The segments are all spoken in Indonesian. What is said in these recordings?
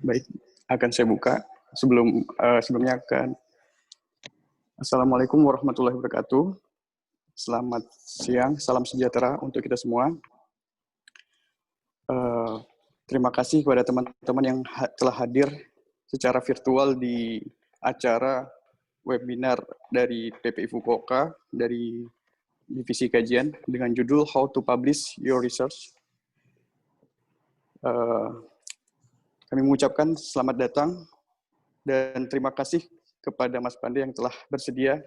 Baik, akan saya buka. Sebelumnya akan Assalamualaikum warahmatullahi wabarakatuh. Selamat siang, salam sejahtera untuk kita semua. Terima kasih kepada teman-teman yang telah hadir secara virtual di acara webinar dari PPI Fukuoka dari Divisi Kajian dengan judul How to Publish Your Research. Kami mengucapkan selamat datang dan terima kasih kepada Mas Pandey yang telah bersedia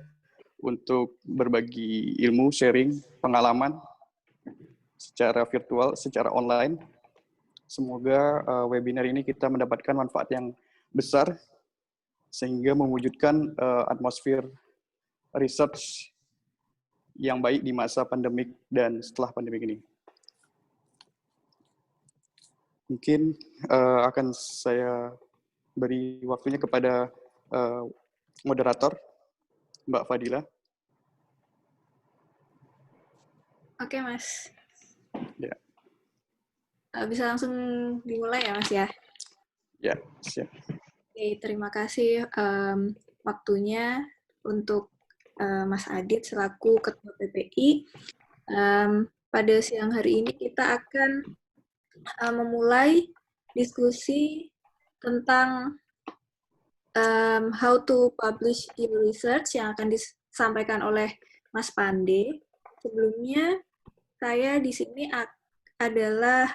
untuk berbagi ilmu, sharing, pengalaman secara virtual, secara online. Semoga webinar ini kita mendapatkan manfaat yang besar sehingga mewujudkan atmosfer research yang baik di masa pandemik dan setelah pandemik ini. Mungkin akan saya beri waktunya kepada moderator, Mbak Fadila. Oke, Mas. Ya. Bisa langsung dimulai ya, Mas ya? Ya, siap. Oke, terima kasih waktunya untuk Mas Adit selaku Ketua PPI. Pada siang hari ini kita akan memulai diskusi tentang how to publish your research yang akan disampaikan oleh Mas Pandey. Sebelumnya, saya di sini adalah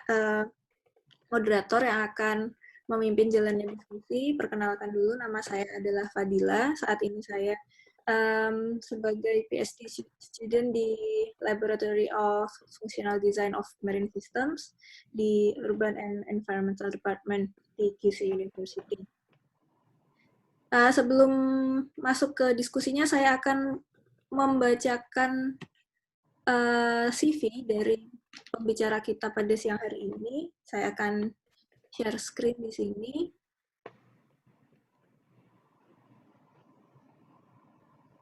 moderator yang akan memimpin jalannya diskusi. Perkenalkan dulu, nama saya adalah Fadila. Saat ini saya sebagai PhD student di Laboratory of Functional Design of Marine Systems di Urban and Environmental Department di QC University. Sebelum masuk ke diskusinya, saya akan membacakan CV dari pembicara kita pada siang hari ini. Saya akan share screen di sini.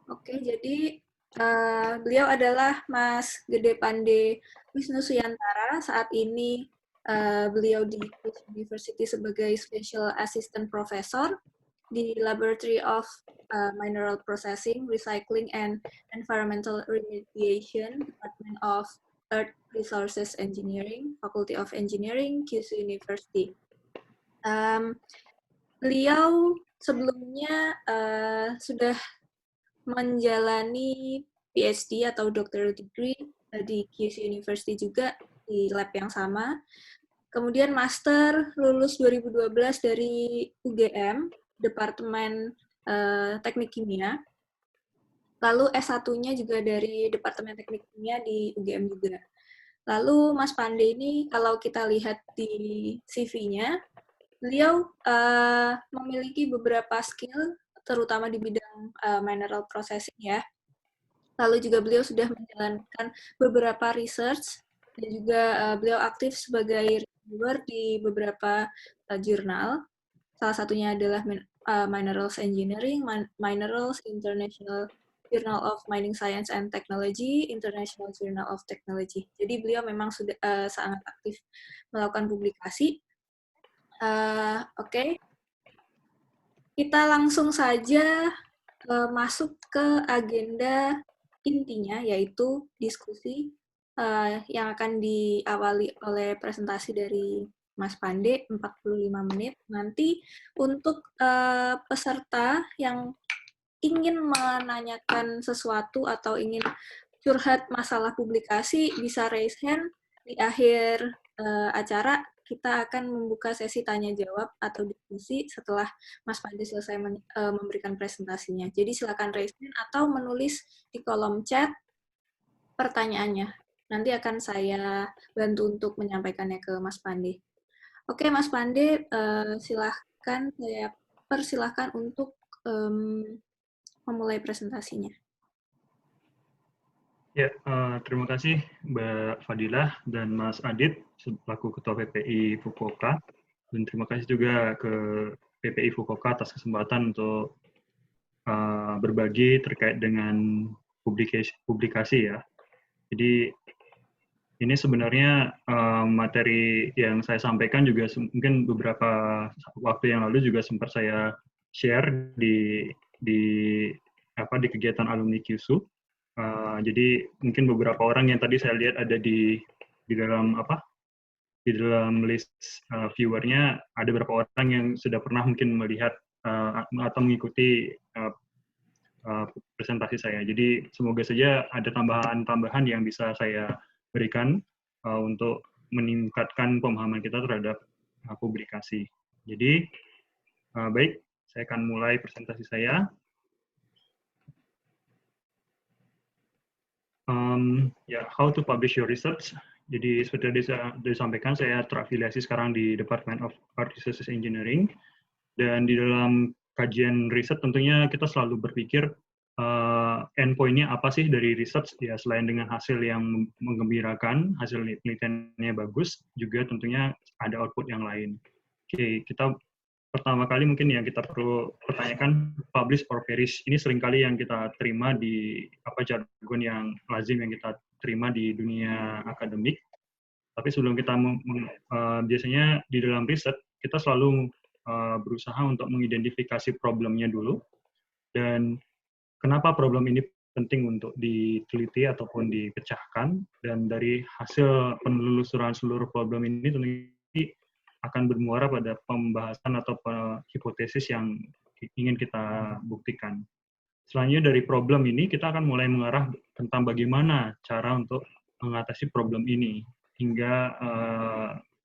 Oke, jadi beliau adalah Mas Gede Pande Wisnu Suyantara. Saat ini beliau di University sebagai Special Assistant Professor di Laboratory of Mineral Processing, Recycling, and Environmental Remediation, Department of Earth Resources Engineering, Faculty of Engineering, QC University. Beliau sebelumnya sudah menjalani PhD atau doctoral degree di QC University juga di lab yang sama. Kemudian master lulus 2012 dari UGM, Departemen Teknik Kimia. Lalu S1-nya juga dari Departemen Teknik Kimia di UGM juga. Lalu Mas Pandey ini kalau kita lihat di CV-nya, beliau memiliki beberapa skill, terutama di bidang mineral processing ya. Lalu juga beliau sudah menjalankan beberapa research, dan juga beliau aktif sebagai reviewer di beberapa jurnal. Salah satunya adalah Minerals Engineering, Minerals International Journal of Mining Science and Technology, International Journal of Technology. Jadi beliau memang sudah sangat aktif melakukan publikasi. Oke. Kita langsung saja masuk ke agenda intinya, yaitu diskusi yang akan diawali oleh presentasi dari Mas Pandey, 45 menit. Nanti untuk peserta yang ingin menanyakan sesuatu atau ingin curhat masalah publikasi, bisa raise hand. Di akhir acara, kita akan membuka sesi tanya-jawab atau diskusi setelah Mas Pandey selesai memberikan presentasinya. Jadi silakan raise hand atau menulis di kolom chat pertanyaannya. Nanti akan saya bantu untuk menyampaikannya ke Mas Pandey. Oke, Mas Pandey, silahkan saya persilahkan untuk memulai presentasinya. Ya, terima kasih Mbak Fadilah dan Mas Adit selaku Ketua PPI Fukuoka, dan terima kasih juga ke PPI Fukuoka atas kesempatan untuk berbagi terkait dengan publikasi ya. Jadi ini sebenarnya materi yang saya sampaikan juga mungkin beberapa waktu yang lalu juga sempat saya share di kegiatan alumni QSU. Jadi mungkin beberapa orang yang tadi saya lihat ada di dalam list viewernya, ada beberapa orang yang sudah pernah mungkin melihat atau mengikuti presentasi saya. Jadi semoga saja ada tambahan-tambahan yang bisa saya berikan untuk meningkatkan pemahaman kita terhadap publikasi. Jadi baik, saya akan mulai presentasi saya. How to publish your research. Jadi seperti disampaikan, saya terafiliasi sekarang di Department of Earth Resources Engineering, dan di dalam kajian riset tentunya kita selalu berpikir endpoint-nya apa sih dari research, ya selain dengan hasil yang menggembirakan, hasil penelitiannya bagus, juga tentunya ada output yang lain. Oke, kita pertama kali mungkin yang kita perlu pertanyakan, publish or perish. Ini seringkali yang kita terima di jargon yang lazim yang kita terima di dunia akademik. Tapi sebelum kita biasanya di dalam riset, kita selalu berusaha untuk mengidentifikasi problemnya dulu, dan kenapa problem ini penting untuk diteliti ataupun dipecahkan, dan dari hasil penelusuran seluruh problem ini tentunya akan bermuara pada pembahasan atau hipotesis yang ingin kita buktikan. Selanjutnya dari problem ini, kita akan mulai mengarah tentang bagaimana cara untuk mengatasi problem ini, hingga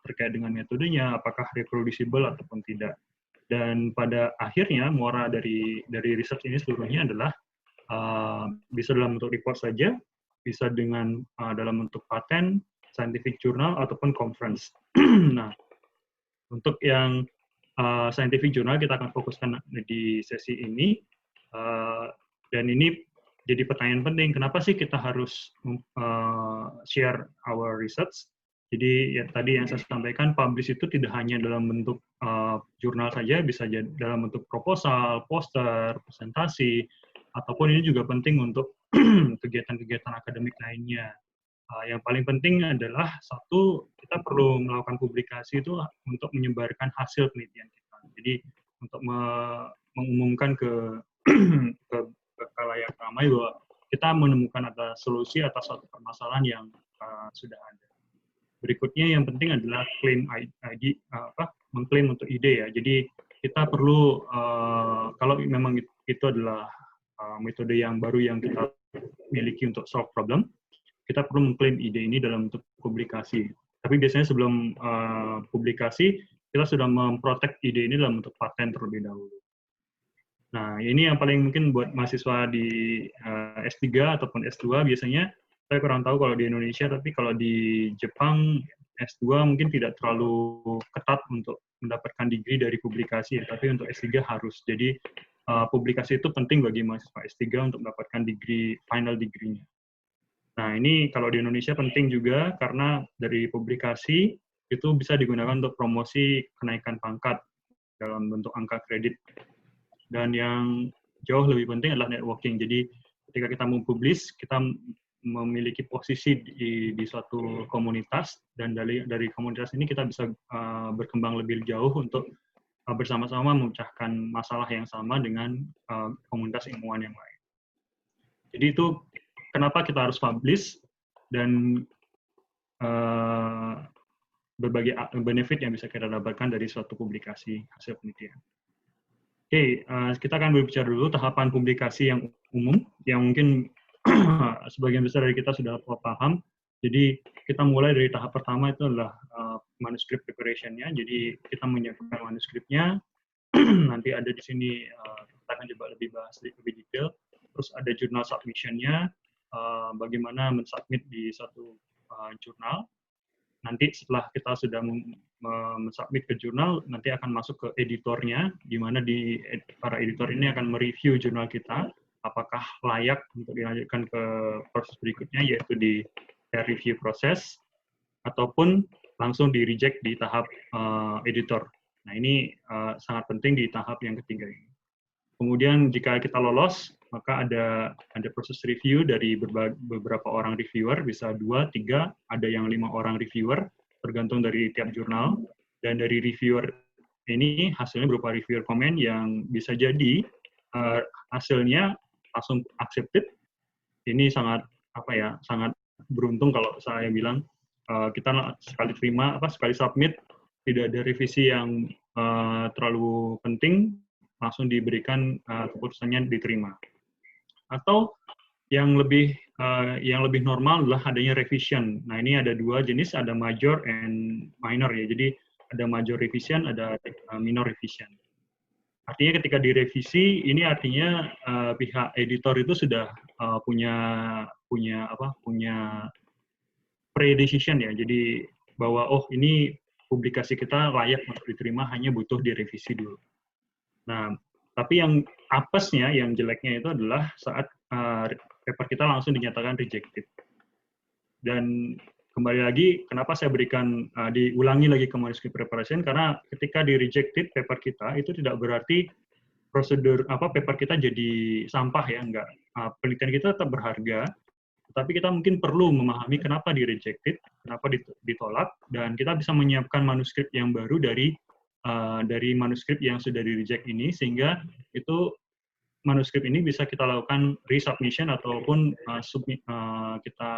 terkait dengan metodenya, apakah reproducible ataupun tidak. Dan pada akhirnya, muara dari research ini seluruhnya adalah bisa dalam bentuk report saja, bisa dengan dalam bentuk paten, scientific journal, ataupun conference. Nah, untuk yang scientific journal kita akan fokuskan di sesi ini, dan ini jadi pertanyaan penting, kenapa sih kita harus share our research? Jadi ya tadi yang saya sampaikan, publish itu tidak hanya dalam bentuk jurnal saja, bisa jadi dalam bentuk proposal, poster, presentasi, ataupun ini juga penting untuk kegiatan-kegiatan akademik lainnya. Yang paling penting adalah satu, kita perlu melakukan publikasi itu untuk menyebarkan hasil penelitian kita. Jadi untuk mengumumkan ke khalayak ramai bahwa kita menemukan ada solusi atas suatu permasalahan yang sudah ada. Berikutnya yang penting adalah mengklaim untuk ide ya. Jadi kita perlu kalau memang itu adalah metode yang baru yang kita miliki untuk solve problem, kita perlu mengklaim ide ini dalam bentuk publikasi. Tapi biasanya sebelum publikasi, kita sudah memprotek ide ini dalam bentuk paten terlebih dahulu. Nah, ini yang paling mungkin buat mahasiswa di S3 ataupun S2 biasanya, saya kurang tahu kalau di Indonesia, tapi kalau di Jepang, S2 mungkin tidak terlalu ketat untuk mendapatkan degree dari publikasi, tapi untuk S3 harus. Jadi, publikasi itu penting bagi mahasiswa S3 untuk mendapatkan final degree-nya. Nah, ini kalau di Indonesia penting juga karena dari publikasi itu bisa digunakan untuk promosi kenaikan pangkat dalam bentuk angka kredit. Dan yang jauh lebih penting adalah networking. Jadi ketika kita mempublish, kita memiliki posisi di suatu komunitas, dan dari komunitas ini kita bisa berkembang lebih jauh untuk bersama-sama memecahkan masalah yang sama dengan komunitas ilmuwan yang lain. Jadi itu kenapa kita harus publish, dan berbagai benefit yang bisa kita dapatkan dari suatu publikasi hasil penelitian. Oke, kita akan berbicara dulu tahapan publikasi yang umum, yang mungkin sebagian besar dari kita sudah paham. Jadi kita mulai dari tahap pertama itu adalah manuscript preparation-nya. Jadi kita menyiapkan manuskripnya. Nanti ada di sini kita akan coba lebih bahas lebih detail. Terus ada jurnal submission-nya, bagaimana mensubmit di satu jurnal. Nanti setelah kita sudah mensubmit ke jurnal, nanti akan masuk ke editornya, di mana para editor ini akan mereview jurnal kita, apakah layak untuk dilanjutkan ke proses berikutnya, yaitu di peer review proses, ataupun langsung di-reject di tahap editor. Nah, ini sangat penting di tahap yang ketiga ini. Kemudian jika kita lolos, maka ada proses review dari beberapa orang reviewer, bisa 2, 3, ada yang 5 orang reviewer, tergantung dari tiap jurnal. Dan dari reviewer ini hasilnya berupa reviewer komen yang bisa jadi hasilnya langsung accepted. Ini sangat sangat beruntung kalau saya bilang kita sekali terima sekali submit, tidak ada revisi yang terlalu penting, langsung diberikan keputusannya diterima. Atau yang lebih normal adalah adanya revision. Nah, ini ada 2 jenis, ada major and minor ya. Jadi ada major revision, ada minor revision. Artinya ketika direvisi, ini artinya pihak editor itu sudah punya pre-decision ya. Jadi bahwa ini publikasi kita layak untuk diterima, hanya butuh direvisi dulu. Nah, tapi yang apesnya, yang jeleknya itu adalah saat paper kita langsung dinyatakan rejected. Dan kembali lagi, kenapa saya berikan diulangi lagi ke manuscript preparation, karena ketika di rejected paper kita, itu tidak berarti prosedur paper kita jadi sampah ya, enggak. Penelitian kita tetap berharga, tapi kita mungkin perlu memahami kenapa di rejected, kenapa ditolak, dan kita bisa menyiapkan manuskrip yang baru dari manuskrip yang sudah di reject ini, sehingga itu manuskrip ini bisa kita lakukan resubmission ataupun kita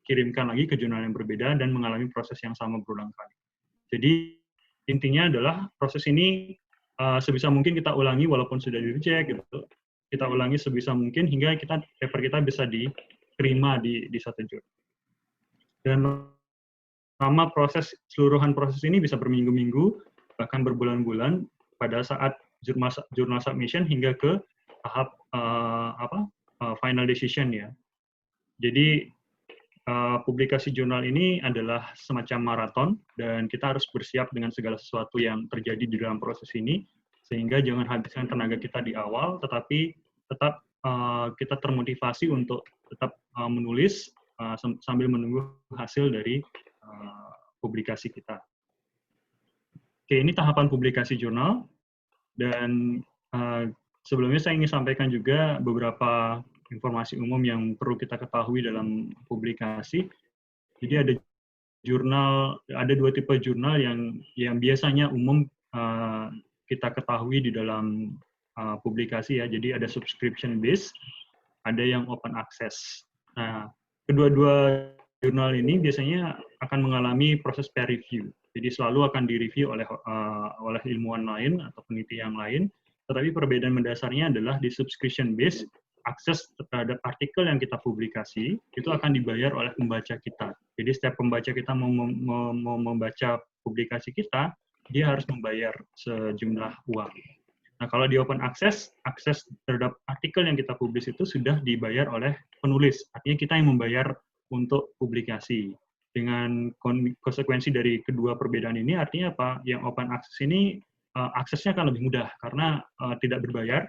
kirimkan lagi ke jurnal yang berbeda dan mengalami proses yang sama berulang kali. Jadi intinya adalah proses ini sebisa mungkin kita ulangi walaupun sudah di reject gitu. Kita ulangi sebisa mungkin hingga paper kita bisa diterima di satu jurnal. Dan lama seluruhan proses ini bisa berminggu-minggu bahkan berbulan-bulan pada saat jurnal submission hingga ke tahap final decision ya. Jadi publikasi jurnal ini adalah semacam maraton dan kita harus bersiap dengan segala sesuatu yang terjadi di dalam proses ini, sehingga jangan habiskan tenaga kita di awal, tetapi tetap kita termotivasi untuk tetap menulis sambil menunggu hasil dari publikasi kita. Oke, ini tahapan publikasi jurnal, dan sebelumnya saya ingin sampaikan juga beberapa informasi umum yang perlu kita ketahui dalam publikasi. Jadi ada 2 tipe jurnal yang biasanya umum kita ketahui di dalam publikasi ya. Jadi ada subscription based, ada yang open access. Nah, kedua-dua jurnal ini biasanya akan mengalami proses peer review. Jadi selalu akan direview oleh ilmuwan lain atau peneliti yang lain. Tetapi perbedaan mendasarnya adalah di subscription based, akses terhadap artikel yang kita publikasi itu akan dibayar oleh pembaca kita. Jadi setiap pembaca kita mau membaca publikasi kita, dia harus membayar sejumlah uang. Nah, kalau di open access, akses terhadap artikel yang kita publis itu sudah dibayar oleh penulis. Artinya kita yang membayar untuk publikasi. Dengan konsekuensi dari kedua perbedaan ini, artinya apa? Yang open access ini aksesnya akan lebih mudah karena tidak berbayar,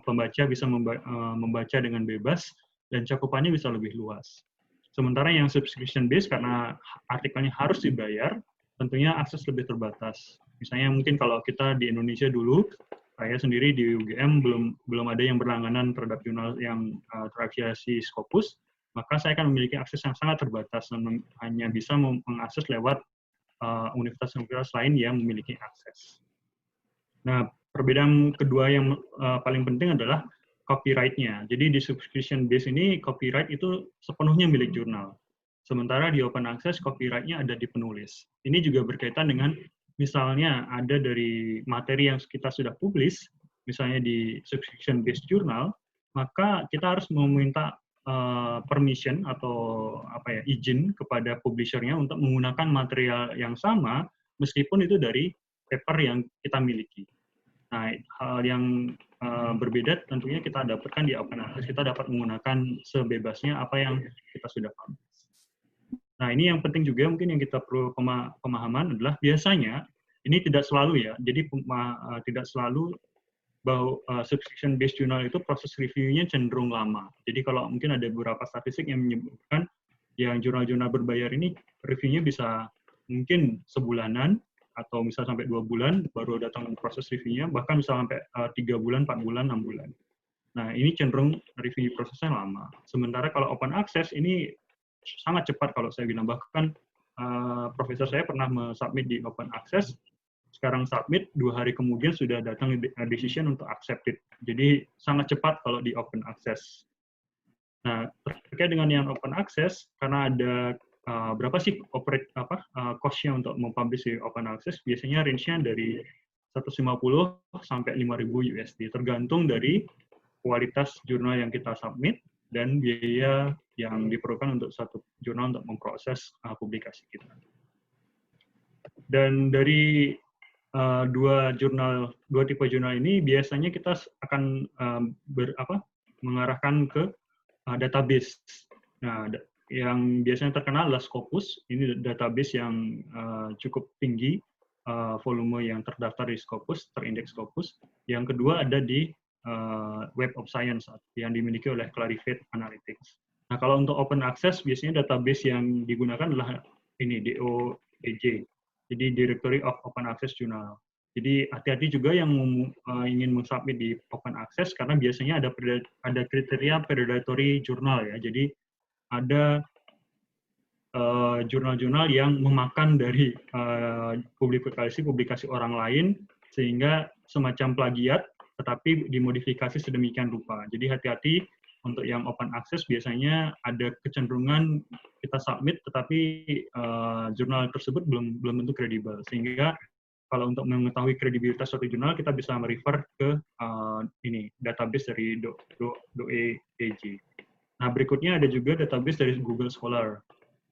pembaca bisa membaca dengan bebas dan cakupannya bisa lebih luas. Sementara yang subscription based, karena artikelnya harus dibayar, tentunya akses lebih terbatas. Misalnya mungkin kalau kita di Indonesia dulu, saya sendiri di UGM belum ada yang berlangganan terhadap jurnal yang terafiliasi Scopus, maka saya akan memiliki akses yang sangat terbatas dan hanya bisa mengakses lewat universitas-universitas lain yang memiliki akses. Nah, perbedaan kedua yang paling penting adalah copyright-nya. Jadi di subscription base ini, copyright itu sepenuhnya milik jurnal. Sementara di open access, copyright-nya ada di penulis. Ini juga berkaitan dengan, misalnya ada dari materi yang kita sudah publish, misalnya di subscription based journal, maka kita harus meminta permission atau izin kepada publisher-nya untuk menggunakan material yang sama, meskipun itu dari paper yang kita miliki. Nah, hal yang berbeda tentunya kita dapatkan di open access. Kita dapat menggunakan sebebasnya apa yang kita sudah publish. Nah, ini yang penting juga mungkin yang kita perlu pemahaman adalah biasanya, ini tidak selalu ya, jadi tidak selalu bahwa subscription based journal itu proses reviewnya cenderung lama. Jadi kalau mungkin ada beberapa statistik yang menyebutkan yang jurnal-jurnal berbayar ini reviewnya bisa mungkin sebulanan, atau misal sampai 2 bulan baru datang proses reviewnya, bahkan bisa sampai 3 bulan, 4 bulan, 6 bulan. Nah, ini cenderung review prosesnya lama. Sementara kalau open access ini sangat cepat kalau saya bilang. Bahkan profesor saya pernah submit di open access, sekarang submit, 2 hari kemudian sudah datang decision untuk accepted. Jadi sangat cepat kalau di open access. Nah, terkait dengan yang open access, karena ada berapa sih cost-nya untuk mempublish di open access, biasanya range-nya dari 150 sampai 5.000 USD, tergantung dari kualitas jurnal yang kita submit dan biaya yang diperlukan untuk satu jurnal untuk memproses publikasi kita. Dan dari dua tipe jurnal ini biasanya kita akan mengarahkan ke database. Nah, yang biasanya terkenal adalah Scopus. Ini database yang cukup tinggi, volume yang terdaftar di Scopus, terindeks Scopus. Yang kedua ada di Web of Science yang dimiliki oleh Clarivate Analytics. Nah, kalau untuk open access biasanya database yang digunakan adalah ini DOAJ. Jadi Directory of Open Access Journal. Jadi hati-hati juga yang ingin mensubmit di open access karena biasanya ada kriteria predatory journal ya. Jadi ada jurnal-jurnal yang memakan dari publikasi orang lain sehingga semacam plagiat tetapi dimodifikasi sedemikian rupa. Jadi hati-hati untuk yang open access biasanya ada kecenderungan kita submit tetapi jurnal tersebut belum tentu kredibel. Sehingga kalau untuk mengetahui kredibilitas suatu jurnal kita bisa merefer ke database dari DOAJ. Nah, berikutnya ada juga database dari Google Scholar.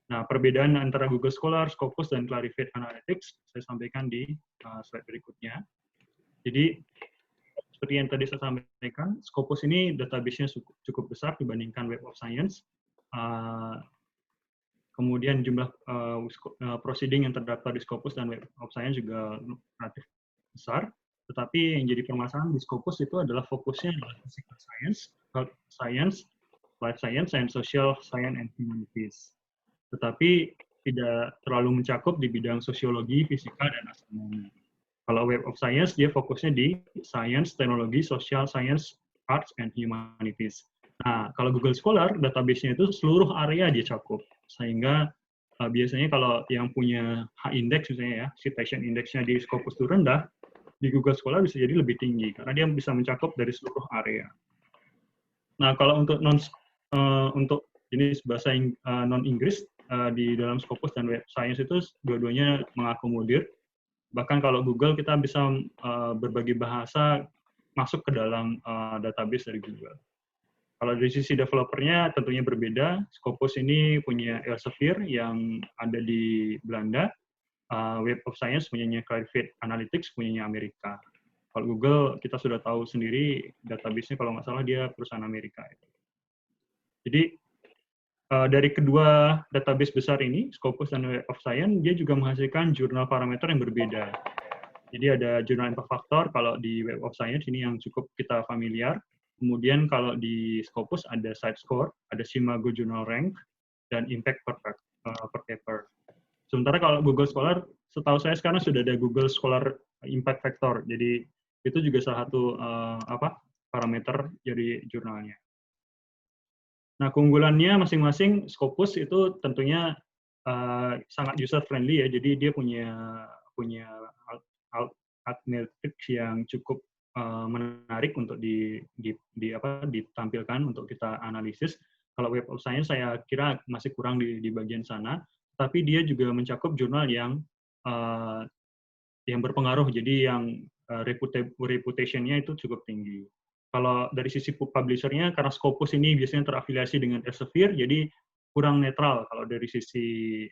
Nah, perbedaan antara Google Scholar, Scopus, dan Clarivate Analytics saya sampaikan di slide berikutnya. Jadi, seperti yang tadi saya sampaikan, Scopus ini database-nya cukup besar dibandingkan Web of Science. Kemudian jumlah proceeding yang terdaftar di Scopus dan Web of Science juga relatif besar. Tetapi yang jadi permasalahan di Scopus itu adalah fokusnya adalah physical science, health science, life science, and social science and humanities. Tetapi tidak terlalu mencakup di bidang sosiologi, fisika, dan astronomi. Kalau Web of Science, dia fokusnya di science, teknologi, social science, arts, and humanities. Nah, kalau Google Scholar, database-nya itu seluruh area dia cakup. Sehingga biasanya kalau yang punya H-index misalnya ya, citation index-nya di Scopus itu rendah, di Google Scholar bisa jadi lebih tinggi, karena dia bisa mencakup dari seluruh area. Nah, kalau untuk jenis bahasa non-Inggris, di dalam Scopus dan Web Science itu dua-duanya mengakomodir. Bahkan kalau Google kita bisa berbagi bahasa masuk ke dalam database dari Google. Kalau dari sisi developernya tentunya berbeda. Scopus ini punya Elsevier yang ada di Belanda. Web of Science punyanya Clarivate Analytics, punyanya Amerika. Kalau Google kita sudah tahu sendiri database-nya kalau nggak salah dia perusahaan Amerika. Jadi dari kedua database besar ini, Scopus dan Web of Science, dia juga menghasilkan jurnal parameter yang berbeda. Jadi ada jurnal impact factor, kalau di Web of Science ini yang cukup kita familiar. Kemudian kalau di Scopus ada site score, ada Simago Journal Rank, dan impact per paper. Sementara kalau Google Scholar, setahu saya sekarang sudah ada Google Scholar Impact Factor. Jadi itu juga salah satu parameter dari jurnalnya. Nah, keunggulannya masing-masing Scopus itu tentunya sangat user friendly ya. Jadi dia punya analytics yang cukup menarik untuk ditampilkan untuk kita analisis. Kalau Web of Science saya kira masih kurang di bagian sana, tapi dia juga mencakup jurnal yang berpengaruh. Jadi yang reputation-nya itu cukup tinggi. Kalau dari sisi publisher-nya, karena Scopus ini biasanya terafiliasi dengan Elsevier, jadi kurang netral kalau dari sisi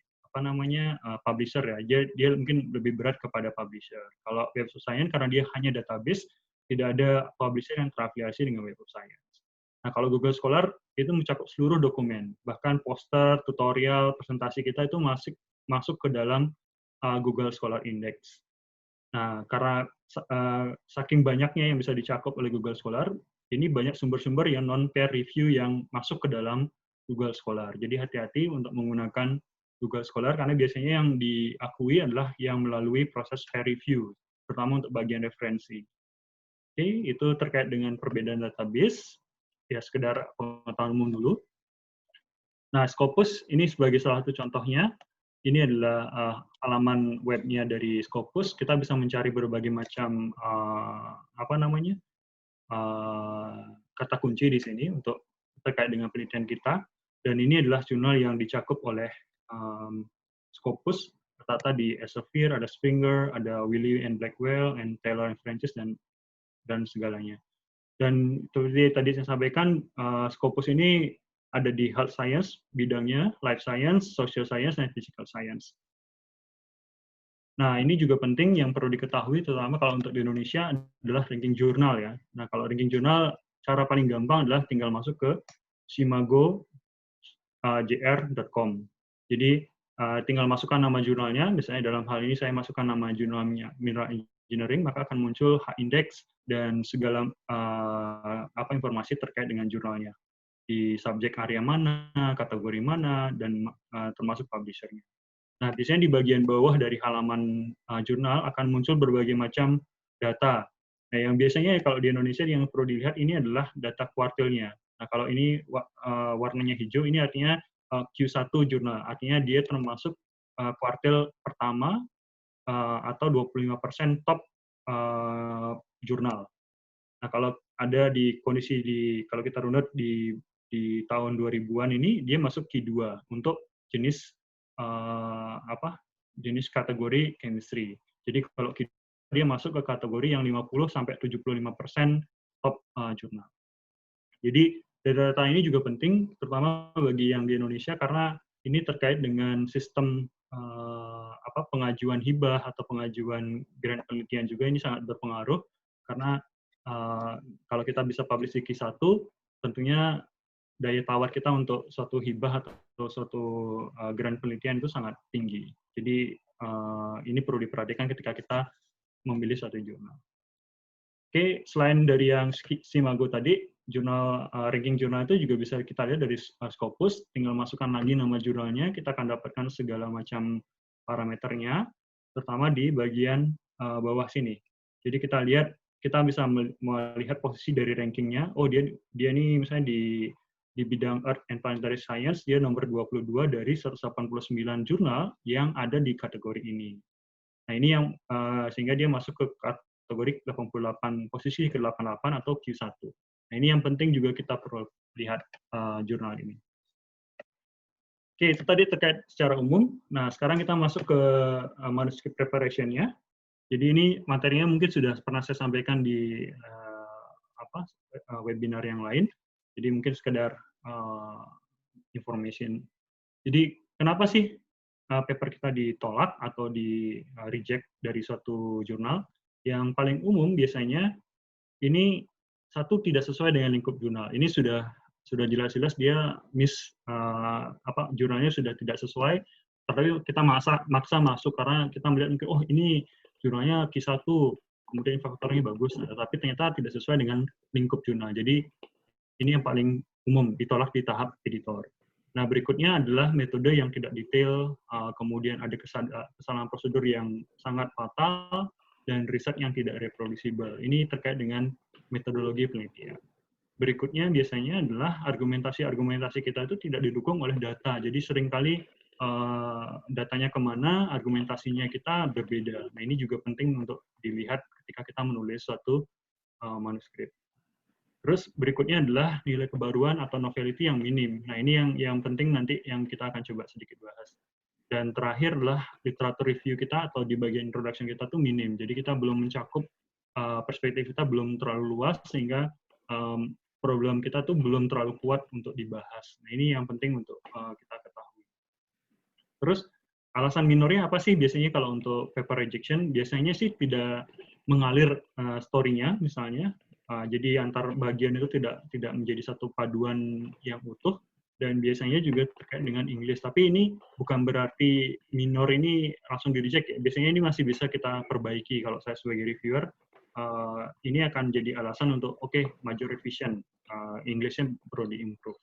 publisher ya. Dia mungkin lebih berat kepada publisher. Kalau Web of Science karena dia hanya database, tidak ada publisher yang terafiliasi dengan Web of Science. Nah, kalau Google Scholar itu mencakup seluruh dokumen, bahkan poster, tutorial, presentasi kita itu masuk ke dalam Google Scholar Index. Nah, karena saking banyaknya yang bisa dicakup oleh Google Scholar, ini banyak sumber-sumber yang non-peer review yang masuk ke dalam Google Scholar. Jadi hati-hati untuk menggunakan Google Scholar, karena biasanya yang diakui adalah yang melalui proses peer review, terutama untuk bagian referensi. Oke, itu terkait dengan perbedaan database. ya sekedar pengetahuan umum dulu. Nah, Scopus ini sebagai salah satu contohnya. Ini adalah halaman webnya dari Scopus. Kita bisa mencari berbagai macam kata kunci di sini untuk terkait dengan penelitian kita. Dan ini adalah jurnal yang dicakup oleh Scopus. Ternyata di Elsevier, ada Springer, ada Wiley and Blackwell, and Taylor and Francis, dan segalanya. Dan tadi saya sampaikan, Scopus ini ada di health science, bidangnya life science, social science, dan physical science. Nah, ini juga penting yang perlu diketahui, terutama kalau untuk di Indonesia, adalah ranking jurnal ya. Nah, kalau ranking jurnal, cara paling gampang adalah tinggal masuk ke simago.jr.com. Jadi, tinggal masukkan nama jurnalnya, misalnya dalam hal ini saya masukkan nama jurnalnya Mineral Engineering, maka akan muncul H-index dan segala informasi terkait dengan jurnalnya. Di subjek area mana, kategori mana, dan termasuk publisher-nya. Nah, biasanya di bagian bawah dari halaman jurnal akan muncul berbagai macam data. Nah, yang biasanya kalau di Indonesia yang perlu dilihat ini adalah data kuartilnya. Nah, kalau ini warnanya hijau, ini artinya Q1 jurnal. Artinya dia termasuk kuartil pertama atau 25% top jurnal. Nah, kalau ada di kondisi kalau kita runut di tahun 2000-an ini, dia masuk Q2 untuk jenis jenis kategori chemistry. Jadi kalau dia masuk ke kategori yang 50-75% top jurnal. Jadi data ini juga penting, terutama bagi yang di Indonesia, karena ini terkait dengan sistem pengajuan hibah atau pengajuan grant penelitian juga ini sangat berpengaruh, karena kalau kita bisa publish di Q1, tentunya daya tawar kita untuk suatu hibah atau suatu grant penelitian itu sangat tinggi. Jadi ini perlu diperhatikan ketika kita memilih suatu jurnal. Oke, selain dari yang Simago tadi, jurnal ranking jurnal itu juga bisa kita lihat dari Scopus. Tinggal masukkan lagi nama jurnalnya, kita akan dapatkan segala macam parameternya, terutama di bagian bawah sini. Jadi kita lihat, kita bisa melihat posisi dari rankingnya. Oh, dia ini misalnya di bidang Earth and Planetary Science, dia nomor 22 dari 189 jurnal yang ada di kategori ini. Nah, ini yang sehingga dia masuk ke kategori 88, posisi ke-88 atau Q1. Nah, ini yang penting juga kita perlu lihat jurnal ini. Oke, itu tadi terkait secara umum. Nah, sekarang kita masuk ke manuscript preparation-nya. Jadi ini materinya mungkin sudah pernah saya sampaikan di webinar yang lain. Jadi mungkin sekedar information. Jadi kenapa sih paper kita ditolak atau di reject dari suatu jurnal? Yang paling umum biasanya ini satu tidak sesuai dengan lingkup jurnal. Ini sudah jelas-jelas dia jurnalnya sudah tidak sesuai, tapi kita maksa masuk karena kita melihat mungkin ini jurnalnya Q1, kemudian faktornya bagus, tapi ternyata tidak sesuai dengan lingkup jurnal. Jadi ini yang paling umum ditolak di tahap editor. Nah, berikutnya adalah metode yang tidak detail, kemudian ada kesalahan prosedur yang sangat fatal, dan riset yang tidak reproducible. Ini terkait dengan metodologi penelitian. Berikutnya biasanya adalah argumentasi kita itu tidak didukung oleh data. Jadi seringkali datanya kemana, argumentasinya kita berbeda. Nah, ini juga penting untuk dilihat ketika kita menulis suatu manuskrip. Terus berikutnya adalah nilai kebaruan atau novelty yang minim. Nah, ini yang penting nanti yang kita akan coba sedikit bahas. Dan terakhir adalah literatur review kita atau di bagian introduction kita tuh minim. Jadi kita belum mencakup, perspektif kita belum terlalu luas, sehingga problem kita tuh belum terlalu kuat untuk dibahas. Nah, ini yang penting untuk kita ketahui. Terus, alasan minornya apa sih biasanya kalau untuk paper rejection? Biasanya sih tidak mengalir story-nya, misalnya. Jadi antar bagian itu tidak menjadi satu paduan yang utuh, dan biasanya juga terkait dengan English. Tapi ini bukan berarti minor ini langsung di-reject ya. Biasanya ini masih bisa kita perbaiki. Kalau saya sebagai reviewer, ini akan jadi alasan untuk maju revision. English-nya perlu di-improve.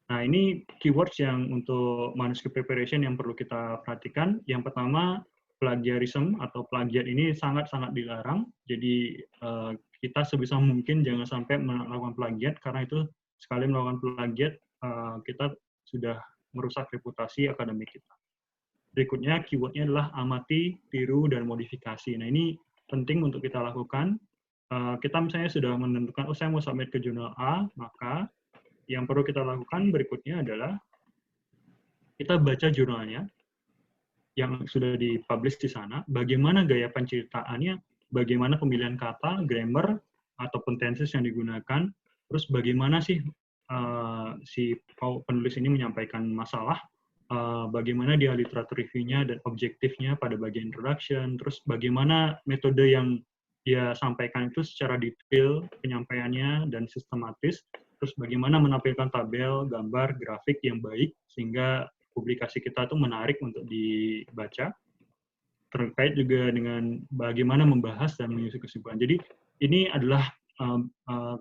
Nah, ini keywords yang untuk manuscript preparation yang perlu kita perhatikan. Yang pertama, plagiarism atau plagiat ini sangat-sangat dilarang. Jadi kita sebisa mungkin jangan sampai melakukan plagiat, karena itu sekali melakukan plagiat, kita sudah merusak reputasi akademik kita. Berikutnya, keyword-nya adalah amati, tiru, dan modifikasi. Nah, ini penting untuk kita lakukan. Kita misalnya sudah menentukan, oh saya mau submit ke jurnal A, maka yang perlu kita lakukan berikutnya adalah kita baca jurnalnya yang sudah dipublish di sana, bagaimana gaya penceritaannya, bagaimana pemilihan kata, grammar, ataupun tenses yang digunakan, terus bagaimana sih si penulis ini menyampaikan masalah, bagaimana dia literatur review-nya dan objektifnya pada bagian introduction, terus bagaimana metode yang dia sampaikan itu secara detail penyampaiannya dan sistematis, terus bagaimana menampilkan tabel, gambar, grafik yang baik sehingga publikasi kita itu menarik untuk dibaca, terkait juga dengan bagaimana membahas dan menyusun kesimpulan. Jadi ini adalah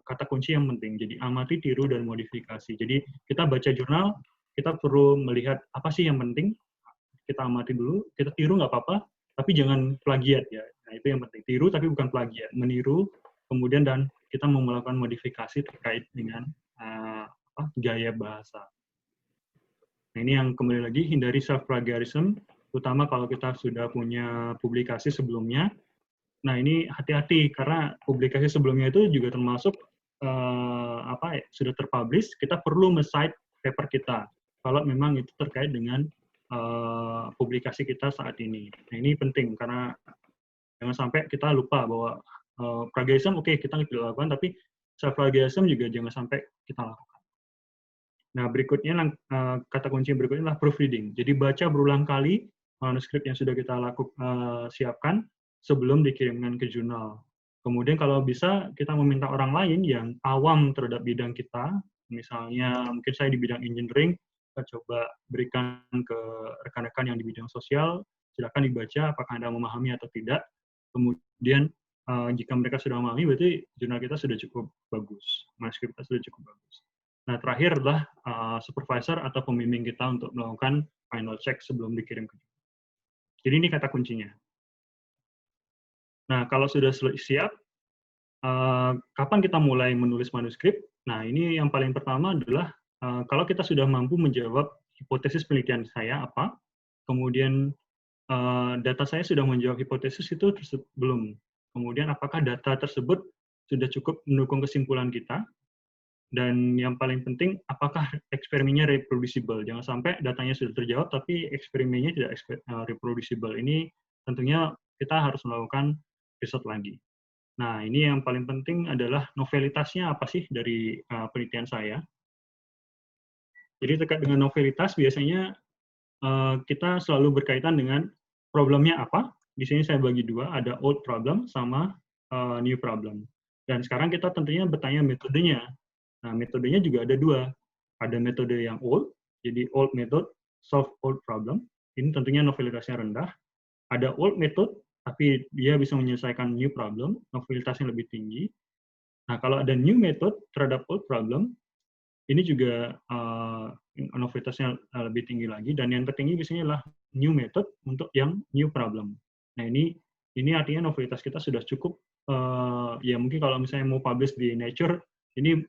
kata kunci yang penting. Jadi amati, tiru, dan modifikasi. Jadi kita baca jurnal, kita perlu melihat apa sih yang penting, kita amati dulu, kita tiru nggak apa-apa, tapi jangan plagiat ya. Nah itu yang penting, tiru tapi bukan plagiat, meniru, kemudian dan kita mau melakukan modifikasi terkait dengan gaya bahasa. Nah, ini yang kembali lagi, hindari self-plagiarism, terutama kalau kita sudah punya publikasi sebelumnya. Nah, ini hati-hati, karena publikasi sebelumnya itu juga termasuk sudah terpublish, kita perlu men-cite paper kita, kalau memang itu terkait dengan publikasi kita saat ini. Nah, ini penting, karena jangan sampai kita lupa bahwa plagiarism, oke, kita tidak lakukan, tapi self-plagiarism juga jangan sampai kita lakukan. Nah, berikutnya, kata kunci yang berikutnya adalah proofreading. Jadi, baca berulang kali manuskrip yang sudah kita siapkan sebelum dikirimkan ke jurnal. Kemudian, kalau bisa, kita meminta orang lain yang awam terhadap bidang kita, misalnya mungkin saya di bidang engineering, kita coba berikan ke rekan-rekan yang di bidang sosial, silakan dibaca apakah Anda memahami atau tidak. Kemudian, jika mereka sudah memahami, berarti jurnal kita sudah cukup bagus, manuskrip kita sudah cukup bagus. Nah, terakhir adalah supervisor atau pembimbing kita untuk melakukan final check sebelum dikirim ke jurnal. Jadi ini kata kuncinya. Nah, kalau sudah siap, kapan kita mulai menulis manuskrip? Nah, ini yang paling pertama adalah kalau kita sudah mampu menjawab hipotesis penelitian saya apa, kemudian data saya sudah menjawab hipotesis itu belum. Kemudian apakah data tersebut sudah cukup mendukung kesimpulan kita? Dan yang paling penting, apakah eksperimennya reproducible? Jangan sampai datanya sudah terjawab, tapi eksperimennya tidak reproducible. Ini tentunya kita harus melakukan riset lagi. Nah, ini yang paling penting adalah novelitasnya apa sih dari penelitian saya. Jadi terkait dengan novelitas, biasanya kita selalu berkaitan dengan problemnya apa. Di sini saya bagi dua, ada old problem sama new problem. Dan sekarang kita tentunya bertanya metodenya. Nah, metodenya juga ada dua. Ada metode yang old, jadi old method, solve old problem. Ini tentunya novelitasnya rendah. Ada old method, tapi dia bisa menyelesaikan new problem, novelitasnya lebih tinggi. Nah, kalau ada new method terhadap old problem, ini juga novelitasnya lebih tinggi lagi. Dan yang tertinggi biasanya adalah new method untuk yang new problem. Nah, ini artinya novelitas kita sudah cukup, ya mungkin kalau misalnya mau publish di Nature, ini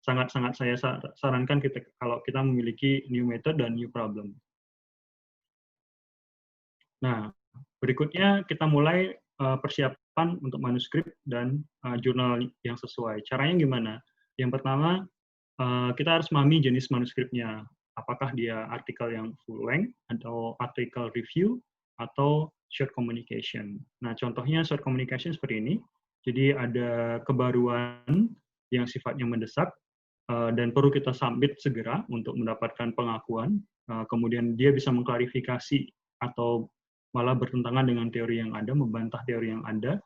sangat-sangat saya sarankan kalau kita memiliki new method dan new problem. Nah, berikutnya kita mulai persiapan untuk manuskrip dan jurnal yang sesuai. Caranya gimana? Yang pertama, kita harus memahami jenis manuskripnya. Apakah dia artikel yang full length, atau artikel review, atau short communication. Nah, contohnya short communication seperti ini. Jadi ada kebaruan yang sifatnya mendesak, dan perlu kita submit segera untuk mendapatkan pengakuan. Kemudian dia bisa mengklarifikasi atau malah bertentangan dengan teori yang ada, membantah teori yang ada.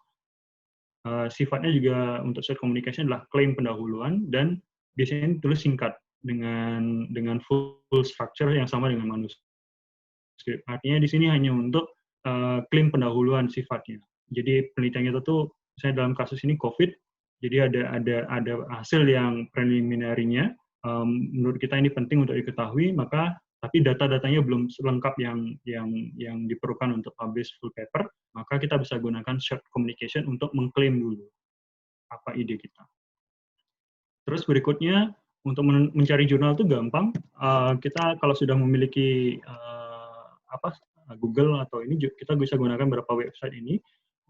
Sifatnya juga untuk short communication adalah klaim pendahuluan, dan biasanya ditulis singkat dengan full structure yang sama dengan manuskrip. Artinya di sini hanya untuk klaim pendahuluan sifatnya. Jadi penelitian itu tuh, misalnya dalam kasus ini COVID, jadi ada hasil yang preliminarinya, menurut kita ini penting untuk diketahui, tapi data-datanya belum lengkap yang diperlukan untuk publish full paper, maka kita bisa gunakan short communication untuk mengklaim dulu. apa ide kita. Terus berikutnya, untuk mencari jurnal itu gampang. Kita kalau sudah memiliki Google atau ini, kita bisa gunakan beberapa website ini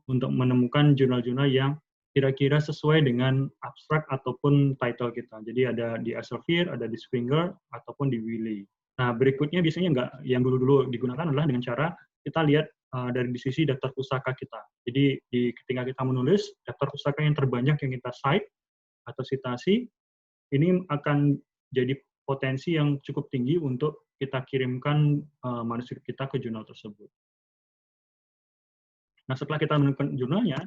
untuk menemukan jurnal-jurnal yang kira-kira sesuai dengan abstrak ataupun title kita. Jadi ada di Elsevier, ada di Springer, ataupun di Wiley. Nah, berikutnya biasanya yang dulu-dulu digunakan adalah dengan cara kita lihat dari di sisi daftar pustaka kita. Jadi ketika kita menulis, daftar pustaka yang terbanyak yang kita cite atau citasi, ini akan jadi potensi yang cukup tinggi untuk kita kirimkan manuskrip kita ke jurnal tersebut. Nah, setelah kita menemukan jurnalnya,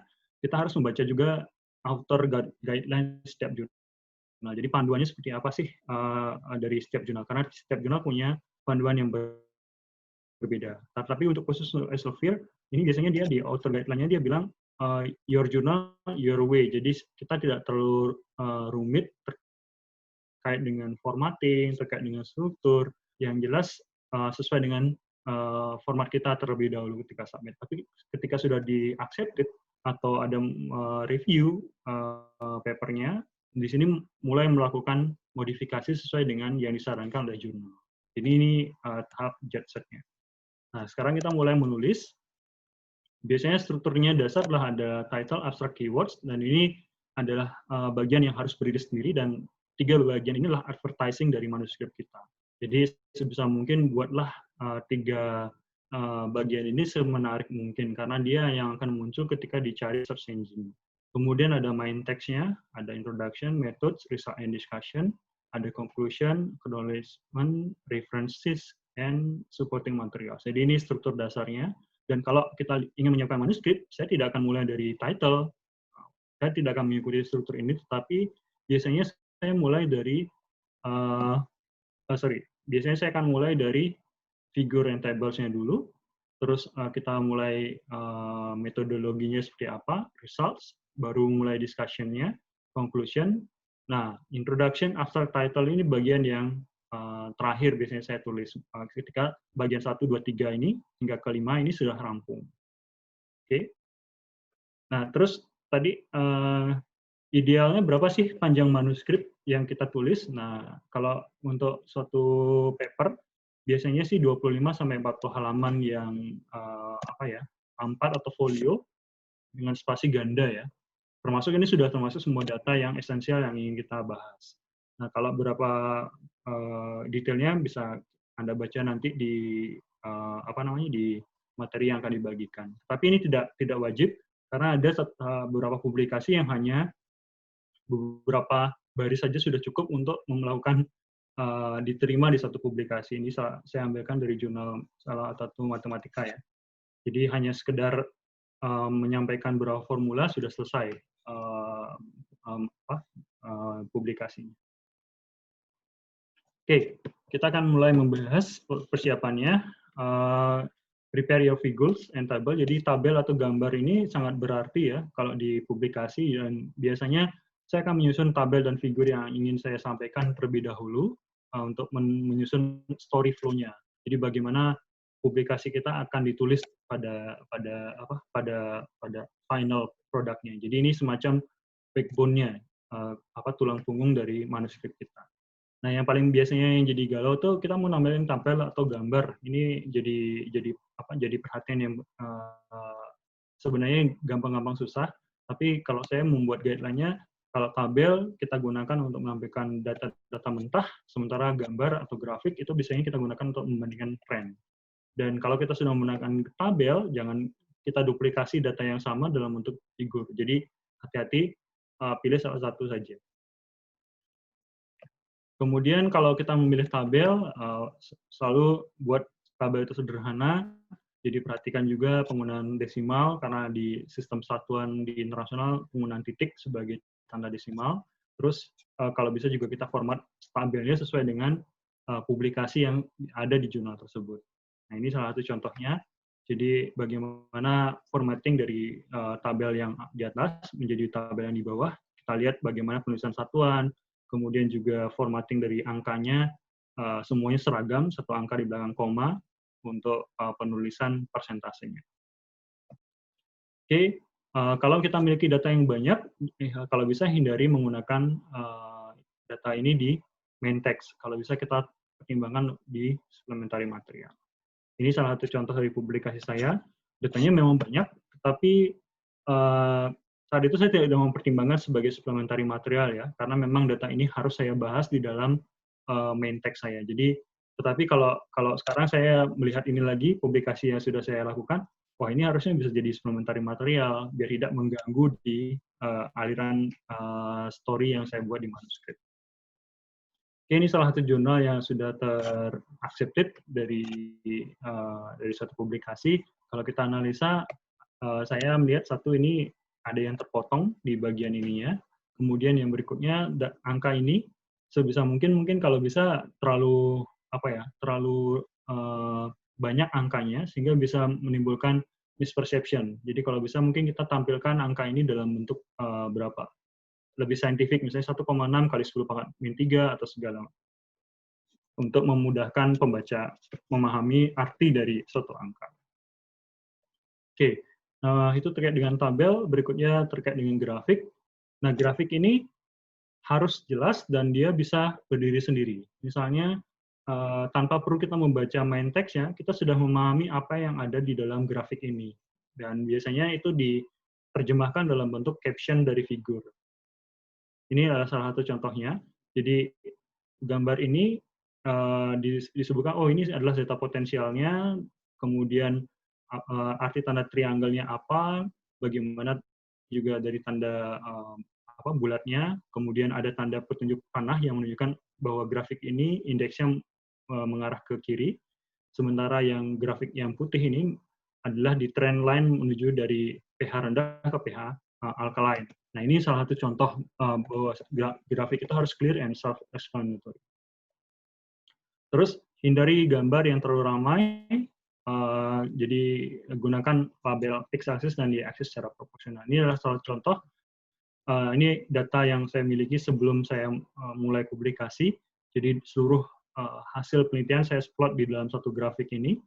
kita harus membaca juga author guideline setiap jurnal. Jadi panduannya seperti apa sih dari setiap jurnal? Karena setiap jurnal punya panduan yang berbeda. Tapi untuk khusus Elsevier, ini biasanya dia di author guideline-nya dia bilang your journal, your way. Jadi kita tidak terlalu rumit terkait dengan formatting, terkait dengan struktur, yang jelas sesuai dengan format kita terlebih dahulu ketika submit. Tapi ketika sudah di-accepted atau ada review papernya, di sini mulai melakukan modifikasi sesuai dengan yang disarankan oleh jurnal. Jadi ini tahap jet set-nya. Nah, sekarang kita mulai menulis. Biasanya strukturnya dasar adalah ada title, abstract, keywords, dan ini adalah bagian yang harus berdiri sendiri, dan 3 bagian inilah advertising dari manuskrip kita. Jadi sebisa mungkin buatlah 3 bagian ini semenarik mungkin, karena dia yang akan muncul ketika dicari search engine. Kemudian ada main text-nya, ada introduction, methods, result and discussion, ada conclusion, acknowledgement, references, and supporting materials. Jadi ini struktur dasarnya. Dan kalau kita ingin menyiapkan manuskrip, saya tidak akan mulai dari title, saya tidak akan mengikuti struktur ini, tetapi biasanya saya mulai dari biasanya saya akan mulai dari figure and tables-nya dulu, terus kita mulai metodologinya seperti apa, results, baru mulai discussion-nya, conclusion. Nah, introduction after title ini bagian yang terakhir biasanya saya tulis. Ketika bagian 1, 2, 3 ini, hingga ke-5 ini sudah rampung. Oke. Nah, terus tadi idealnya berapa sih panjang manuskrip yang kita tulis? Nah, kalau untuk suatu paper, biasanya sih 25-40 halaman yang 4 atau folio dengan spasi ganda ya. Termasuk ini sudah termasuk semua data yang esensial yang ingin kita bahas. Nah, kalau berapa detailnya bisa Anda baca nanti di di materi yang akan dibagikan. Tapi ini tidak wajib karena ada beberapa publikasi yang hanya beberapa baris saja sudah cukup untuk melakukan diterima di satu publikasi. Ini saya ambilkan dari jurnal salah satu matematika ya. Jadi hanya sekedar menyampaikan beberapa formula sudah selesai publikasinya. Oke, kita akan mulai membahas persiapannya. Prepare your figures and table. Jadi tabel atau gambar ini sangat berarti ya kalau di publikasi, dan biasanya saya akan menyusun tabel dan figur yang ingin saya sampaikan terlebih dahulu untuk menyusun story flow-nya. Jadi bagaimana publikasi kita akan ditulis pada final produknya. Jadi ini semacam backbone-nya, tulang punggung dari manuskrip kita. Nah, yang paling biasanya yang jadi galau tuh kita mau nambahin tabel atau gambar. Ini jadi perhatian yang sebenarnya gampang-gampang susah. Tapi kalau saya membuat guideline-nya, kalau tabel kita gunakan untuk menampilkan data mentah, sementara gambar atau grafik itu biasanya kita gunakan untuk membandingkan trend. Dan kalau kita sudah menggunakan tabel, jangan kita duplikasi data yang sama dalam bentuk figur. Jadi hati-hati, pilih salah satu saja. Kemudian kalau kita memilih tabel, selalu buat tabel itu sederhana. Jadi perhatikan juga penggunaan desimal, karena di sistem satuan di internasional penggunaan titik sebagai tanda desimal. Terus kalau bisa juga kita format tabelnya sesuai dengan publikasi yang ada di jurnal tersebut. Nah, ini salah satu contohnya. Jadi bagaimana formatting dari tabel yang di atas menjadi tabel yang di bawah. Kita lihat bagaimana penulisan satuan, kemudian juga formatting dari angkanya, semuanya seragam, satu angka di belakang koma, untuk penulisan persentasenya. Oke, Kalau kita memiliki data yang banyak, kalau bisa hindari menggunakan data ini di main text. Kalau bisa kita pertimbangkan di supplementary material. Ini salah satu contoh dari publikasi saya. Datanya memang banyak, tetapi saat itu saya tidak mempertimbangkan sebagai supplementary material ya, karena memang data ini harus saya bahas di dalam main text saya. Jadi, tetapi kalau sekarang saya melihat ini lagi, publikasi yang sudah saya lakukan, wah ini harusnya bisa jadi supplementary material, biar tidak mengganggu di aliran story yang saya buat di manuskrip. Ini salah satu jurnal yang sudah ter-accepted dari suatu publikasi. Kalau kita analisa, saya melihat satu ini ada yang terpotong di bagian ininya. Kemudian yang berikutnya, angka ini sebisa mungkin kalau bisa terlalu banyak angkanya sehingga bisa menimbulkan misperception. Jadi kalau bisa mungkin kita tampilkan angka ini dalam bentuk berapa? Lebih saintifik, misalnya 1,6 kali 10 pangkat min 3 atau segala, untuk memudahkan pembaca memahami arti dari suatu angka. Oke, itu terkait dengan tabel, berikutnya terkait dengan grafik. Nah, grafik ini harus jelas dan dia bisa berdiri sendiri. Misalnya, tanpa perlu kita membaca main text-nya, kita sudah memahami apa yang ada di dalam grafik ini. Dan biasanya itu diterjemahkan dalam bentuk caption dari figur. Ini adalah salah satu contohnya. Jadi gambar ini disebutkan, oh ini adalah zeta potensialnya, kemudian arti tanda triangle-nya apa, bagaimana juga dari tanda bulatnya, kemudian ada tanda petunjuk panah yang menunjukkan bahwa grafik ini indeksnya mengarah ke kiri, sementara yang grafik yang putih ini adalah di trend line menuju dari pH rendah ke pH alkaline. Nah, ini salah satu contoh bahwa grafik itu harus clear and self-explanatory. Terus, hindari gambar yang terlalu ramai, jadi gunakan label x-axis dan y-axis secara proporsional. Ini adalah salah satu contoh. Ini data yang saya miliki sebelum saya mulai publikasi. Jadi, seluruh hasil penelitian saya plot di dalam satu grafik ini.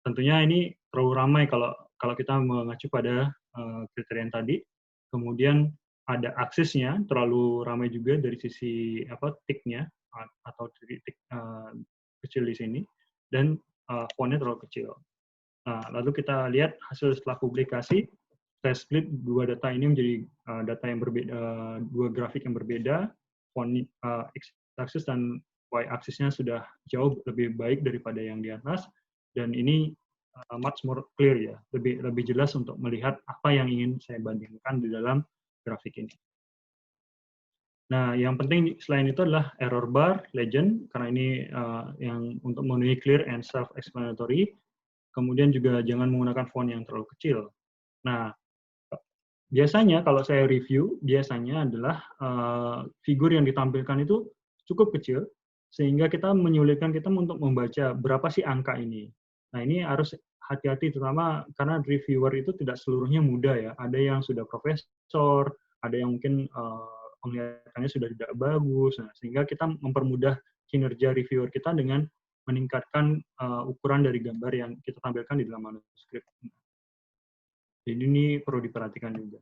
Tentunya ini terlalu ramai kalau kita mengacu pada kriteria tadi. Kemudian ada aksisnya terlalu ramai juga dari sisi tick-nya atau titik kecil di sini, dan font-nya terlalu kecil. Nah, lalu kita lihat hasil setelah publikasi. Saya split dua data ini menjadi data yang berbeda, dua grafik yang berbeda. Font x-axis dan y-axisnya sudah jauh lebih baik daripada yang di atas, dan ini much more clear ya, lebih jelas untuk melihat apa yang ingin saya bandingkan di dalam grafik ini. Nah, yang penting selain itu adalah error bar, legend, karena ini yang untuk memenuhi clear and self-explanatory. Kemudian juga jangan menggunakan font yang terlalu kecil. Nah, biasanya kalau saya review, biasanya adalah figur yang ditampilkan itu cukup kecil, sehingga kita menyulitkan kita untuk membaca berapa sih angka ini. Nah, ini harus hati-hati, terutama karena reviewer itu tidak seluruhnya muda ya. Ada yang sudah profesor, ada yang mungkin penglihatannya sudah tidak bagus. Nah, sehingga kita mempermudah kinerja reviewer kita dengan meningkatkan ukuran dari gambar yang kita tampilkan di dalam manuskrip. Jadi ini perlu diperhatikan juga.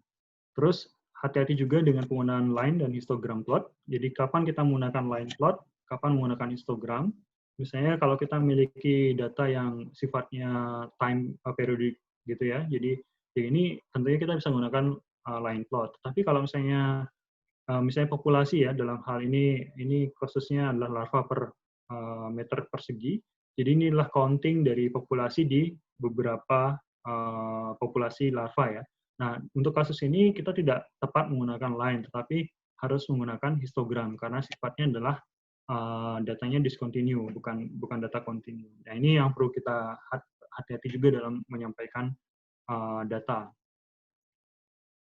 Terus hati-hati juga dengan penggunaan line dan histogram plot. Jadi kapan kita menggunakan line plot, kapan menggunakan histogram. Misalnya kalau kita memiliki data yang sifatnya time periodic gitu ya, jadi ini tentunya kita bisa menggunakan line plot. Tapi kalau misalnya populasi ya, dalam hal ini khususnya adalah larva per meter persegi. Jadi inilah counting dari populasi di beberapa populasi larva ya. Nah, untuk kasus ini kita tidak tepat menggunakan line, tetapi harus menggunakan histogram karena sifatnya adalah datanya discontinue, bukan data continue. Nah, ini yang perlu kita hati-hati juga dalam menyampaikan data.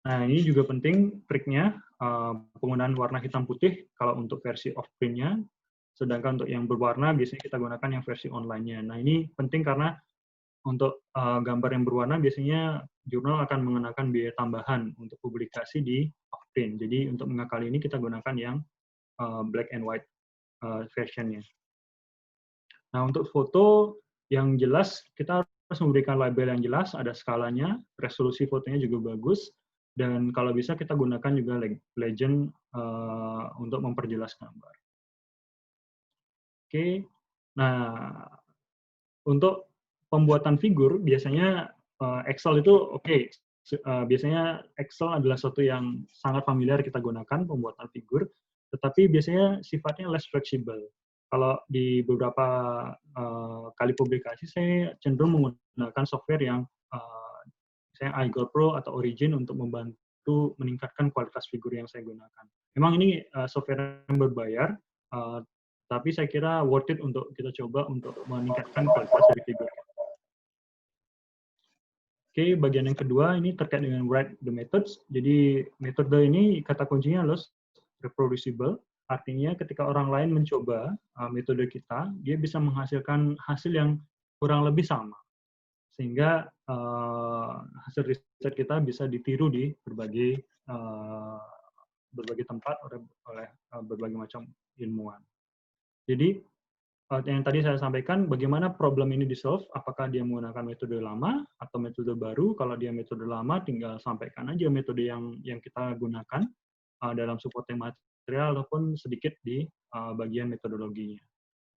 Nah, ini juga penting triknya, penggunaan warna hitam putih kalau untuk versi off-print-nya, sedangkan untuk yang berwarna biasanya kita gunakan yang versi online-nya. Nah, ini penting karena untuk gambar yang berwarna biasanya jurnal akan mengenakan biaya tambahan untuk publikasi di off-print. Jadi untuk mengakali ini kita gunakan yang black and white version-nya. Nah, untuk foto yang jelas kita harus memberikan label yang jelas, ada skalanya, resolusi fotonya juga bagus, dan kalau bisa kita gunakan juga legend untuk memperjelas gambar. Oke, nah untuk pembuatan figur biasanya Excel itu oke. Biasanya Excel adalah sesuatu yang sangat familiar kita gunakan pembuatan figur, tetapi biasanya sifatnya less flexible. Kalau di beberapa kali publikasi saya cenderung menggunakan software yang misalnya iGold Pro atau Origin untuk membantu meningkatkan kualitas figur yang saya gunakan. Memang ini software yang berbayar, tapi saya kira worth it untuk kita coba untuk meningkatkan kualitas dari figur. Oke, bagian yang kedua ini terkait dengan write the methods. Jadi metode ini kata kuncinya adalah reproducible. Artinya ketika orang lain mencoba metode kita, dia bisa menghasilkan hasil yang kurang lebih sama. Sehingga hasil riset kita bisa ditiru di berbagai tempat oleh berbagai macam ilmuwan. Jadi yang tadi saya sampaikan, bagaimana problem ini di-solve, apakah dia menggunakan metode lama atau metode baru. Kalau dia metode lama, tinggal sampaikan aja metode yang kita gunakan dalam supporting material ataupun sedikit di bagian metodologinya.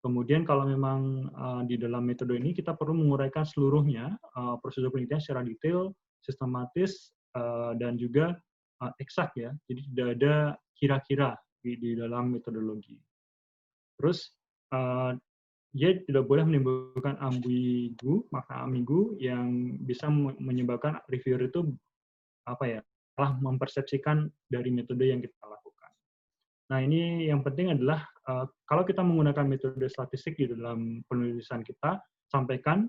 Kemudian kalau memang di dalam metode ini kita perlu menguraikan seluruhnya, prosedur penelitian secara detail, sistematis, dan juga eksak ya. Jadi tidak ada kira-kira di dalam metodologi. Terus dia tidak boleh menimbulkan makna ambigu yang bisa menyebabkan reviewer itu salah mempersepsikan dari metode yang kita lakukan. Nah, ini yang penting adalah kalau kita menggunakan metode statistik di dalam penulisan kita, sampaikan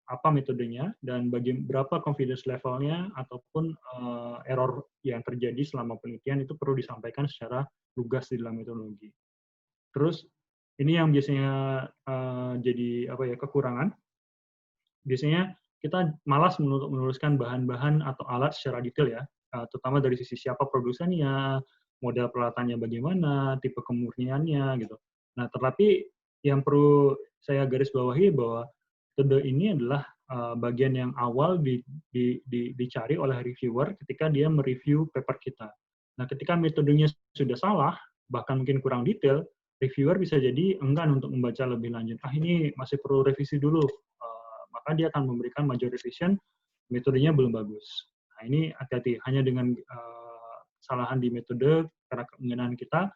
apa metodenya dan berapa confidence levelnya ataupun error yang terjadi selama penelitian itu perlu disampaikan secara lugas di dalam metodologi. Terus ini yang biasanya jadi kekurangan. Biasanya kita malas menuliskan bahan-bahan atau alat secara detail ya, terutama dari sisi siapa produsennya, model peralatannya bagaimana, tipe kemurniannya gitu. Nah, tetapi yang perlu saya garis bawahi bahwa metode ini adalah bagian yang awal dicari oleh reviewer ketika dia mereview paper kita. Nah, ketika metodenya sudah salah, bahkan mungkin kurang detail, reviewer bisa jadi enggan untuk membaca lebih lanjut. Ini masih perlu revisi dulu. Maka dia akan memberikan major revision, metodenya belum bagus. Nah, ini hati-hati. Hanya dengan kesalahan di metode, karena keengganan kita,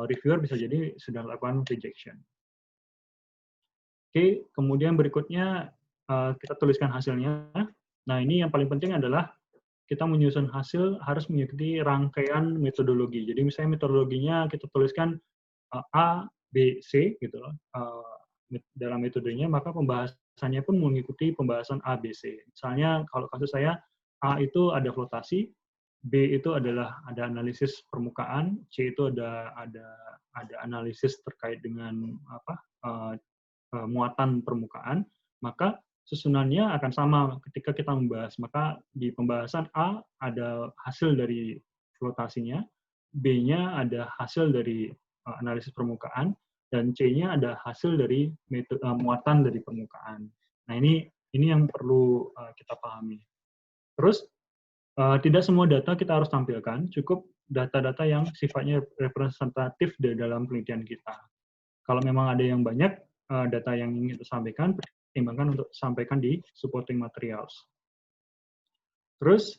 reviewer bisa jadi sudah lakukan rejection. Oke, kemudian berikutnya kita tuliskan hasilnya. Nah, ini yang paling penting adalah kita menyusun hasil harus mengikuti rangkaian metodologi. Jadi misalnya metodologinya kita tuliskan A, B, C gitu loh dalam metodenya, maka pembahasannya pun mengikuti pembahasan A, B, C. Misalnya kalau kasus saya A itu ada flotasi, B itu adalah ada analisis permukaan, C itu ada analisis terkait dengan muatan permukaan, maka susunannya akan sama ketika kita membahas. Maka di pembahasan A ada hasil dari flotasinya, B-nya ada hasil dari analisis permukaan, dan C-nya ada hasil dari muatan dari permukaan. Nah, ini yang perlu kita pahami. Terus, tidak semua data kita harus tampilkan, cukup data-data yang sifatnya representatif dari dalam penelitian kita. Kalau memang ada yang banyak data yang ingin kita sampaikan, pertimbangkan untuk sampaikan di supporting materials. Terus,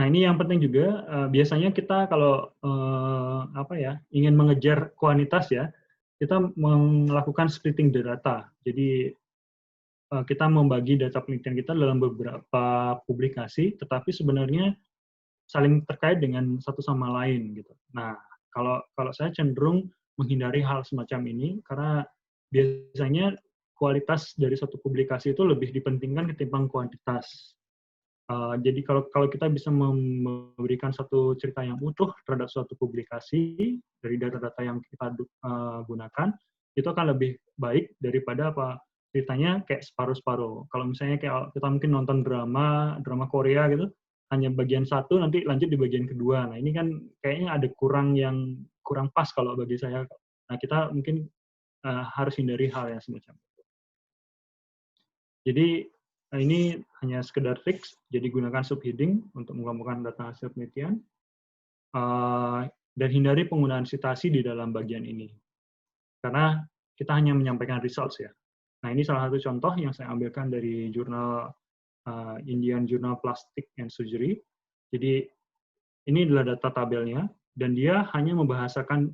nah ini yang penting juga, biasanya kita kalau ingin mengejar kuantitas ya, kita melakukan splitting the data. Jadi kita membagi data penelitian kita dalam beberapa publikasi, tetapi sebenarnya saling terkait dengan satu sama lain gitu. Nah, kalau saya cenderung menghindari hal semacam ini karena biasanya kualitas dari suatu publikasi itu lebih dipentingkan ketimbang kuantitas. Jadi kalau kita bisa memberikan satu cerita yang utuh terhadap suatu publikasi dari data-data yang kita gunakan, itu akan lebih baik daripada ceritanya kayak separuh-separuh. Kalau misalnya kayak kita mungkin nonton drama Korea gitu, hanya bagian satu nanti lanjut di bagian kedua. Nah, ini kan kayaknya ada kurang pas kalau bagi saya. Nah, kita mungkin harus hindari hal yang semacam itu. Jadi ini hanya sekedar fix, jadi gunakan subheading untuk mengelompokkan data hasil penelitian, dan hindari penggunaan citasi di dalam bagian ini. Karena kita hanya menyampaikan results ya. Nah, ini salah satu contoh yang saya ambilkan dari jurnal Indian Journal Plastic and Surgery. Jadi ini adalah data tabelnya, dan dia hanya membahasakan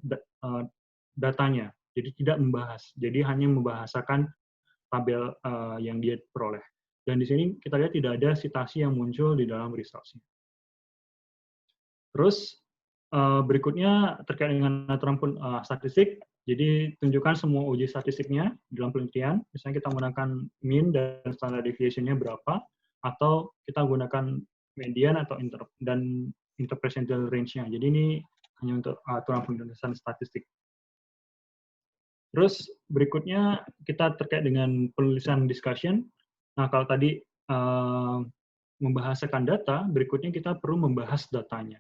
datanya, jadi tidak membahas. Jadi hanya membahasakan tabel yang dia peroleh. Dan di sini kita lihat tidak ada citasi yang muncul di dalam results-nya. Terus berikutnya terkait dengan aturan statistik. Jadi tunjukkan semua uji statistiknya dalam penelitian. Misalnya kita menggunakan mean dan standard deviation-nya berapa, atau kita gunakan median atau dan interpercentile range-nya. Jadi ini hanya untuk aturan penulisan statistik. Terus berikutnya kita terkait dengan penulisan discussion. Nah, kalau tadi membahasakan data, berikutnya kita perlu membahas datanya.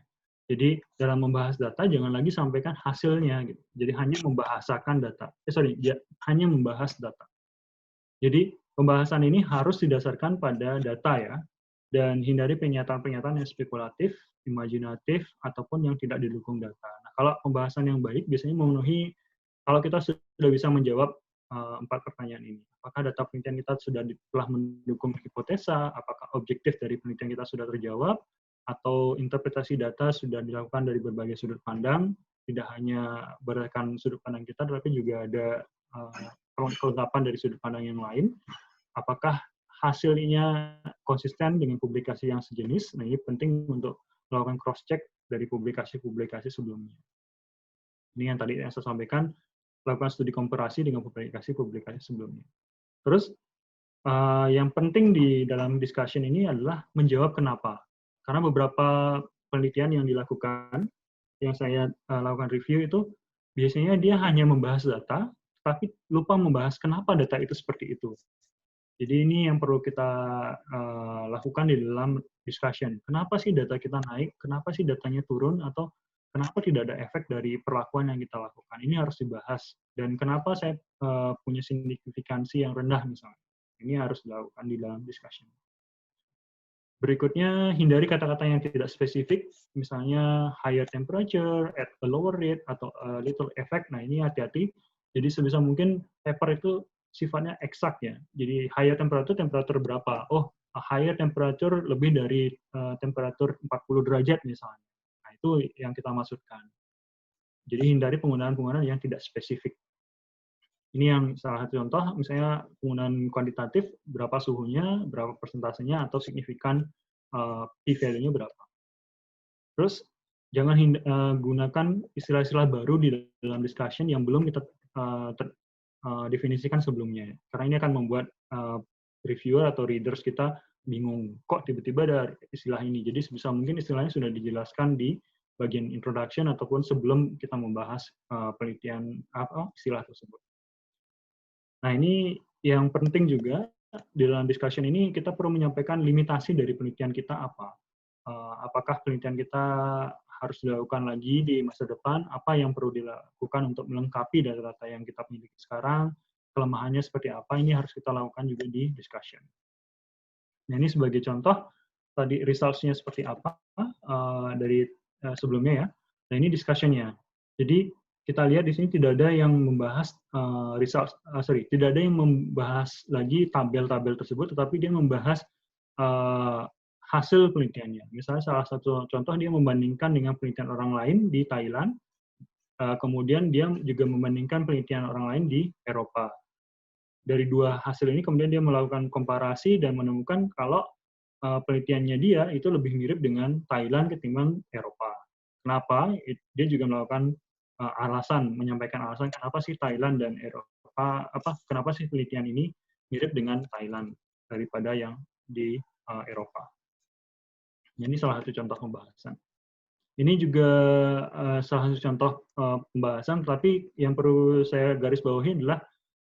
Jadi dalam membahas data jangan lagi sampaikan hasilnya gitu. Jadi hanya membahasakan data. Hanya membahas data. Jadi pembahasan ini harus didasarkan pada data ya, dan hindari pernyataan-pernyataan yang spekulatif, imajinatif, ataupun yang tidak didukung data. Nah, kalau pembahasan yang baik biasanya memenuhi, kalau kita sudah bisa menjawab 4 pertanyaan ini. Apakah data penelitian kita telah mendukung hipotesa, apakah objektif dari penelitian kita sudah terjawab, atau interpretasi data sudah dilakukan dari berbagai sudut pandang, tidak hanya berdasarkan sudut pandang kita, tetapi juga ada kelengkapan dari sudut pandang yang lain. Apakah hasilnya konsisten dengan publikasi yang sejenis? Nah, ini penting untuk melakukan cross-check dari publikasi-publikasi sebelumnya. Ini yang tadi yang saya sampaikan, lakukan studi komparasi dengan publikasi-publikasi sebelumnya. Terus, yang penting di dalam discussion ini adalah menjawab kenapa. Karena beberapa penelitian yang dilakukan, yang saya lakukan review itu, biasanya dia hanya membahas data, tapi lupa membahas kenapa data itu seperti itu. Jadi ini yang perlu kita lakukan di dalam discussion. Kenapa sih data kita naik? Kenapa sih datanya turun? Atau kenapa tidak ada efek dari perlakuan yang kita lakukan? Ini harus dibahas. Dan kenapa saya punya signifikansi yang rendah misalnya? Ini harus dilakukan di dalam discussion. Berikutnya, hindari kata-kata yang tidak spesifik, misalnya higher temperature, at a lower rate, atau a little effect. Nah, ini hati-hati. Jadi sebisa mungkin paper itu sifatnya eksak ya. Jadi higher temperatur berapa? Oh, higher temperature lebih dari temperatur 40 derajat misalnya. Nah, itu yang kita maksudkan. Jadi hindari penggunaan yang tidak spesifik. Ini yang salah satu contoh, misalnya penggunaan kuantitatif, berapa suhunya, berapa persentasenya, atau signifikan p-value-nya berapa. Terus, jangan gunakan istilah-istilah baru di dalam discussion yang belum kita definisikan sebelumnya. Karena ini akan membuat reviewer atau readers kita bingung, kok tiba-tiba ada istilah ini. Jadi sebisa mungkin istilahnya sudah dijelaskan di bagian introduction ataupun sebelum kita membahas penelitian istilah tersebut. Nah, ini yang penting juga di dalam discussion ini kita perlu menyampaikan limitasi dari penelitian kita apa. Apakah penelitian kita harus dilakukan lagi di masa depan, apa yang perlu dilakukan untuk melengkapi data-data yang kita miliki sekarang, kelemahannya seperti apa, ini harus kita lakukan juga di discussion. Nah, ini sebagai contoh, tadi results-nya seperti apa dari sebelumnya ya. Nah, ini discussion-nya. Jadi, kita lihat di sini tidak ada yang membahas tidak ada yang membahas lagi tabel-tabel tersebut, tetapi dia membahas hasil penelitiannya. Misalnya salah satu contoh dia membandingkan dengan penelitian orang lain di Thailand, kemudian dia juga membandingkan penelitian orang lain di Eropa. Dari dua hasil ini kemudian dia melakukan komparasi dan menemukan kalau penelitiannya dia itu lebih mirip dengan Thailand ketimbang Eropa. Kenapa? Dia juga melakukan menyampaikan alasan kenapa sih Thailand dan Eropa, kenapa sih penelitian ini mirip dengan Thailand daripada yang di Eropa. Ini salah satu contoh pembahasan. Ini juga salah satu contoh pembahasan, tapi yang perlu saya garis bawahi adalah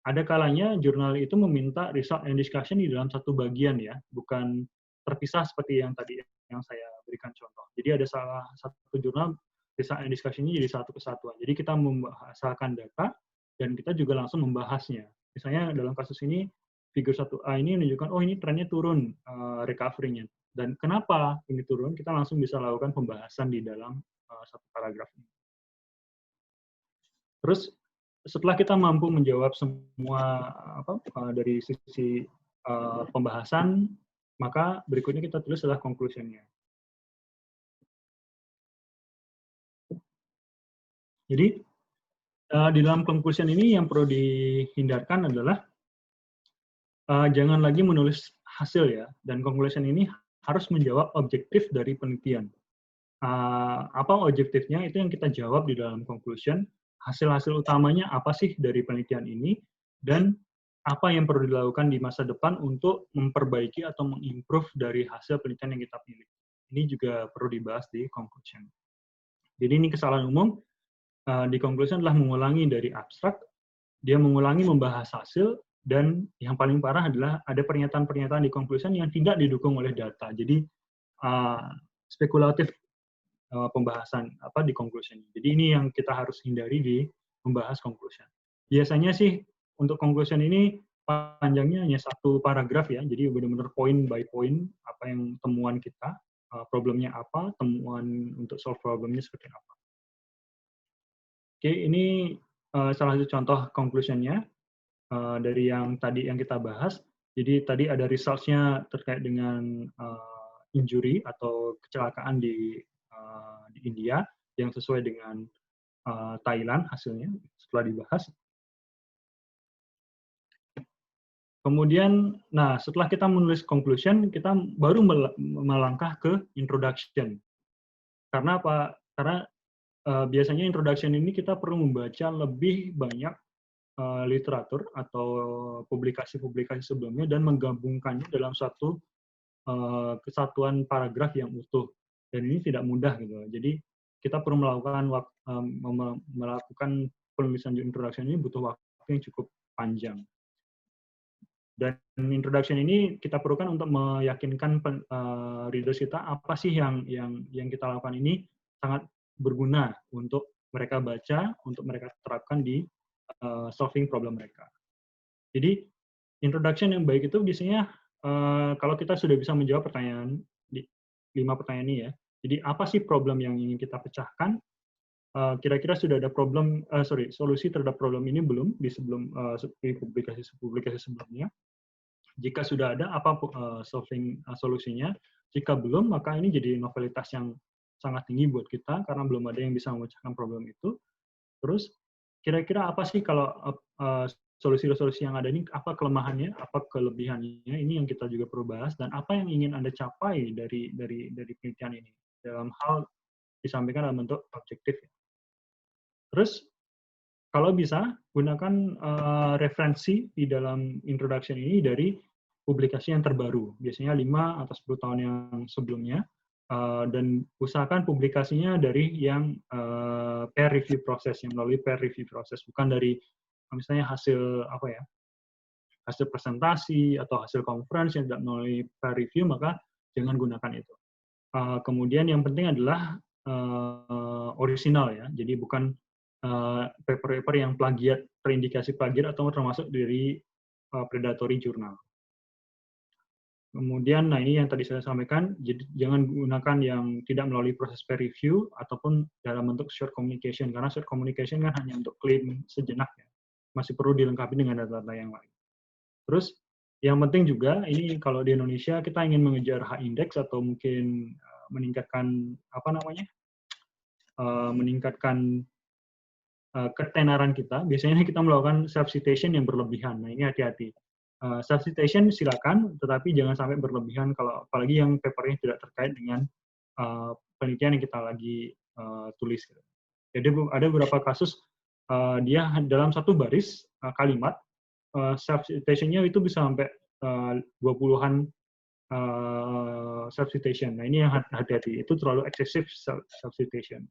ada kalanya jurnal itu meminta result and discussion di dalam satu bagian ya, bukan terpisah seperti yang tadi yang saya berikan contoh. Jadi ada salah satu jurnal result and discussion-nya jadi satu kesatuan. Jadi kita membahasakan data dan kita juga langsung membahasnya. Misalnya dalam kasus ini figure 1A ini menunjukkan, oh ini trennya turun recovery-nya. Dan kenapa ini turun, kita langsung bisa lakukan pembahasan di dalam satu paragraf ini. Terus setelah kita mampu menjawab semua dari sisi pembahasan, maka berikutnya kita tulis adalah conclusion-nya. Jadi di dalam conclusion ini yang perlu dihindarkan adalah jangan lagi menulis hasil ya, dan conclusion ini harus menjawab objektif dari penelitian. Apa objektifnya itu yang kita jawab di dalam conclusion, hasil-hasil utamanya apa sih dari penelitian ini, dan apa yang perlu dilakukan di masa depan untuk memperbaiki atau mengimprove dari hasil penelitian yang kita pilih. Ini juga perlu dibahas di conclusion. Jadi ini kesalahan umum di conclusion adalah mengulangi dari abstrak, dia mengulangi membahas hasil, dan yang paling parah adalah ada pernyataan-pernyataan di conclusion yang tidak didukung oleh data. Jadi spekulatif pembahasan di conclusion. Jadi ini yang kita harus hindari di membahas conclusion. Biasanya sih untuk conclusion ini panjangnya hanya satu paragraf ya. Jadi benar-benar point by point apa yang temuan kita, problemnya apa, temuan untuk solve problemnya seperti apa. Oke, ini salah satu contoh conclusion-nya dari yang tadi yang kita bahas. Jadi tadi ada results-nya terkait dengan injury atau kecelakaan di India yang sesuai dengan Thailand hasilnya setelah dibahas. Kemudian, nah setelah kita menulis conclusion, kita baru melangkah ke introduction. Karena apa? Karena biasanya introduction ini kita perlu membaca lebih banyak literatur atau publikasi-publikasi sebelumnya dan menggabungkannya dalam satu kesatuan paragraf yang utuh. Dan ini tidak mudah gitu. Jadi kita perlu melakukan penulisan introduction ini butuh waktu yang cukup panjang. Dan introduction ini kita perlukan untuk meyakinkan readers kita apa sih yang kita lakukan ini sangat berguna untuk mereka baca, untuk mereka terapkan di solving problem mereka. Jadi introduction yang baik itu biasanya kalau kita sudah bisa menjawab pertanyaan 5 pertanyaan ini ya. Jadi apa sih problem yang ingin kita pecahkan? Kira-kira sudah ada solusi terhadap problem ini belum di publikasi sebelumnya? Jika sudah ada, apa solusinya? Jika belum, maka ini jadi novelitas yang sangat tinggi buat kita karena belum ada yang bisa memecahkan problem itu. Terus kira-kira apa sih kalau solusi-solusi yang ada ini, apa kelemahannya, apa kelebihannya? Ini yang kita juga perlu bahas, dan apa yang ingin Anda capai dari penelitian ini dalam hal disampaikan dalam bentuk objektif. Terus kalau bisa gunakan referensi di dalam introduction ini dari publikasi yang terbaru, biasanya 5 atau 10 tahun yang sebelumnya, dan usahakan publikasinya dari yang peer review proses, yang melalui peer review proses, bukan dari misalnya hasil hasil presentasi atau hasil conference yang tidak melalui peer review, maka jangan gunakan itu. Kemudian yang penting adalah original ya, jadi bukan paper-paper yang plagiat, terindikasi plagiat atau termasuk dari predatory journal. Kemudian, nah ini yang tadi saya sampaikan, jadi jangan gunakan yang tidak melalui proses peer review ataupun dalam bentuk short communication, karena short communication kan hanya untuk klaim sejenak ya, masih perlu dilengkapi dengan data-data yang lain. Terus yang penting juga, ini kalau di Indonesia kita ingin mengejar H-index atau mungkin meningkatkan meningkatkan ketenaran kita, biasanya kita melakukan self-citation yang berlebihan. Nah ini hati-hati. Self-citation silakan, tetapi jangan sampai berlebihan kalau apalagi yang papernya tidak terkait dengan penelitian yang kita lagi tulis. Jadi ada beberapa kasus dia dalam satu baris kalimat self-citation-nya itu bisa sampai 20-an self-citation. Nah ini yang hati-hati, itu terlalu excessive self-citation.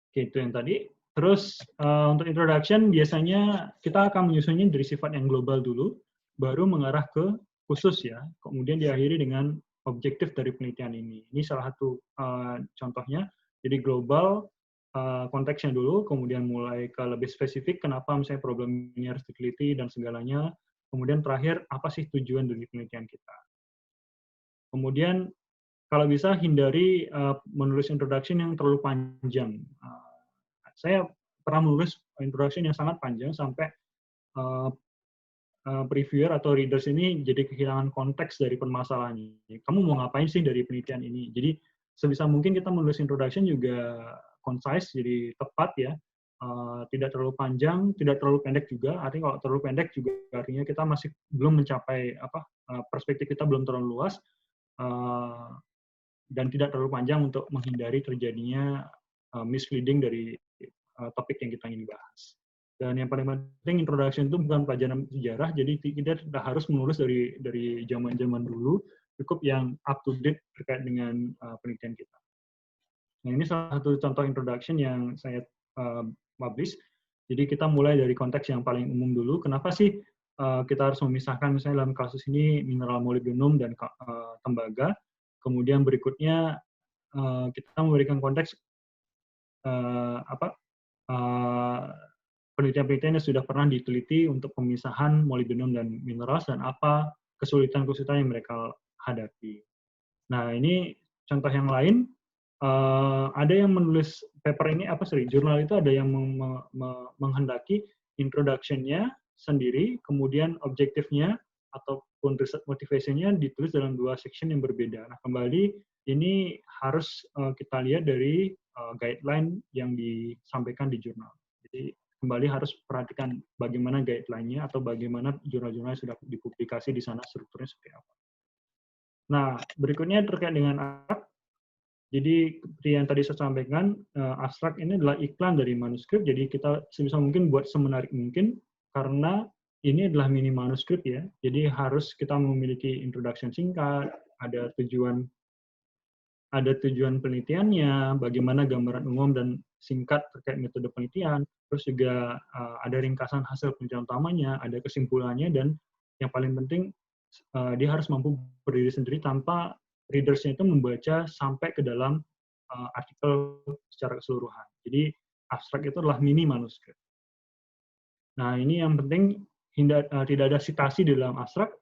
Oke, itu yang tadi. Terus untuk introduction biasanya kita akan menyusunnya dari sifat yang global dulu, baru mengarah ke khusus ya, kemudian diakhiri dengan objektif dari penelitian ini. Ini salah satu contohnya. Jadi global, konteksnya dulu, kemudian mulai ke lebih spesifik, kenapa misalnya problem ini harus diteliti dan segalanya, kemudian terakhir, apa sih tujuan dari penelitian kita. Kemudian, kalau bisa hindari menulis introduction yang terlalu panjang. Saya pernah menulis introduction yang sangat panjang, sampai reviewer atau readers ini jadi kehilangan konteks dari permasalahannya. Kamu mau ngapain sih dari penelitian ini? Jadi, sebisa mungkin kita menulis introduction juga concise, jadi tepat ya. Tidak terlalu panjang, tidak terlalu pendek juga. Artinya kalau terlalu pendek juga artinya kita masih belum mencapai perspektif kita belum terlalu luas, dan tidak terlalu panjang untuk menghindari terjadinya misleading dari topik yang kita ingin bahas. Dan yang paling penting, introduction itu bukan pelajaran sejarah, jadi kita tidak harus menulis dari zaman-zaman dulu, cukup yang up to date terkait dengan penelitian kita. Nah, ini salah satu contoh introduction yang saya publish. Jadi kita mulai dari konteks yang paling umum dulu. Kenapa sih kita harus memisahkan, misalnya dalam kasus ini mineral molybdenum dan tembaga. Kemudian berikutnya kita memberikan konteks penelitian-penelitian yang sudah pernah diteliti untuk pemisahan molybdenum dan mineral, dan apa kesulitan-kesulitan yang mereka hadapi. Nah, ini contoh yang lain. Ada yang menulis paper ini, jurnal itu ada yang menghendaki introduction-nya sendiri, kemudian objektifnya ataupun research motivation-nya ditulis dalam 2 section yang berbeda. Nah, kembali ini harus kita lihat dari guideline yang disampaikan di jurnal. Jadi, kembali harus perhatikan bagaimana guideline-nya atau bagaimana jurnal-jurnal yang sudah dipublikasi di sana strukturnya seperti apa. Nah, berikutnya terkait dengan abstrak. Jadi, seperti yang tadi saya sampaikan, abstrak ini adalah iklan dari manuskrip, jadi kita sebisa mungkin buat semenarik mungkin, karena ini adalah mini manuskrip ya, jadi harus kita memiliki introduction singkat, ada tujuan penelitiannya, bagaimana gambaran umum dan singkat terkait metode penelitian, terus juga ada ringkasan hasil penelitian utamanya, ada kesimpulannya, dan yang paling penting, dia harus mampu berdiri sendiri tanpa readers-nya itu membaca sampai ke dalam artikel secara keseluruhan. Jadi, abstrak itu adalah mini manuskrip. Nah, ini yang penting, tidak ada citasi di dalam abstrak,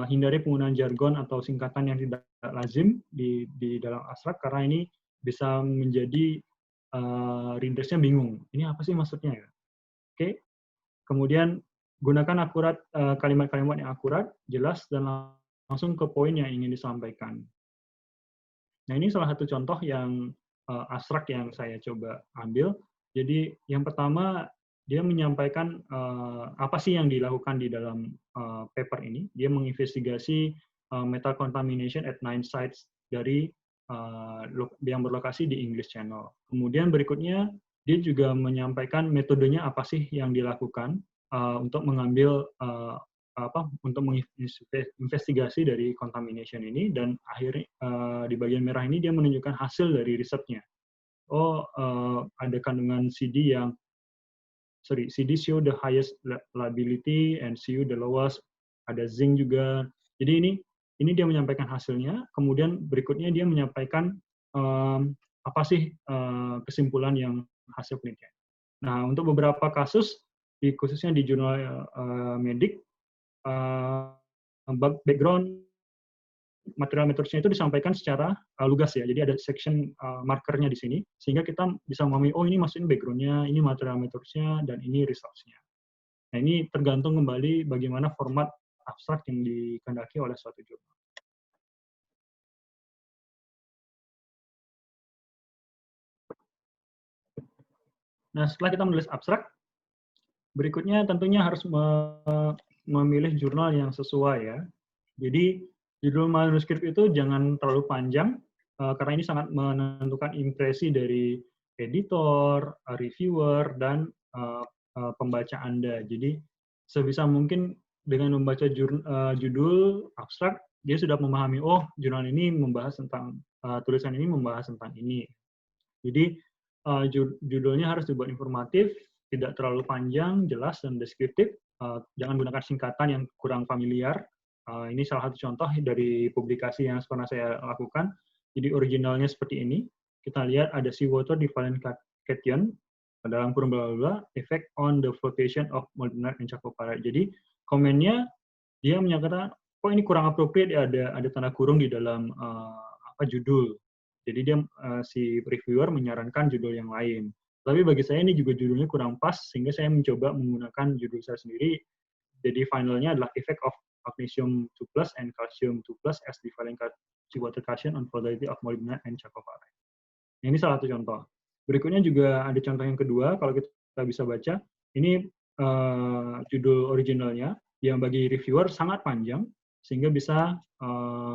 hindari penggunaan jargon atau singkatan yang tidak lazim di dalam abstrak, karena ini bisa menjadi readers-nya bingung. Ini apa sih maksudnya ya? Oke. Kemudian, gunakan kalimat-kalimat yang akurat, jelas, dan langsung ke poin yang ingin disampaikan. Nah, ini salah satu contoh yang abstrak yang saya coba ambil. Jadi, yang pertama, dia menyampaikan apa sih yang dilakukan di dalam paper ini. Dia menginvestigasi metal contamination at 9 sites dari yang berlokasi di English Channel. Kemudian berikutnya, dia juga menyampaikan metodenya apa sih yang dilakukan untuk mengambil untuk menginvestigasi dari contamination ini, dan akhirnya di bagian merah ini dia menunjukkan hasil dari risetnya. Ada kandungan CD show the highest liability and CU the lowest, ada zinc juga. Jadi ini dia menyampaikan hasilnya, kemudian berikutnya dia menyampaikan apa sih kesimpulan yang hasil penelitian. Nah, untuk beberapa kasus, khususnya di jurnal medik, background material metodenya itu disampaikan secara lugas ya. Jadi ada section markernya di sini, sehingga kita bisa memahami, ini maksudnya background-nya, ini material metodenya, dan ini results-nya. Nah, ini tergantung kembali bagaimana format abstrak yang dikehendaki oleh suatu jurnal. Nah, setelah kita menulis abstrak, berikutnya tentunya harus memilih jurnal yang sesuai ya. Jadi, judul manuskrip itu jangan terlalu panjang, karena ini sangat menentukan impresi dari editor, reviewer, dan pembaca Anda. Jadi, sebisa mungkin dengan membaca judul abstrak, dia sudah memahami, jurnal ini membahas tentang, tulisan ini membahas tentang ini. Jadi, judulnya harus dibuat informatif, tidak terlalu panjang, jelas, dan deskriptif. Jangan gunakan singkatan yang kurang familiar. Ini salah satu contoh dari publikasi yang pernah saya lakukan. Jadi originalnya seperti ini. kita lihat ada seawater divalent cation, dalam kurung bla bla bla, effect on the flotation of molybdenite and chalcopyrite. Jadi komennya dia menyatakan, kok ini kurang appropriate ya, ada tanda kurung di dalam judul. Jadi dia si reviewer menyarankan judul yang lain. Tapi bagi saya ini juga judulnya kurang pas, sehingga saya mencoba menggunakan judul saya sendiri. Jadi finalnya adalah effect of magnesium 2+ and calcium 2+ as divalent seawater cation on flotation of molybdenite and chalcopyrite. Ini salah satu contoh. Berikutnya juga ada contoh yang kedua, kalau kita bisa baca, ini judul originalnya, yang bagi reviewer sangat panjang, sehingga bisa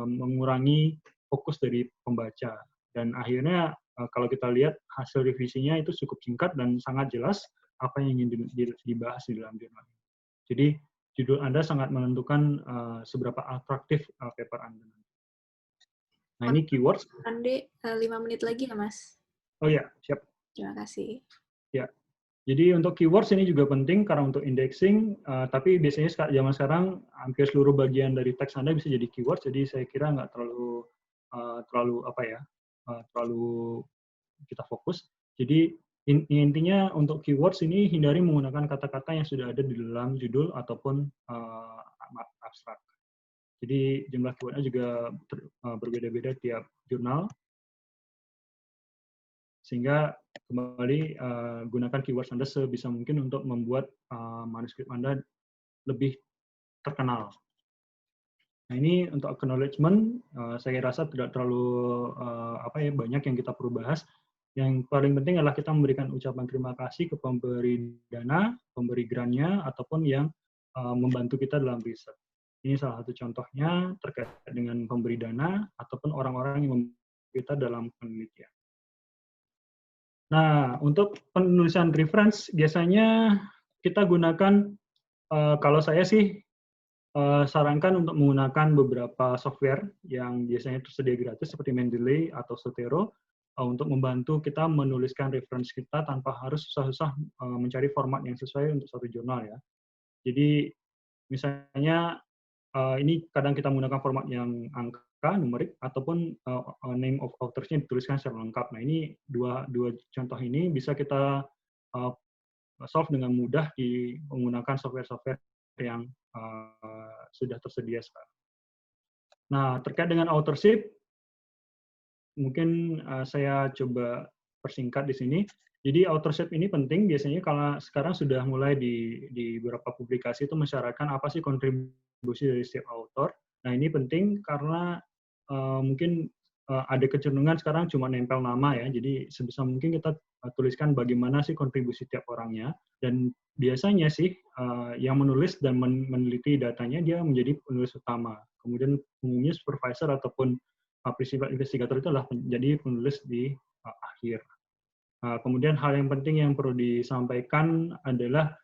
mengurangi fokus dari pembaca. Dan akhirnya kalau kita lihat hasil revisinya itu cukup singkat dan sangat jelas apa yang ingin dibahas di dalam jurnal. Jadi judul Anda sangat menentukan seberapa atraktif paper Anda. Nah, ini keywords. Ande, 5 menit lagi ya, Mas? Oh ya, siap. Terima kasih. Ya, jadi untuk keywords ini juga penting karena untuk indexing, tapi biasanya zaman sekarang hampir seluruh bagian dari teks Anda bisa jadi keywords, jadi saya kira nggak terlalu terlalu kita fokus. Jadi intinya untuk keywords ini hindari menggunakan kata-kata yang sudah ada di dalam judul ataupun abstrak. Jadi jumlah keywordnya juga berbeda-beda tiap jurnal. Sehingga kembali gunakan keywords Anda sebisa mungkin untuk membuat manuskrip Anda lebih terkenal. Nah, ini untuk acknowledgement, saya rasa tidak terlalu banyak yang kita perlu bahas. Yang paling penting adalah kita memberikan ucapan terima kasih ke pemberi dana, pemberi grantnya, ataupun yang membantu kita dalam riset. Ini salah satu contohnya terkait dengan pemberi dana ataupun orang-orang yang membantu kita dalam penelitian. Nah, untuk penulisan reference, biasanya kita gunakan, kalau saya sih sarankan untuk menggunakan beberapa software yang biasanya tersedia gratis, seperti Mendeley atau Zotero, untuk membantu kita menuliskan reference kita tanpa harus susah-susah mencari format yang sesuai untuk satu jurnal ya. Jadi, misalnya, ini kadang kita menggunakan format yang angka, numerik, ataupun name of authors-nya dituliskan secara lengkap. Nah, ini dua contoh ini bisa kita solve dengan mudah menggunakan software-software yang sudah tersedia sekarang. Nah, terkait dengan authorship, mungkin saya coba persingkat di sini. Jadi authorship ini penting, biasanya kalau sekarang sudah mulai di beberapa publikasi itu mensyaratkan apa sih kontribusi dari setiap author. Nah, ini penting karena mungkin ada kecenderungan sekarang cuma nempel nama ya, jadi sebisa mungkin kita tuliskan bagaimana sih kontribusi tiap orangnya, dan biasanya sih yang menulis dan meneliti datanya dia menjadi penulis utama. Kemudian umumnya supervisor ataupun prinsipal investigator itu adalah menjadi penulis di akhir. Kemudian hal yang penting yang perlu disampaikan adalah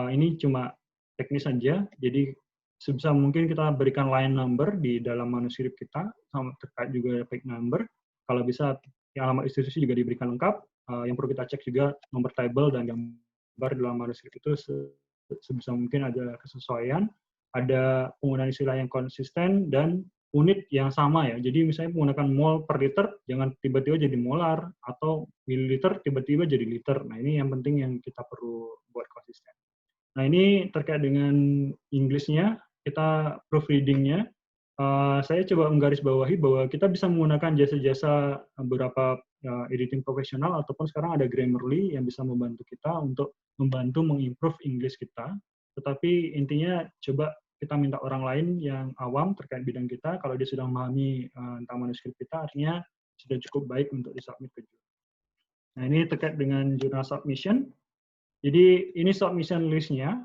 ini cuma teknis saja, jadi sebisa mungkin kita berikan line number di dalam manuskrip kita, sama terkait juga page number. Kalau bisa, alamat institusi juga diberikan lengkap. Yang perlu kita cek juga nomor table dan gambar dalam manuskrip itu sebisa mungkin ada kesesuaian, ada penggunaan istilah yang konsisten, dan unit yang sama ya. Jadi misalnya menggunakan mol per liter, jangan tiba-tiba jadi molar, atau mililiter tiba-tiba jadi liter. Nah, ini yang penting yang kita perlu buat konsisten. Nah, ini terkait dengan Inggrisnya, kita proofreading-nya. Saya coba menggarisbawahi bahwa kita bisa menggunakan jasa-jasa beberapa editing profesional, ataupun sekarang ada Grammarly yang bisa membantu kita untuk membantu mengimprove Inggris kita. Tetapi intinya coba kita minta orang lain yang awam terkait bidang kita, kalau dia sudah memahami tentang manuskrip kita, artinya sudah cukup baik untuk disubmit ke jurnal. Nah, ini terkait dengan jurnal submission. Jadi ini submission list-nya.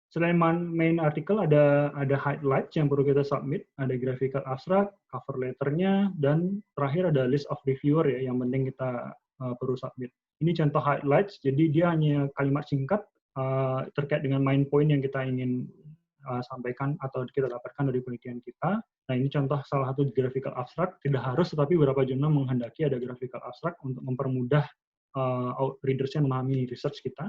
Selain main artikel, ada highlights yang perlu kita submit, ada graphical abstract, cover letter-nya, dan terakhir ada list of reviewer ya, yang penting kita perlu submit. Ini contoh highlights, jadi dia hanya kalimat singkat terkait dengan main point yang kita ingin sampaikan atau kita dapatkan dari penelitian kita. Nah, ini contoh salah satu graphical abstract, tidak harus, tetapi beberapa jurnal menghendaki ada graphical abstract untuk mempermudah readers-nya memahami research kita.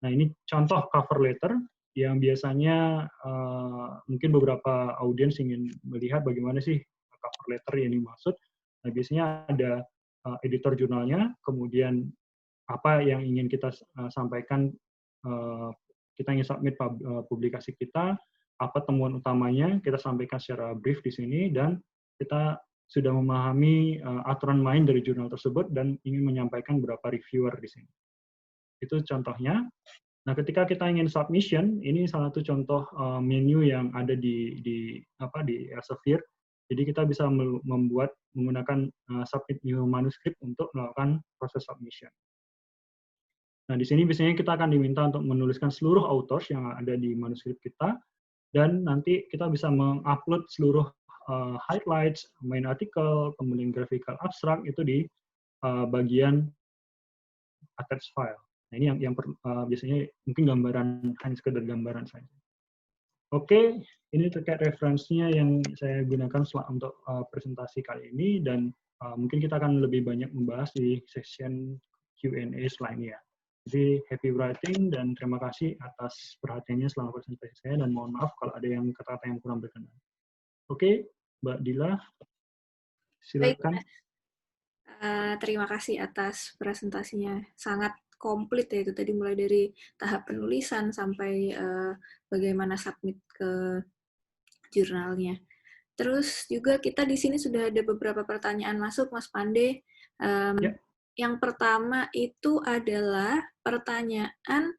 Nah, ini contoh cover letter yang biasanya mungkin beberapa audiens ingin melihat bagaimana sih cover letter yang dimaksud. Nah, biasanya ada editor jurnalnya, kemudian apa yang ingin kita sampaikan, kita ingin submit publikasi kita, apa temuan utamanya, kita sampaikan secara brief di sini, dan kita sudah memahami aturan main dari jurnal tersebut dan ingin menyampaikan berapa reviewer di sini. Itu contohnya. Nah, ketika kita ingin submission, ini salah satu contoh menu yang ada di Elsevier. Jadi kita bisa menggunakan submit new manuscript untuk melakukan proses submission. Nah, di sini biasanya kita akan diminta untuk menuliskan seluruh authors yang ada di manuskrip kita, dan nanti kita bisa mengupload seluruh highlights, main artikel, kemudian graphical abstract itu di bagian attached file. Nah, ini yang biasanya mungkin gambaran, hanya sekedar gambaran saja. Oke, ini terkait referensinya yang saya gunakan untuk presentasi kali ini, dan mungkin kita akan lebih banyak membahas di session Q&A selanjutnya. Jadi, happy writing, dan terima kasih atas perhatiannya selama presentasi saya, dan mohon maaf kalau ada yang kata-kata yang kurang berkenan. Oke, Mbak Dila, silakan. Baik, terima kasih atas presentasinya. Sangat komplit ya, itu tadi mulai dari tahap penulisan sampai bagaimana submit ke jurnalnya. Terus juga kita di sini sudah ada beberapa pertanyaan masuk, Mas Pande. Yang pertama itu adalah pertanyaan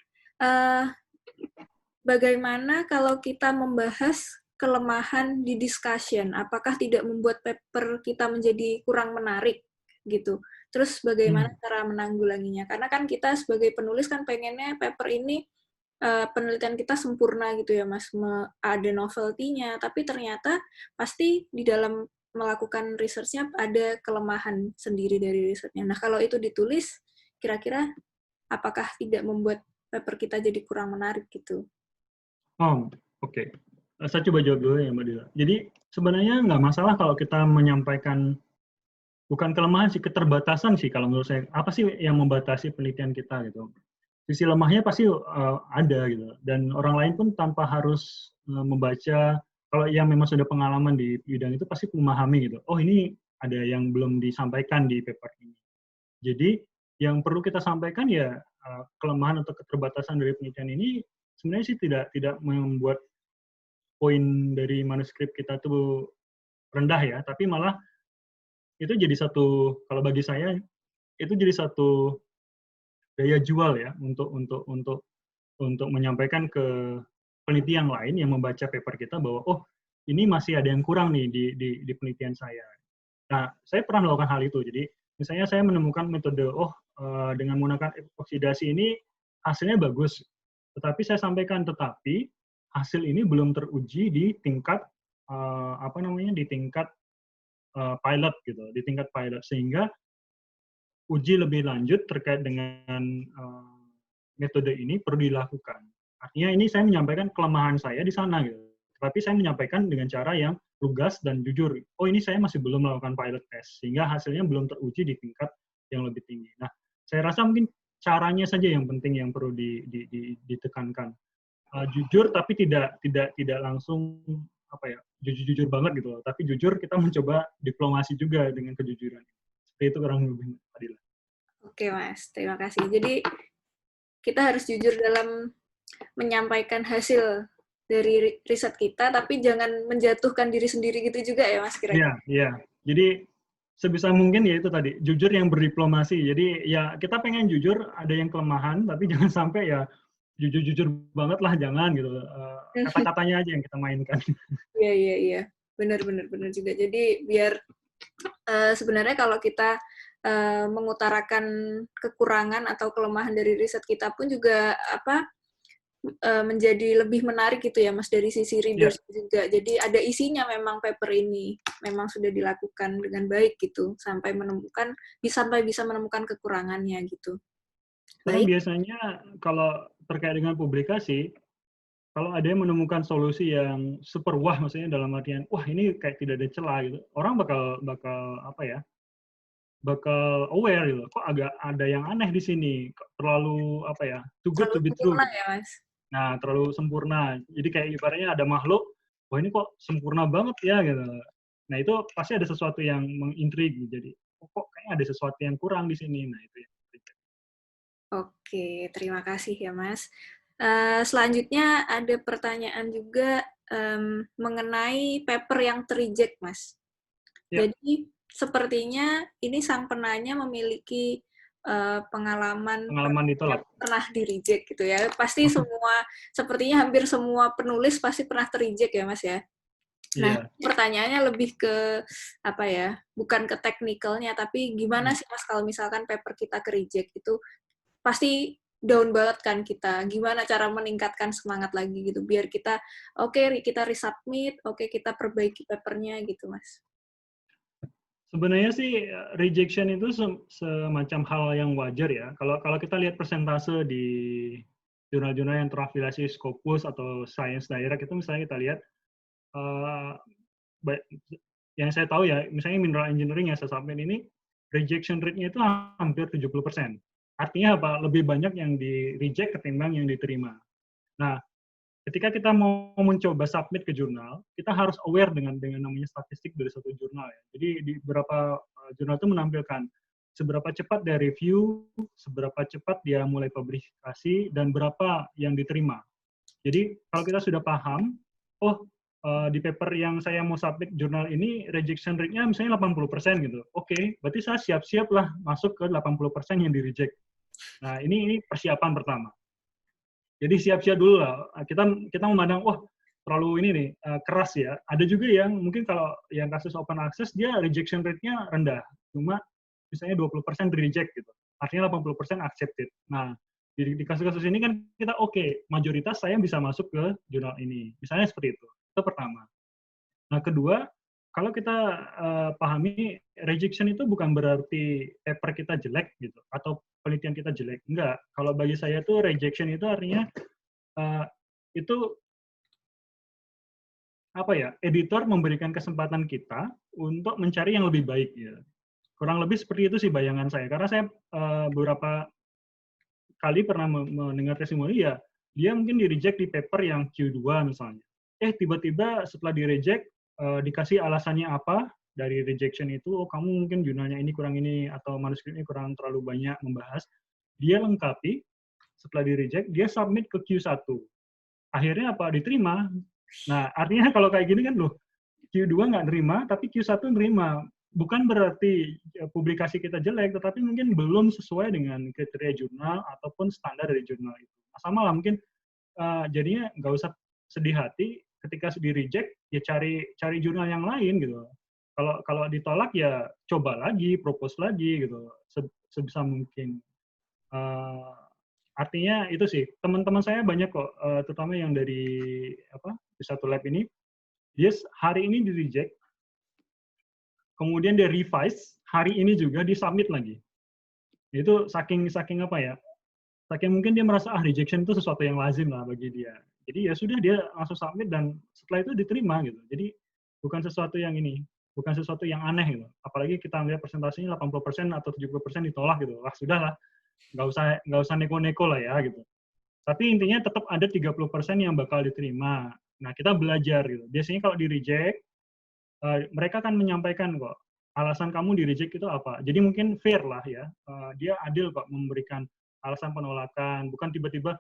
bagaimana kalau kita membahas kelemahan di discussion, apakah tidak membuat paper kita menjadi kurang menarik gitu. Terus bagaimana cara menanggulanginya? Karena kan kita sebagai penulis kan pengennya paper ini penelitian kita sempurna gitu ya Mas, ada novelty-nya, tapi ternyata pasti di dalam melakukan research-nya ada kelemahan sendiri dari risetnya. Nah, kalau itu ditulis, kira-kira apakah tidak membuat paper kita jadi kurang menarik gitu? Oh, oke. Saya coba jawab dulu ya, Mbak Dila. Jadi, sebenarnya nggak masalah kalau kita menyampaikan, bukan kelemahan sih, keterbatasan sih kalau menurut saya. Apa sih yang membatasi penelitian kita gitu? Sisi lemahnya pasti ada gitu. Dan orang lain pun tanpa harus membaca, kalau yang memang sudah pengalaman di bidang itu pasti memahami gitu. Oh, ini ada yang belum disampaikan di paper ini. Jadi yang perlu kita sampaikan ya kelemahan atau keterbatasan dari penelitian ini sebenarnya sih tidak membuat poin dari manuskrip kita tuh rendah ya, tapi malah itu jadi satu, kalau bagi saya itu jadi satu daya jual ya untuk menyampaikan ke peneliti yang lain yang membaca paper kita bahwa oh ini masih ada yang kurang nih di penelitian saya. Nah, saya pernah melakukan hal itu. Jadi misalnya saya menemukan metode dengan menggunakan oksidasi ini hasilnya bagus, tetapi saya sampaikan tetapi hasil ini belum teruji di tingkat di tingkat pilot gitu, di tingkat pilot, sehingga uji lebih lanjut terkait dengan metode ini perlu dilakukan. Artinya ini saya menyampaikan kelemahan saya di sana gitu. Tapi saya menyampaikan dengan cara yang lugas dan jujur. Oh, ini saya masih belum melakukan pilot test, sehingga hasilnya belum teruji di tingkat yang lebih tinggi. Nah, saya rasa mungkin caranya saja yang penting yang perlu ditekankan. Jujur tapi tidak langsung jujur banget gitu loh. Tapi jujur kita mencoba diplomasi juga dengan kejujuran. Seperti itu kurang lebih, Adila. Oke, Mas. Terima kasih. Jadi kita harus jujur dalam menyampaikan hasil dari riset kita, tapi jangan menjatuhkan diri sendiri gitu juga ya, Mas, kira-kira? Iya. Jadi sebisa mungkin ya itu tadi, jujur yang berdiplomasi. Jadi ya kita pengen jujur, ada yang kelemahan, tapi jangan sampai ya jujur banget lah, jangan gitu. Kata-katanya aja yang kita mainkan. Iya. Benar juga. Jadi biar sebenarnya kalau kita mengutarakan kekurangan atau kelemahan dari riset kita pun juga menjadi lebih menarik gitu ya Mas dari sisi readers juga. Jadi ada isinya memang paper ini memang sudah dilakukan dengan baik gitu sampai bisa menemukan kekurangannya gitu. Karena biasanya kalau terkait dengan publikasi, kalau ada yang menemukan solusi yang super wah, maksudnya dalam artian wah ini kayak tidak ada celah gitu, orang bakal aware gitu. Kok agak ada yang aneh di sini, terlalu too good to be true. Ya, Mas. Nah, terlalu sempurna. Jadi kayak ibaratnya ada makhluk, wah ini kok sempurna banget ya gitu. Nah, itu pasti ada sesuatu yang mengintrigi. Jadi, kok kayaknya ada sesuatu yang kurang di sini. Nah, itu ya. Oke, terima kasih ya Mas. Selanjutnya ada pertanyaan juga mengenai paper yang terreject, Mas. Ya. Jadi sepertinya ini sang penanya memiliki pengalaman ditolak. pernah di-reject gitu ya. Pasti sepertinya hampir semua penulis pasti pernah ter-reject ya Mas ya. Nah, pertanyaannya lebih ke apa ya? Bukan ke teknikalnya, tapi gimana sih Mas kalau misalkan paper kita ke-reject itu pasti down banget kan kita. Gimana cara meningkatkan semangat lagi gitu biar kita kita resubmit, kita perbaiki papernya gitu Mas. Sebenarnya sih rejection itu semacam hal yang wajar ya. Kalau kita lihat persentase di jurnal-jurnal yang terafiliasi Scopus atau Science Direct itu misalnya kita lihat yang saya tahu ya, misalnya mineral engineering yang saya submit ini rejection rate-nya itu hampir 70%. Artinya apa? Lebih banyak yang di-reject ketimbang yang diterima. Nah, ketika kita mau mencoba submit ke jurnal, kita harus aware dengan namanya statistik dari satu jurnal ya. Jadi di beberapa jurnal itu menampilkan seberapa cepat dia review, seberapa cepat dia mulai publikasi, dan berapa yang diterima. Jadi kalau kita sudah paham, di paper yang saya mau submit jurnal ini rejection rate-nya misalnya 80% gitu. Oke, berarti saya siap-siap lah masuk ke 80% yang di-reject. Nah, ini persiapan pertama. Jadi siap-siap dulu lah. Kita memandang, terlalu ini nih, keras ya. Ada juga yang mungkin kalau yang kasus open access, dia rejection rate-nya rendah. Cuma misalnya 20% di-reject gitu. Artinya 80% accepted. Nah, di kasus-kasus ini kan kita mayoritas saya bisa masuk ke jurnal ini. Misalnya seperti itu. Itu pertama. Nah, kedua, kalau kita pahami rejection itu bukan berarti paper kita jelek gitu atau penelitian kita jelek. Enggak. Kalau bagi saya tuh rejection itu artinya itu editor memberikan kesempatan kita untuk mencari yang lebih baik ya. Kurang lebih seperti itu sih bayangan saya. Karena saya beberapa kali pernah mendengar testimoni ya, dia mungkin di-reject di paper yang Q2 misalnya. Tiba-tiba setelah di-reject, dikasih alasannya apa dari rejection itu, kamu mungkin jurnalnya ini kurang ini, atau manuskripnya kurang terlalu banyak membahas. Dia lengkapi, setelah di-reject, dia submit ke Q1. Akhirnya apa? Diterima. Nah, artinya kalau kayak gini kan, Q2 nggak nerima, tapi Q1 nerima. Bukan berarti publikasi kita jelek, tetapi mungkin belum sesuai dengan kriteria jurnal ataupun standar dari jurnal itu. Sama lah, mungkin jadinya nggak usah sedih hati ketika di-reject, ya cari jurnal yang lain gitu. Kalau ditolak ya coba lagi, propose lagi gitu, sebisa mungkin. Artinya itu sih, teman-teman saya banyak kok, terutama yang di satu lab ini, dia hari ini di-reject, kemudian dia revise, hari ini juga di-submit lagi. Itu saking apa ya, saking mungkin dia merasa, rejection itu sesuatu yang lazim lah bagi dia. Jadi ya sudah, dia langsung submit dan setelah itu diterima gitu. Jadi bukan sesuatu yang bukan sesuatu yang aneh gitu. Apalagi kita melihat presentasinya 80% atau 70% ditolak gitu. Wah sudah lah, nggak usah neko-neko lah ya gitu. Tapi intinya tetap ada 30% yang bakal diterima. Nah, kita belajar gitu. Biasanya kalau di-reject, mereka akan menyampaikan kok, alasan kamu di-reject itu apa. Jadi mungkin fair lah ya. Dia adil kok memberikan alasan penolakan. Bukan tiba-tiba,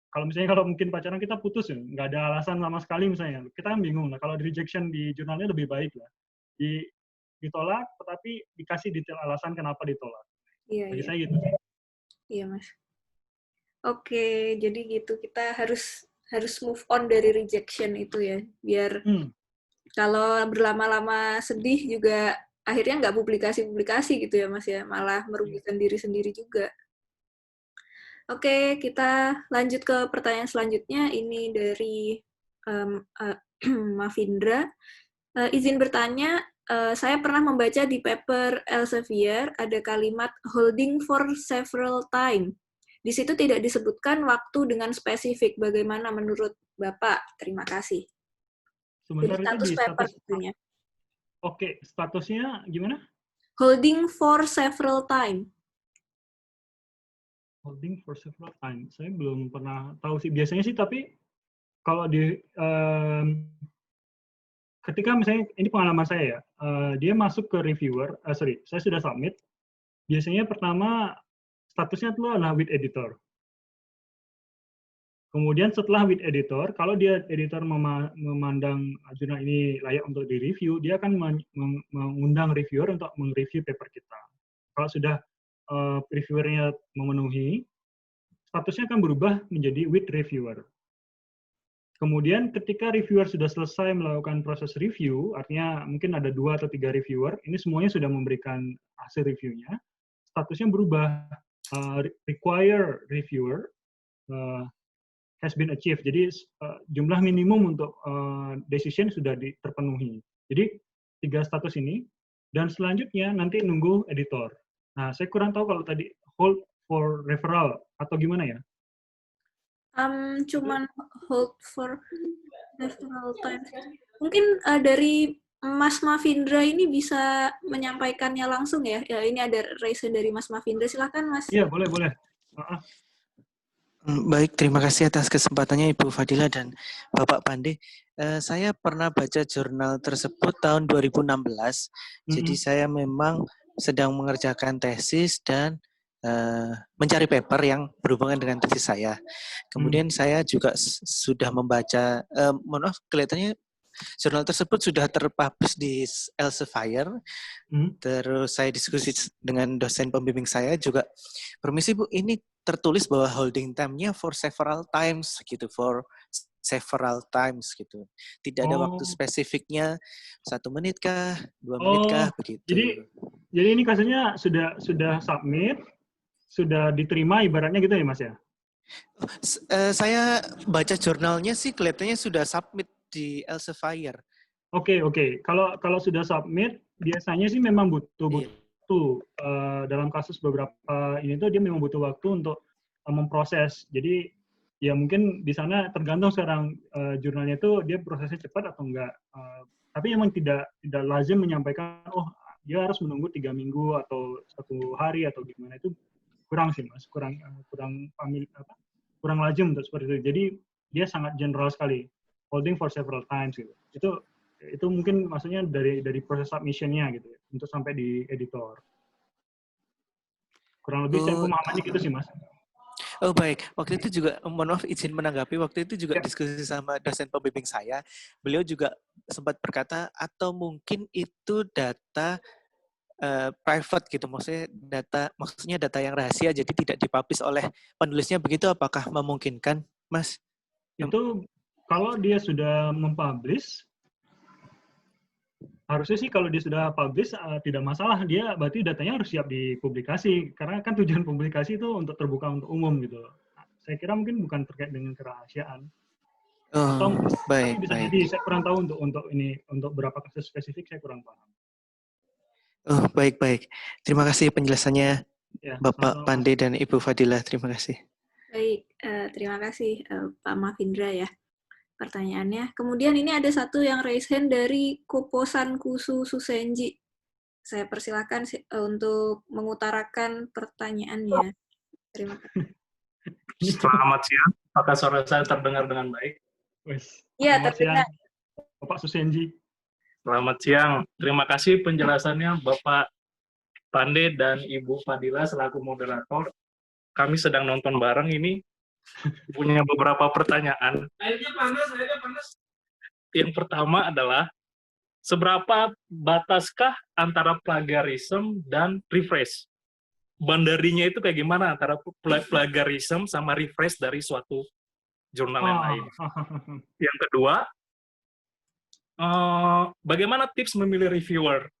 kalau mungkin pacaran kita putus ya, nggak ada alasan sama sekali misalnya. Kita kan bingung. Nah, kalau di-rejection di jurnalnya lebih baik lah. Ditolak, tetapi dikasih detail alasan kenapa ditolak. Bagi saya gitu. Iya, Mas. Oke, jadi gitu. Kita harus move on dari rejection itu ya. Biar kalau berlama-lama sedih juga akhirnya nggak publikasi gitu ya, Mas ya. Malah merugikan diri sendiri juga. Oke, kita lanjut ke pertanyaan selanjutnya. Ini dari Mavindra. Izin bertanya, saya pernah membaca di paper Elsevier ada kalimat holding for several time. Di situ tidak disebutkan waktu dengan spesifik. Bagaimana menurut Bapak? Terima kasih. Sebentar, jadi status paper tentunya. Oke, statusnya gimana? Holding for several time. Holding for several time. Saya belum pernah tahu sih. Biasanya sih, tapi kalau ketika misalnya, ini pengalaman saya ya, dia masuk ke reviewer, saya sudah submit, biasanya pertama statusnya itu adalah with editor. Kemudian setelah with editor, kalau dia editor memandang jurnal ini layak untuk direview, dia akan mengundang reviewer untuk mereview paper kita. Kalau sudah reviewernya memenuhi, statusnya akan berubah menjadi with reviewer. Kemudian ketika reviewer sudah selesai melakukan proses review, artinya mungkin ada 2 atau 3 reviewer, ini semuanya sudah memberikan hasil reviewnya, statusnya berubah, require reviewer has been achieved. Jadi jumlah minimum untuk decision sudah terpenuhi. Jadi 3 status ini, dan selanjutnya nanti nunggu editor. Nah, saya kurang tahu kalau tadi hold for referral atau gimana ya? Cuman hold for referral time. Mungkin dari Mas Mavindra ini bisa menyampaikannya langsung ya. Ya, ini ada raise dari Mas Mavindra. Silakan, Mas. Iya, boleh. Baik, terima kasih atas kesempatannya Ibu Fadila dan Bapak Pande. Saya pernah baca jurnal tersebut tahun 2016. Jadi saya memang sedang mengerjakan tesis dan mencari paper yang berhubungan dengan tesis saya. Kemudian saya juga sudah membaca, kelihatannya jurnal tersebut sudah terpublish di Elsevier. Terus saya diskusi dengan dosen pembimbing saya juga, permisi Bu, ini tertulis bahwa holding time-nya for several times gitu, gitu. Tidak ada waktu spesifiknya, 1 menit kah, 2 menit kah, begitu. Jadi ini kasusnya sudah submit, sudah diterima ibaratnya gitu ya Mas ya? Saya baca jurnalnya sih kelihatannya sudah submit di Elsevier. Oke. Kalau sudah submit, biasanya sih memang butuh dalam kasus beberapa ini tuh dia memang butuh waktu untuk memproses. Jadi ya mungkin di sana tergantung sekarang jurnalnya itu dia prosesnya cepat atau enggak. Tapi memang tidak lazim menyampaikan dia harus menunggu 3 minggu atau 1 hari atau gimana, itu kurang sih Mas, kurang lazim untuk seperti itu. Jadi dia sangat general sekali, holding for several times gitu. Itu mungkin maksudnya dari proses submission-nya gitu ya, untuk sampai di editor. Kurang lebih saya pemahamannya gitu sih Mas. Oh baik, waktu itu juga, mohon maaf izin menanggapi, waktu itu juga diskusi sama dosen pembimbing saya, beliau juga sempat berkata, atau mungkin itu data private gitu, maksudnya data yang rahasia, jadi tidak dipublish oleh penulisnya, begitu apakah memungkinkan, Mas? Itu kalau dia sudah mempublish, harusnya sih kalau dia sudah publish tidak masalah, dia berarti datanya harus siap dipublikasi, karena kan tujuan publikasi itu untuk terbuka untuk umum gitu. Saya kira mungkin bukan terkait dengan kerahasiaan. Atau baik, bisa baik. jadi, saya kurang tahu untuk berapa kasus spesifik saya kurang paham. Oh, baik. Terima kasih penjelasannya Ya, Bapak Pande dan Ibu Fadila. Terima kasih. Baik, terima kasih Pak Mavindra ya pertanyaannya. Kemudian ini ada satu yang raise hand dari Koposan Kusu Susenji. Saya persilakan untuk mengutarakan pertanyaannya. Terima kasih. Selamat siang. Apakah suara saya terdengar dengan baik? Iya, terdengar. Bapak Susenji. Selamat siang. Terima kasih penjelasannya Bapak Pande dan Ibu Fadila selaku moderator. Kami sedang nonton bareng ini. Punya beberapa pertanyaan. Airnya panas. Yang pertama adalah, seberapa bataskah antara plagiarism dan refresh? Bandarinya itu kayak gimana antara plagiarism sama refresh dari suatu jurnal yang lain? Yang kedua, bagaimana tips memilih reviewer?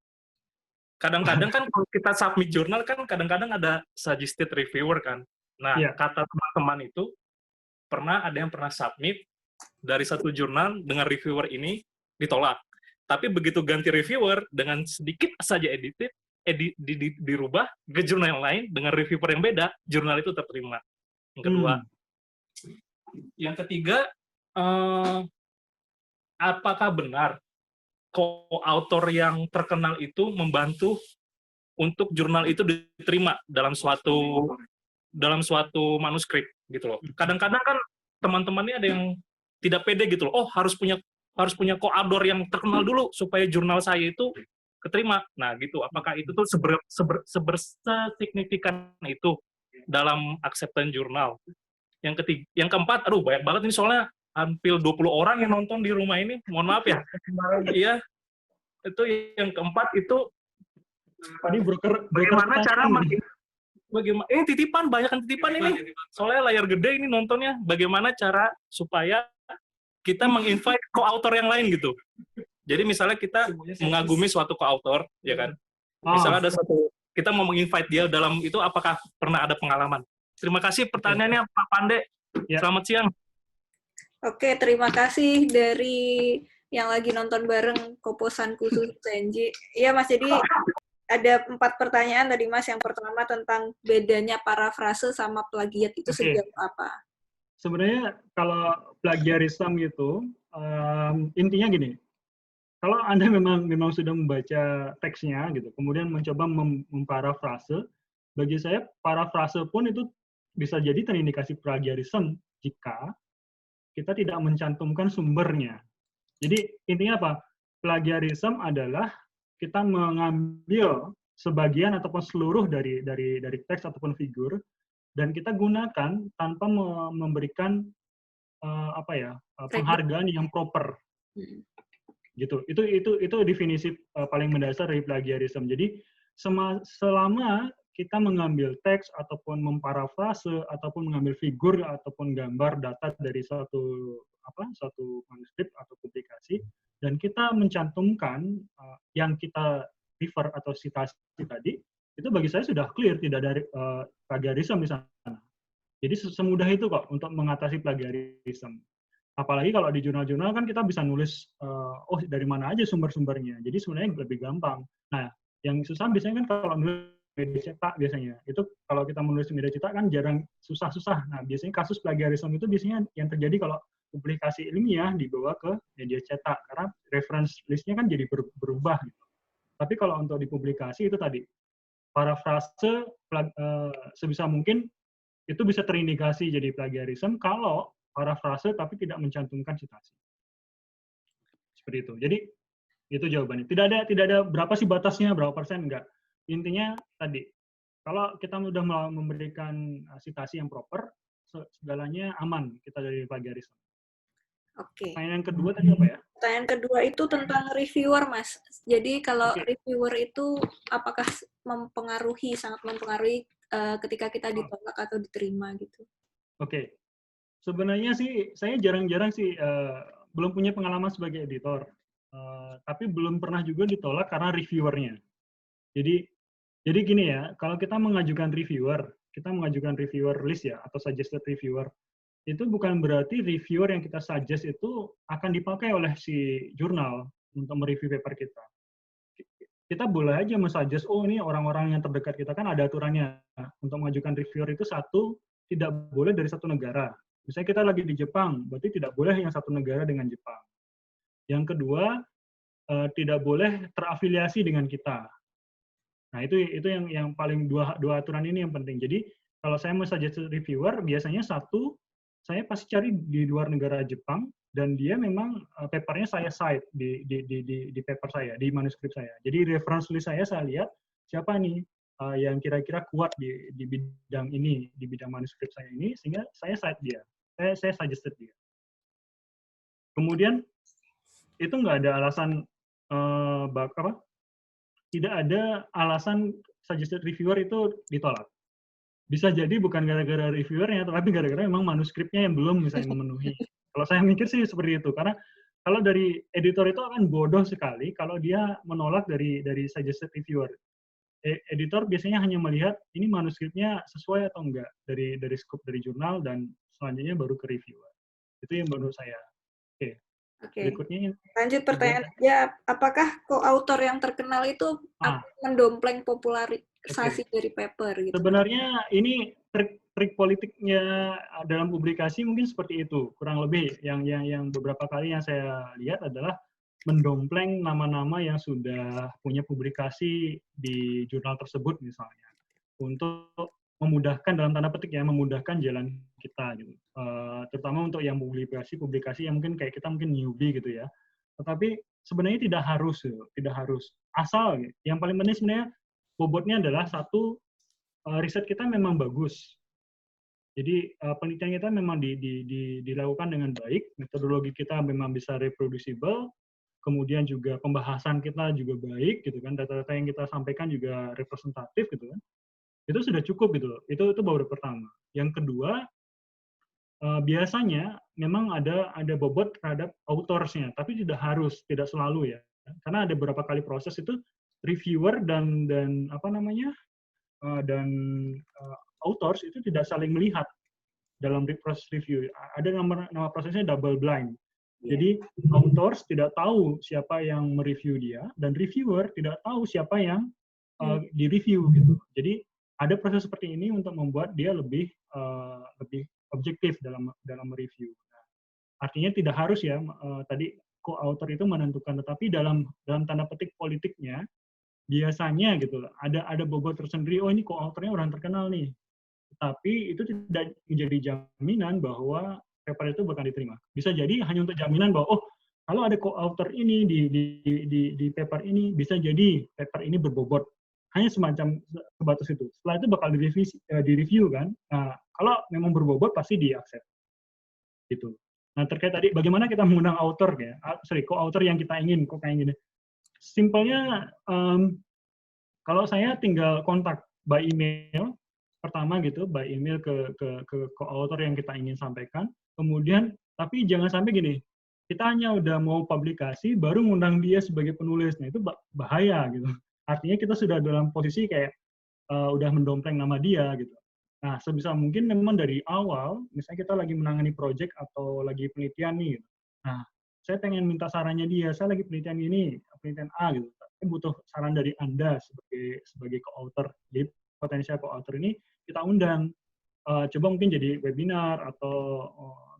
Kadang-kadang kan kalau kita submit jurnal kan kadang-kadang ada suggested reviewer kan. Nah, kata teman-teman itu ada yang pernah submit dari satu jurnal dengan reviewer ini ditolak. Tapi begitu ganti reviewer dengan sedikit saja dirubah ke jurnal yang lain dengan reviewer yang beda, jurnal itu terterima. Yang kedua. Yang ketiga, apakah benar co-author yang terkenal itu membantu untuk jurnal itu diterima dalam suatu manuskrip gitu loh. Kadang-kadang kan teman-teman ini ada yang tidak pede gitu loh. Oh, harus punya harus punya co-author yang terkenal dulu supaya jurnal saya itu keterima. Nah, gitu. Apakah itu tuh sesignifikan itu dalam acceptance jurnal? Yang keempat, aduh banyak banget ini soalnya hampir 20 orang yang nonton di rumah ini. Mohon maaf ya. Iya. Itu yang keempat itu Ini broker bagaimana cara titipan, banyak kan titipan ini. Soalnya layar gede ini nontonnya. Bagaimana cara supaya kita menginvite co-author yang lain gitu. Jadi misalnya kita mengagumi suatu co-author, ya kan? Misalnya ada satu, kita mau menginvite dia dalam itu, apakah pernah ada pengalaman? Terima kasih pertanyaannya Pak Pande. Ya. Selamat siang. Oke, terima kasih dari yang lagi nonton bareng Koposan Khusus Senji. Iya Mas, jadi ada 4 pertanyaan tadi Mas. Yang pertama tentang bedanya parafrase sama plagiat itu sejauh apa? Sebenarnya kalau plagiarisme itu intinya gini, kalau Anda memang sudah membaca teksnya gitu, kemudian mencoba memparafrase, bagi saya parafrase pun itu bisa jadi terindikasi plagiarisme jika kita tidak mencantumkan sumbernya. Jadi intinya apa? Plagiarisme adalah kita mengambil sebagian ataupun seluruh dari teks ataupun figur dan kita gunakan tanpa memberikan penghargaan yang proper. Gitu. Itu definisi paling mendasar dari plagiarisme. Jadi selama kita mengambil teks ataupun memparafrase ataupun mengambil figur ataupun gambar data dari suatu manuskrip atau publikasi dan kita mencantumkan yang kita refer atau citasi tadi, itu bagi saya sudah clear, tidak ada plagiarisme di sana. Jadi semudah itu kok untuk mengatasi plagiarisme. Apalagi kalau di jurnal-jurnal kan kita bisa nulis, dari mana aja sumber-sumbernya. Jadi sebenarnya lebih gampang. Nah, yang susah biasanya kan kalau nulis media cetak biasanya. Itu kalau kita menulis media cetak kan jarang, susah-susah. Nah, biasanya kasus plagiarisme itu biasanya yang terjadi kalau publikasi ilmiah dibawa ke media cetak. Karena reference list-nya kan jadi berubah. Gitu. Tapi kalau untuk dipublikasi itu tadi, parafrase sebisa mungkin itu bisa terindikasi jadi plagiarisme kalau parafrase tapi tidak mencantumkan citasi. Seperti itu. Jadi itu jawabannya. Tidak ada berapa sih batasnya, berapa persen, enggak. Intinya tadi, kalau kita sudah memberikan citasi yang proper, segalanya aman kita dari plagiarisme. Oke. Pertanyaan kedua tadi apa ya? Pertanyaan kedua itu tentang reviewer, Mas. Jadi kalau reviewer itu apakah sangat mempengaruhi ketika kita ditolak atau diterima gitu? Oke. Sebenarnya sih saya jarang-jarang sih belum punya pengalaman sebagai editor, tapi belum pernah juga ditolak karena reviewernya. Jadi gini ya, kalau kita mengajukan reviewer list ya atau suggested reviewer, itu bukan berarti reviewer yang kita suggest itu akan dipakai oleh si jurnal untuk mereview paper kita. Kita boleh aja men-suggest, ini orang-orang yang terdekat kita kan ada aturannya. Untuk mengajukan reviewer itu tidak boleh dari satu negara. Misalnya kita lagi di Jepang, berarti tidak boleh yang satu negara dengan Jepang. Yang kedua, tidak boleh terafiliasi dengan kita. Nah, itu yang paling dua aturan ini yang penting. Jadi, kalau saya mau suggest reviewer, biasanya satu, saya pasti cari di luar negara Jepang, dan dia memang papernya saya cite di paper saya, di manuskrip saya. Jadi, reference list saya lihat, siapa nih yang kira-kira kuat di bidang ini, di bidang manuskrip saya ini, sehingga saya cite dia. Saya suggested dia. Kemudian itu nggak ada alasan tidak ada alasan suggested reviewer itu ditolak. Bisa jadi bukan gara-gara reviewernya, tapi gara-gara memang manuskripnya yang belum misalnya memenuhi. Kalau saya mikir sih seperti itu, karena kalau dari editor itu akan bodoh sekali kalau dia menolak dari suggested reviewer. Editor biasanya hanya melihat ini manuskripnya sesuai atau enggak dari scope dari jurnal dan selanjutnya baru ke reviewer. Itu yang menurut saya. Oke. Berikutnya. Lanjut pertanyaan aja, apakah co-author yang terkenal itu mendompleng popularisasi dari paper gitu? Sebenarnya ini trik politiknya dalam publikasi mungkin seperti itu, kurang lebih yang beberapa kali yang saya lihat adalah mendompleng nama-nama yang sudah punya publikasi di jurnal tersebut misalnya, untuk memudahkan dalam tanda petik ya, memudahkan jalan kita gitu. Terutama untuk yang publikasi yang mungkin kayak kita mungkin newbie gitu ya. Tetapi sebenarnya tidak harus, tidak harus. Asal, yang paling penting sebenarnya bobotnya adalah satu, riset kita memang bagus. Jadi penelitian kita memang dilakukan dengan baik, metodologi kita memang bisa reproducible, kemudian juga pembahasan kita juga baik, gitu kan, data-data yang kita sampaikan juga representatif, gitu kan. Itu sudah cukup gitu. Itu baru pertama. Yang kedua, biasanya memang ada bobot terhadap autorsnya, tapi tidak harus, tidak selalu ya. Karena ada beberapa kali proses itu reviewer dan apa namanya dan authors itu tidak saling melihat dalam proses review. Ada nama prosesnya double blind. Jadi authors tidak tahu siapa yang mereview dia dan reviewer tidak tahu siapa yang direview gitu. Jadi ada proses seperti ini untuk membuat dia lebih objektif dalam mereview. Nah, artinya tidak harus ya tadi co-author itu menentukan, tetapi dalam tanda petik politiknya biasanya gitu ada bobot tersendiri. Oh, ini co-authornya orang terkenal nih. Tapi itu tidak menjadi jaminan bahwa paper itu bakal diterima. Bisa jadi hanya untuk jaminan bahwa oh, kalau ada co-author ini di paper ini, bisa jadi paper ini berbobot. Hanya semacam sebatas itu. Setelah itu bakal direview kan. Nah, kalau memang berbobot pasti di-accept. Gitu. Nah, terkait tadi bagaimana kita mengundang author ya. Co-author yang kita ingin, kok kayak gini. Simpelnya kalau saya tinggal kontak by email pertama gitu, by email ke co-author yang kita ingin sampaikan. Kemudian tapi jangan sampai gini. Kita hanya udah mau publikasi baru ngundang dia sebagai penulis. Nah, itu bahaya gitu. Artinya kita sudah dalam posisi kayak udah mendompleng nama dia gitu. Nah, sebisa mungkin memang dari awal, misalnya kita lagi menangani project atau lagi penelitian nih. Gitu. Nah, saya pengen minta sarannya dia. Saya lagi penelitian ini, penelitian A gitu. Saya butuh saran dari Anda sebagai co-author. Jadi potensial co-author ini kita undang. Coba mungkin jadi webinar atau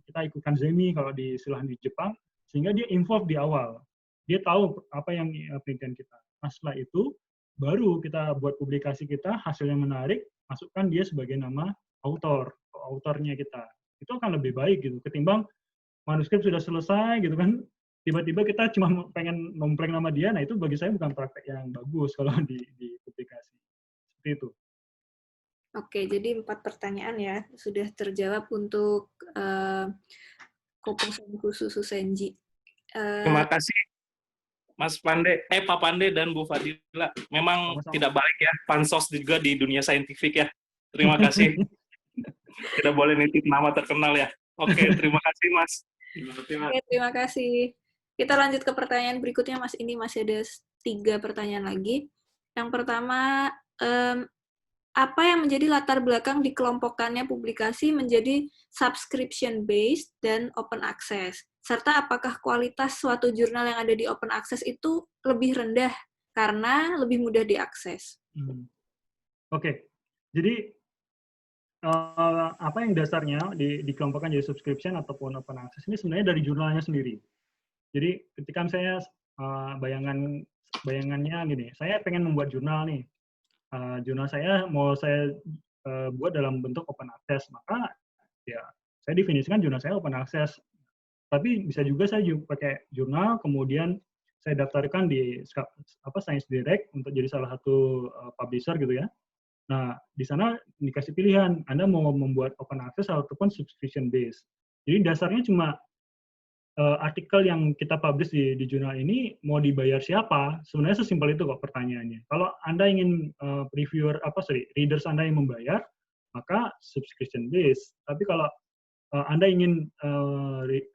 kita ikutkan Zemi kalau di istilahnya di Jepang, sehingga dia involve di awal. Dia tahu apa yang penelitian kita. Nah, setelah itu, baru kita buat publikasi kita, hasilnya menarik, masukkan dia sebagai nama autornya kita. Itu akan lebih baik gitu, ketimbang manuskrip sudah selesai gitu kan, tiba-tiba kita cuma pengen nompleng nama dia, nah itu bagi saya bukan praktek yang bagus kalau di publikasi. Seperti itu. Oke, jadi 4 pertanyaan ya, sudah terjawab untuk Kopo-senku Susu Senji. Terima kasih. Mas Pande, Pak Pande dan Bu Fadila, memang sama-sama. Tidak baik ya, pansos juga di dunia saintifik ya. Terima kasih. Tidak boleh nitip nama terkenal ya. Oke, terima kasih Mas. Oke, terima kasih. Kita lanjut ke pertanyaan berikutnya Mas. Ini masih ada 3 pertanyaan lagi. Yang pertama, apa yang menjadi latar belakang dikelompokkannya publikasi menjadi subscription based dan open access? Serta apakah kualitas suatu jurnal yang ada di open access itu lebih rendah karena lebih mudah diakses? Oke. Jadi apa yang dasarnya dikelompokkan jadi subscription ataupun open access ini sebenarnya dari jurnalnya sendiri. Jadi ketika saya bayangannya gini, saya pengen membuat jurnal nih. Jurnal saya mau saya buat dalam bentuk open access, maka ya saya definisikan jurnal saya open access. Tapi bisa juga saya pakai jurnal, kemudian saya daftarkan di Science Direct untuk jadi salah satu publisher gitu ya. Nah, di sana dikasih pilihan, Anda mau membuat open access ataupun subscription based. Jadi dasarnya cuma artikel yang kita publish di jurnal ini mau dibayar siapa? Sebenarnya sesimpel itu kok pertanyaannya. Kalau Anda ingin readers Anda yang membayar, maka subscription based. Tapi kalau Anda ingin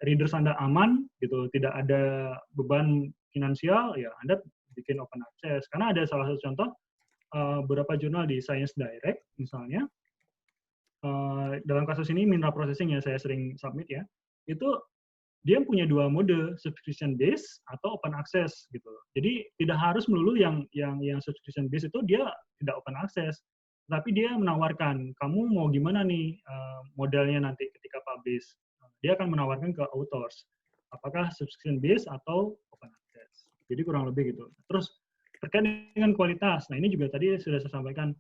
readers Anda aman, gitu, tidak ada beban finansial, ya Anda bikin open access. Karena ada salah satu contoh, beberapa jurnal di Science Direct, misalnya, dalam kasus ini mineral processing yang saya sering submit ya, itu dia punya 2 mode, subscription based atau open access gitu. Jadi tidak harus melulu yang subscription based itu dia tidak open access. Tapi dia menawarkan, kamu mau gimana nih modelnya nanti ketika publish. Dia akan menawarkan ke authors, apakah subscription based atau open access. Jadi kurang lebih gitu. Terus terkait dengan kualitas, nah ini juga tadi sudah saya sampaikan,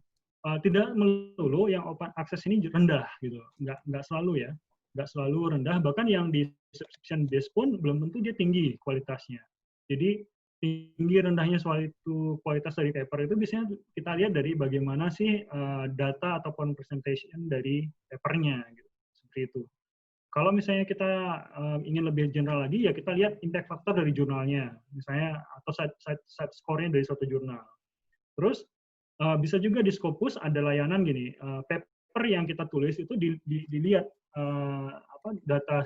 tidak melulu yang open access ini rendah gitu, nggak selalu ya, nggak selalu rendah. Bahkan yang di subscription based pun belum tentu dia tinggi kualitasnya. Jadi tinggi rendahnya suatu kualitas dari paper itu biasanya kita lihat dari bagaimana sih data ataupun presentation dari papernya, gitu. Seperti itu. Kalau misalnya kita ingin lebih general lagi, ya kita lihat impact factor dari jurnalnya, misalnya atau side score-nya dari suatu jurnal. Terus bisa juga di Scopus ada layanan gini, paper yang kita tulis itu dilihat data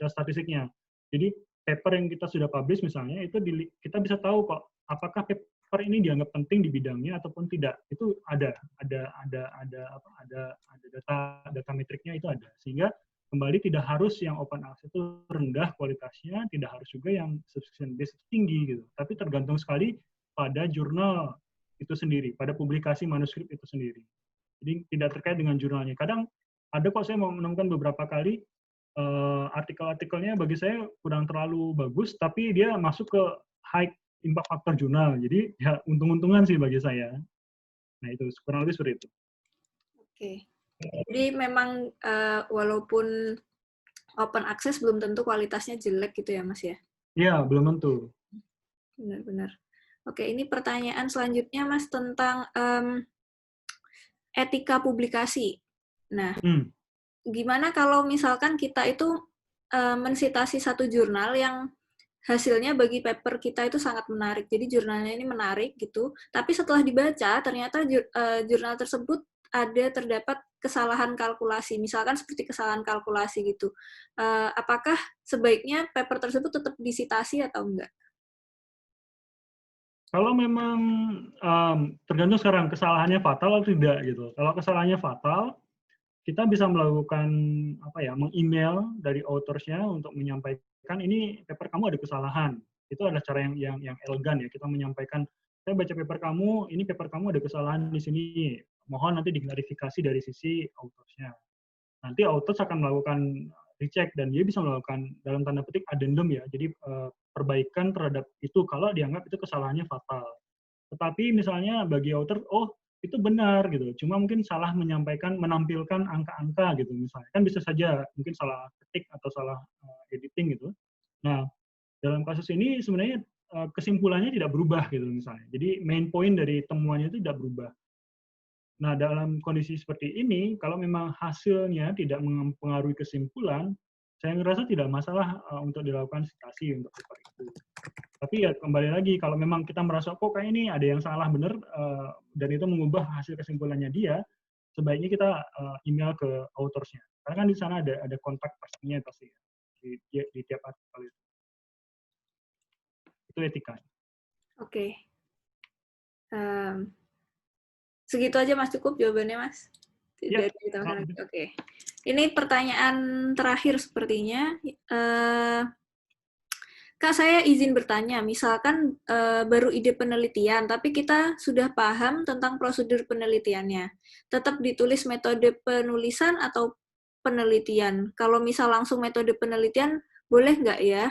statistiknya. Jadi paper yang kita sudah publish misalnya itu kita bisa tahu kok apakah paper ini dianggap penting di bidangnya ataupun tidak. Itu ada data metriknya itu ada. Sehingga kembali tidak harus yang open access itu rendah kualitasnya, tidak harus juga yang subscription based tinggi gitu. Tapi tergantung sekali pada jurnal itu sendiri, pada publikasi manuskrip itu sendiri. Jadi tidak terkait dengan jurnalnya. Kadang ada kok saya menemukan beberapa kali artikel-artikelnya bagi saya kurang terlalu bagus, tapi dia masuk ke high impact factor jurnal. Jadi ya untung-untungan sih bagi saya. Nah itu kurang lebih seperti itu. Oke. Jadi memang walaupun open access belum tentu kualitasnya jelek gitu ya Mas ya? Iya, belum tentu. Benar-benar. Oke, ini pertanyaan selanjutnya Mas tentang etika publikasi. Nah, gimana kalau misalkan kita itu mensitasi satu jurnal yang hasilnya bagi paper kita itu sangat menarik. Jadi jurnalnya ini menarik gitu, tapi setelah dibaca ternyata jurnal tersebut terdapat kesalahan kalkulasi, misalkan seperti kesalahan kalkulasi gitu. Apakah sebaiknya paper tersebut tetap disitasi atau enggak? Kalau memang tergantung sekarang kesalahannya fatal atau tidak gitu. Kalau kesalahannya fatal, kita bisa melakukan meng-email dari authors-nya untuk menyampaikan ini paper kamu ada kesalahan. Itu adalah cara yang elegan ya. Kita menyampaikan, saya baca paper kamu, ini paper kamu ada kesalahan di sini. Mohon nanti diklarifikasi dari sisi authors-nya. Nanti authors akan melakukan recheck dan dia bisa melakukan dalam tanda petik addendum ya. Jadi perbaikan terhadap itu kalau dianggap itu kesalahannya fatal. Tetapi misalnya bagi author, itu benar gitu. Cuma mungkin salah menampilkan angka-angka gitu misalnya. Kan bisa saja mungkin salah ketik atau salah editing gitu. Nah, dalam kasus ini sebenarnya kesimpulannya tidak berubah gitu misalnya. Jadi main point dari temuannya itu tidak berubah. Nah, dalam kondisi seperti ini, kalau memang hasilnya tidak mempengaruhi kesimpulan, saya ngerasa tidak masalah untuk dilakukan sitasi untuk paper itu. Tapi ya kembali lagi, kalau memang kita merasa kok kayak ini ada yang salah benar dan itu mengubah hasil kesimpulannya dia, sebaiknya kita email ke authors-nya. Karena kan di sana ada kontak personnya pasti di tiap artikel itu. Itu etika. Oke. Segitu aja Mas, cukup jawabannya Mas? Ya, Oke. Ini pertanyaan terakhir sepertinya. Kak, saya izin bertanya, misalkan baru ide penelitian, tapi kita sudah paham tentang prosedur penelitiannya. Tetap ditulis metode penulisan atau penelitian? Kalau misal langsung metode penelitian, boleh nggak ya?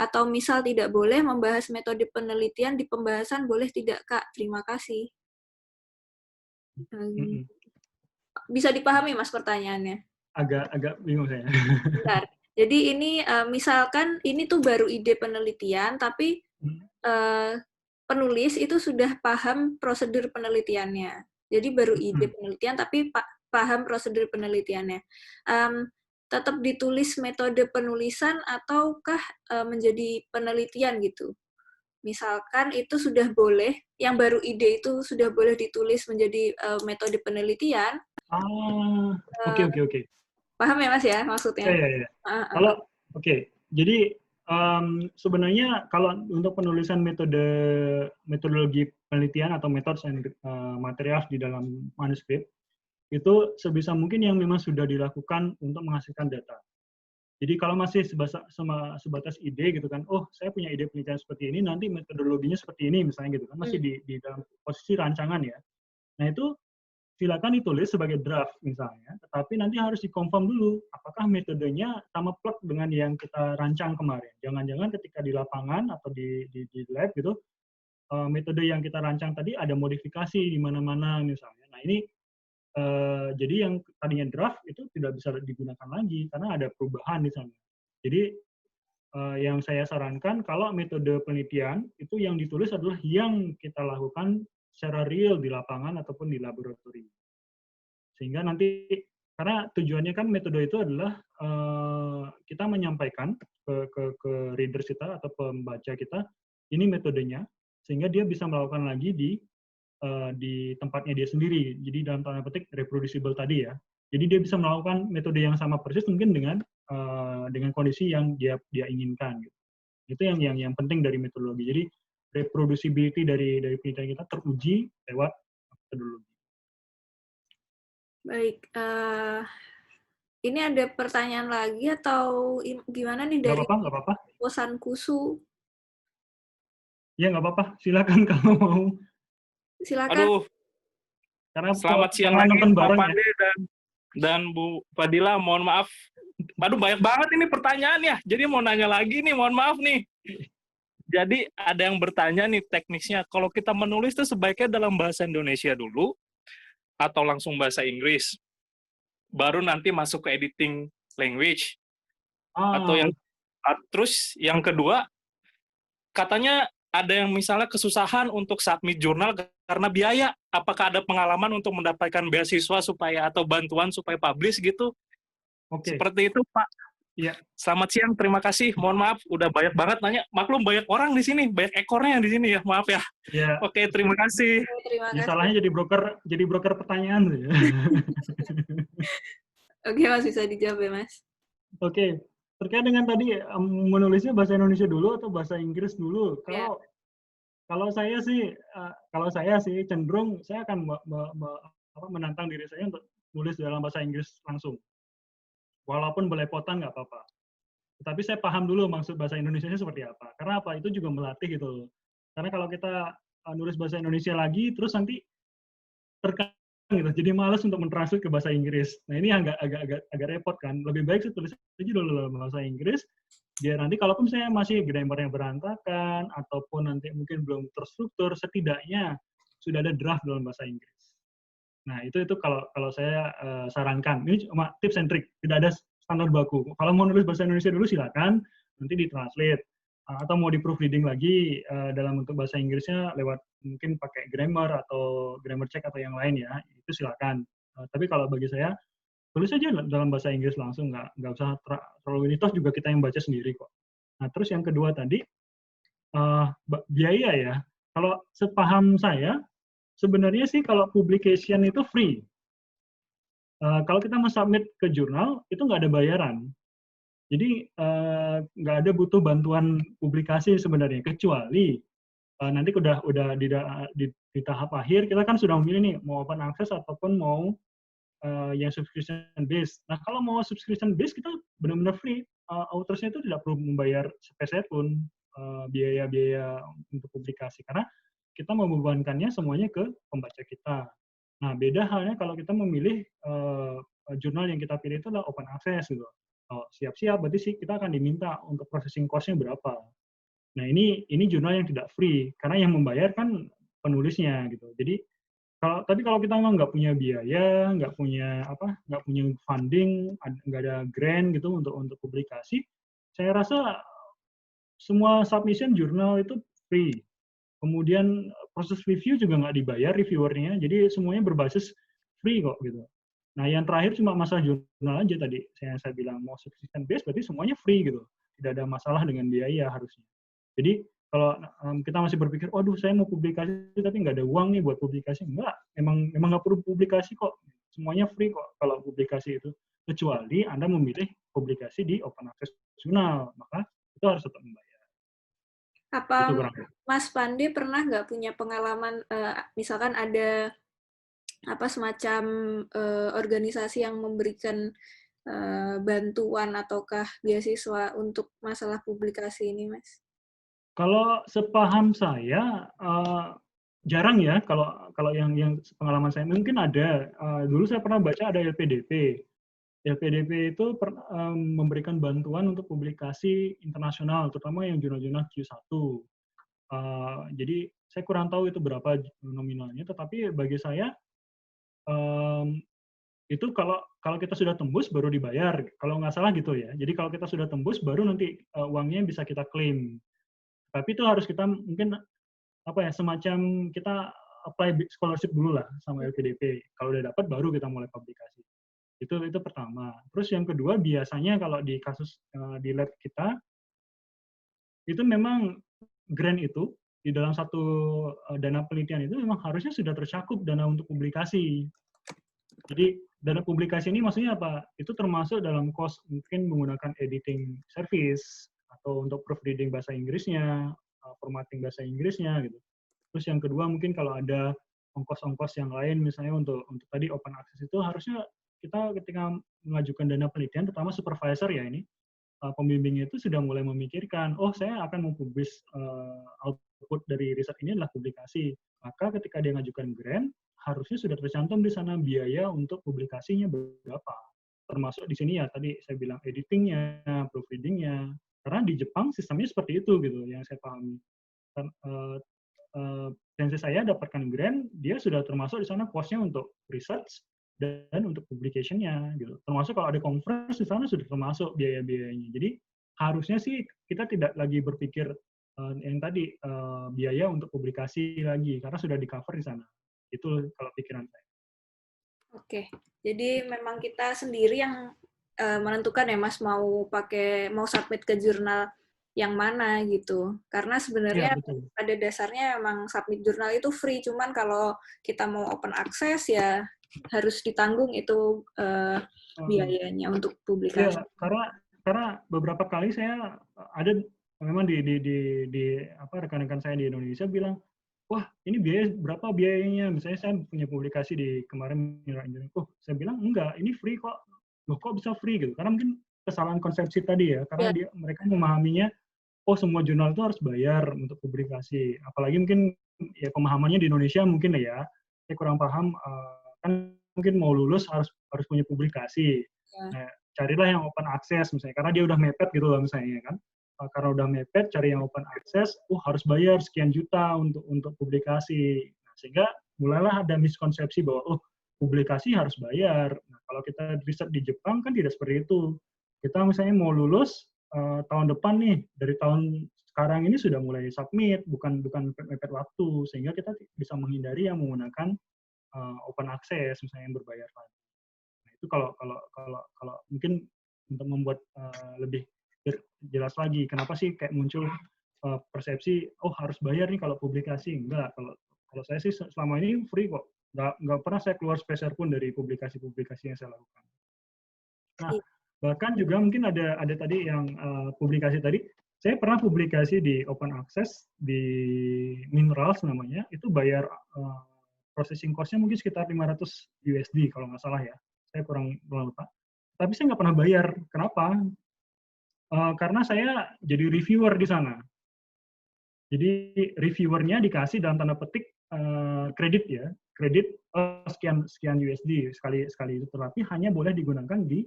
Atau misal tidak boleh membahas metode penelitian di pembahasan, boleh tidak Kak? Terima kasih. Bisa dipahami Mas pertanyaannya? Agak bingung saya. Bentar. Jadi ini misalkan ini tuh baru ide penelitian, tapi penulis itu sudah paham prosedur penelitiannya. Jadi baru ide penelitian, tapi paham prosedur penelitiannya. Tetap ditulis metode penulisan ataukah menjadi penelitian gitu? Misalkan itu sudah boleh, yang baru ide itu sudah boleh ditulis menjadi metode penelitian. Oke. Paham ya Mas ya maksudnya? Ya. Kalau jadi sebenarnya kalau untuk penulisan metodologi penelitian atau methods and materials di dalam manuskrip itu sebisa mungkin yang memang sudah dilakukan untuk menghasilkan data. Jadi kalau masih sebatas ide gitu kan, saya punya ide penelitian seperti ini, nanti metodologinya seperti ini misalnya gitu kan, masih di dalam posisi rancangan ya. Nah itu silakan ditulis sebagai draft misalnya, tetapi nanti harus dikonfirm dulu apakah metodenya sama plek dengan yang kita rancang kemarin. Jangan-jangan ketika di lapangan atau di lab gitu, metode yang kita rancang tadi ada modifikasi di mana-mana misalnya. Nah ini jadi yang tadinya draft itu tidak bisa digunakan lagi karena ada perubahan di sana. Jadi yang saya sarankan kalau metode penelitian itu yang ditulis adalah yang kita lakukan secara real di lapangan ataupun di laboratorium. Sehingga nanti, karena tujuannya kan metode itu adalah kita menyampaikan ke readers kita atau pembaca kita, ini metodenya, sehingga dia bisa melakukan lagi di tempatnya dia sendiri. Jadi dalam tanda petik reproducible tadi ya. Jadi dia bisa melakukan metode yang sama persis mungkin dengan kondisi yang dia inginkan. Gitu. Itu yang penting dari metodologi. Jadi reproducibility dari penelitian kita teruji lewat metodologi. Baik, ini ada pertanyaan lagi atau gimana nih dari Nggak apa-apa. Bosan Kusu? Ya nggak apa-apa, silakan kalau mau. Silakan. Aduh, karena selamat siang lagi Pak Pande dan Bu Fadila, mohon maaf. Aduh, banyak banget ini pertanyaan ya. Jadi mau nanya lagi nih, mohon maaf nih. Jadi ada yang bertanya nih teknisnya, kalau kita menulis itu sebaiknya dalam bahasa Indonesia dulu, atau langsung bahasa Inggris, baru nanti masuk ke editing language. Atau terus yang kedua, katanya ada yang misalnya kesusahan untuk submit jurnal karena biaya. Apakah ada pengalaman untuk mendapatkan beasiswa supaya atau bantuan supaya publish gitu? Oke. Seperti itu, Pak. Iya. Selamat siang, terima kasih. Mohon maaf, udah banyak banget nanya. Maklum banyak orang di sini, banyak ekornya di sini ya. Maaf ya. Ya. Oke, terima kasih. Terima kasih. Salahnya jadi broker pertanyaan. Oke, Mas, bisa dijawab ya, Mas. Oke. Terkait dengan tadi menulisnya bahasa Indonesia dulu atau bahasa Inggris dulu. Kalau saya sih cenderung saya akan menantang diri saya untuk nulis dalam bahasa Inggris langsung. Walaupun belepotan nggak apa-apa. Tapi saya paham dulu maksud bahasa Indonesianya seperti apa. Karena apa? Itu juga melatih gitu loh. Karena kalau kita nulis bahasa Indonesia lagi, terus nanti terkadang gitu. Jadi malas untuk mentranslate ke bahasa Inggris. Nah ini agak repot kan. Lebih baik saya tulis aja dulu dalam bahasa Inggris. Biar nanti kalaupun saya masih grammarnya berantakan, ataupun nanti mungkin belum terstruktur, setidaknya sudah ada draft dalam bahasa Inggris. Nah, itu kalau saya sarankan. Ini cuma tips and trick, tidak ada standar baku. Kalau mau nulis bahasa Indonesia dulu silakan, nanti ditranslate. Atau mau di proofreading lagi dalam bentuk bahasa Inggrisnya lewat mungkin pakai grammar atau grammar check atau yang lain ya, itu silakan. Tapi kalau bagi saya, tulis aja dalam bahasa Inggris langsung, nggak usah terlalu ini, toh juga kita yang baca sendiri kok. Nah, terus yang kedua tadi, biaya ya. Kalau sepaham saya, sebenarnya sih kalau publication itu free. Kalau kita mau submit ke jurnal, itu nggak ada bayaran. Jadi nggak ada butuh bantuan publikasi sebenarnya, kecuali nanti udah di tahap akhir, kita kan sudah memilih nih, mau open access ataupun mau yang subscription based. Nah, kalau mau subscription based, kita benar-benar free. Autorsnya itu tidak perlu membayar sepeser pun biaya-biaya untuk publikasi, karena kita membebankannya semuanya ke pembaca kita. Nah, beda halnya kalau kita memilih jurnal yang kita pilih itu adalah open access gitu. Siap-siap, berarti sih kita akan diminta untuk processing cost-nya berapa. Nah, ini jurnal yang tidak free, karena yang membayar kan penulisnya gitu. Jadi, tapi kalau kita memang nggak punya biaya, nggak punya funding, nggak ada grant gitu untuk publikasi, saya rasa semua submission jurnal itu free. Kemudian proses review juga nggak dibayar reviewernya, jadi semuanya berbasis free kok gitu. Nah, yang terakhir cuma masalah jurnal aja tadi saya bilang mau subscription based berarti semuanya free gitu, tidak ada masalah dengan biaya harusnya. Jadi kalau kita masih berpikir, waduh saya mau publikasi tapi nggak ada uang nih buat publikasi, enggak, emang nggak perlu publikasi kok, semuanya free kok kalau publikasi itu, kecuali Anda memilih publikasi di open access jurnal, maka itu harus tetap membayar. Apa Mas Pande pernah nggak punya pengalaman, misalkan ada semacam organisasi yang memberikan bantuan ataukah beasiswa untuk masalah publikasi ini, Mas? Kalau sepaham saya jarang ya. Kalau yang pengalaman saya mungkin ada. Dulu saya pernah baca ada LPDP. LPDP itu memberikan bantuan untuk publikasi internasional, terutama yang jurnal-jurnal Q1. Jadi saya kurang tahu itu berapa nominalnya, tetapi bagi saya itu kalau kita sudah tembus baru dibayar, kalau nggak salah gitu ya. Jadi kalau kita sudah tembus baru nanti uangnya bisa kita klaim. Tapi itu harus kita mungkin semacam kita apply scholarship dulu lah sama LPDP. Kalau udah dapat baru kita mulai publikasi. Itu pertama. Terus yang kedua biasanya kalau di kasus di lab kita itu memang grant itu di dalam satu dana penelitian itu memang harusnya sudah tercakup dana untuk publikasi. Jadi dana publikasi ini maksudnya apa? Itu termasuk dalam cost mungkin menggunakan editing service atau untuk proofreading bahasa Inggrisnya, formatting bahasa Inggrisnya gitu. Terus yang kedua mungkin kalau ada ongkos-ongkos yang lain misalnya untuk tadi open access itu harusnya kita ketika mengajukan dana penelitian, terutama supervisor ya ini, pembimbingnya itu sudah mulai memikirkan, oh saya akan mempublish output dari riset ini adalah publikasi. Maka ketika dia mengajukan grant, harusnya sudah tercantum di sana biaya untuk publikasinya berapa. Termasuk di sini ya tadi saya bilang editingnya, proofreadingnya. Karena di Jepang sistemnya seperti itu gitu yang saya pahami. Sensei saya dapatkan grant, dia sudah termasuk di sana cost-nya untuk research dan untuk publication-nya gitu. Termasuk kalau ada conference di sana sudah termasuk biaya-biayanya. Jadi harusnya sih kita tidak lagi berpikir yang tadi biaya untuk publikasi lagi karena sudah di-cover di sana. Itu kalau pikiran saya. Oke, jadi memang kita sendiri yang menentukan ya Mas mau submit ke jurnal yang mana gitu. Karena sebenarnya pada dasarnya emang submit jurnal itu free, cuman kalau kita mau open access ya harus ditanggung itu biayanya untuk publikasi. Ya, karena beberapa kali saya ada memang di rekan-rekan saya di Indonesia bilang, wah ini berapa biayanya? Misalnya saya punya publikasi di kemarin, saya bilang enggak, ini free kok. Loh kok bisa free gitu? Karena mungkin kesalahan konsepsi tadi ya, karena mereka memahaminya, oh semua jurnal itu harus bayar untuk publikasi. Apalagi mungkin ya pemahamannya di Indonesia mungkin ya, saya kurang paham, kan mungkin mau lulus harus punya publikasi. Nah, carilah yang open access misalnya, karena dia udah mepet gitu loh misalnya kan. Karena udah mepet, cari yang open access, harus bayar sekian juta untuk publikasi. Nah, sehingga mulailah ada miskonsepsi bahwa publikasi harus bayar. Nah, kalau kita riset di Jepang kan tidak seperti itu. Kita misalnya mau lulus tahun depan nih, dari tahun sekarang ini sudah mulai submit, bukan mepet waktu, sehingga kita bisa menghindari yang menggunakan open access misalnya yang berbayar lagi. Nah, itu kalau mungkin untuk membuat lebih jelas lagi kenapa sih kayak muncul persepsi harus bayar nih kalau publikasi. Enggak, kalau saya sih selama ini free kok. Nggak pernah saya keluar speser pun dari publikasi-publikasi yang saya lakukan. Nah, bahkan juga mungkin ada tadi yang publikasi tadi, saya pernah publikasi di open access di Minerals namanya, itu bayar processing cost-nya mungkin sekitar 500 USD kalau nggak salah ya. Saya kurang lupa. Tapi saya nggak pernah bayar. Kenapa? Karena saya jadi reviewer di sana. Jadi reviewernya dikasih dalam tanda petik kredit ya, kredit sekian USD sekali itu, tetapi hanya boleh digunakan di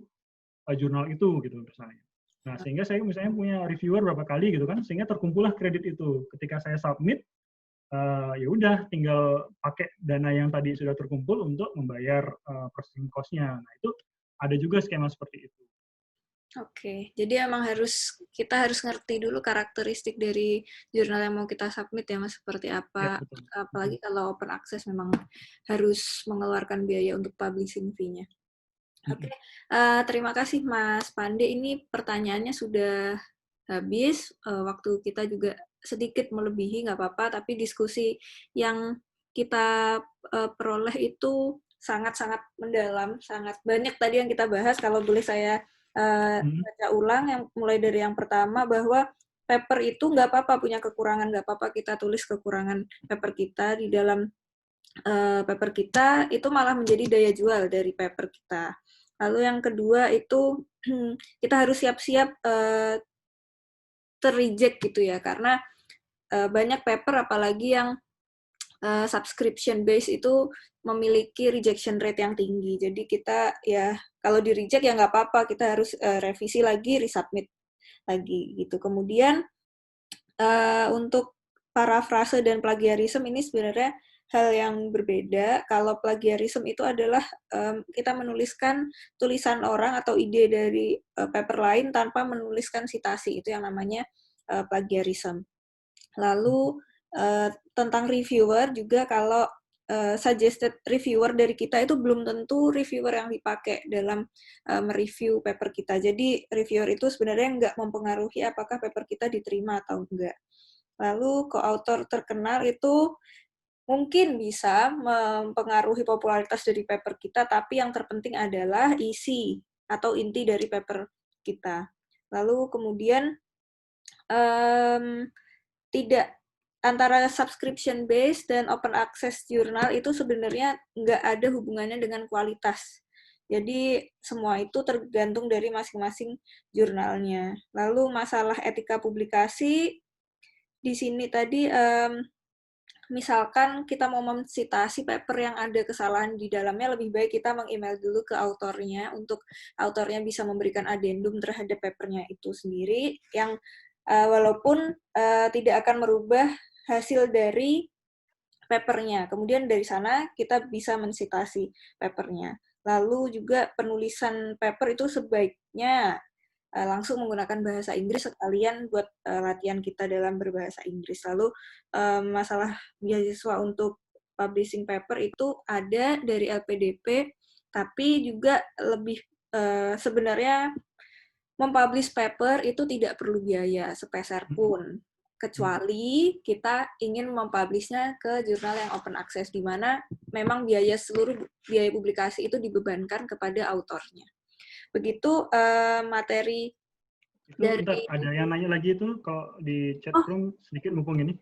jurnal itu gitu misalnya. Nah, sehingga saya misalnya punya reviewer berapa kali gitu kan, sehingga terkumpullah kredit itu. Ketika saya submit, ya udah tinggal pakai dana yang tadi sudah terkumpul untuk membayar processing cost-nya. Nah, itu ada juga skema seperti itu. Oke, jadi emang kita harus ngerti dulu karakteristik dari jurnal yang mau kita submit ya Mas, seperti apa. Ya, apalagi kalau open access memang harus mengeluarkan biaya untuk publishing fee-nya. Oke, terima kasih Mas Pande. Ini pertanyaannya sudah habis, waktu kita juga sedikit melebihi, nggak apa-apa, tapi diskusi yang kita peroleh itu sangat-sangat mendalam, sangat banyak tadi yang kita bahas. Kalau boleh saya baca ulang, yang mulai dari yang pertama, bahwa paper itu nggak apa-apa punya kekurangan, nggak apa-apa kita tulis kekurangan paper kita di dalam paper kita, itu malah menjadi daya jual dari paper kita. Lalu yang kedua itu kita harus siap-siap ter-reject gitu ya, karena banyak paper apalagi yang subscription base itu memiliki rejection rate yang tinggi. Jadi kita ya kalau di reject ya nggak apa-apa, kita harus revisi lagi, resubmit lagi gitu. Kemudian untuk parafrase dan plagiarisme ini sebenarnya hal yang berbeda. Kalau plagiarism itu adalah kita menuliskan tulisan orang atau ide dari paper lain tanpa menuliskan sitasi, itu yang namanya plagiarism. Lalu tentang reviewer juga, kalau suggested reviewer dari kita itu belum tentu reviewer yang dipakai dalam mereview paper kita. Jadi reviewer itu sebenarnya nggak mempengaruhi apakah paper kita diterima atau enggak. Lalu co-author terkenal itu mungkin bisa mempengaruhi popularitas dari paper kita, tapi yang terpenting adalah isi atau inti dari paper kita. Lalu kemudian tidak, antara subscription based dan open access jurnal itu sebenarnya nggak ada hubungannya dengan kualitas. Jadi semua itu tergantung dari masing-masing jurnalnya. Lalu masalah etika publikasi, di sini tadi misalkan kita mau mensitasi paper yang ada kesalahan di dalamnya, lebih baik kita meng-email dulu ke autornya untuk autornya bisa memberikan adendum terhadap papernya itu sendiri, yang walaupun tidak akan merubah hasil dari papernya. Kemudian dari sana kita bisa mensitasi papernya. Lalu juga penulisan paper itu sebaiknya langsung menggunakan bahasa Inggris sekalian buat latihan kita dalam berbahasa Inggris. Lalu masalah beasiswa untuk publishing paper itu ada dari LPDP, tapi juga lebih sebenarnya mempublish paper itu tidak perlu biaya sepeser pun, kecuali kita ingin mempublishnya ke jurnal yang open access, di mana memang seluruh biaya publikasi itu dibebankan kepada autornya. Begitu materi Itu dari... bentar, ada yang nanya lagi itu kalau di chat room sedikit mumpung ini.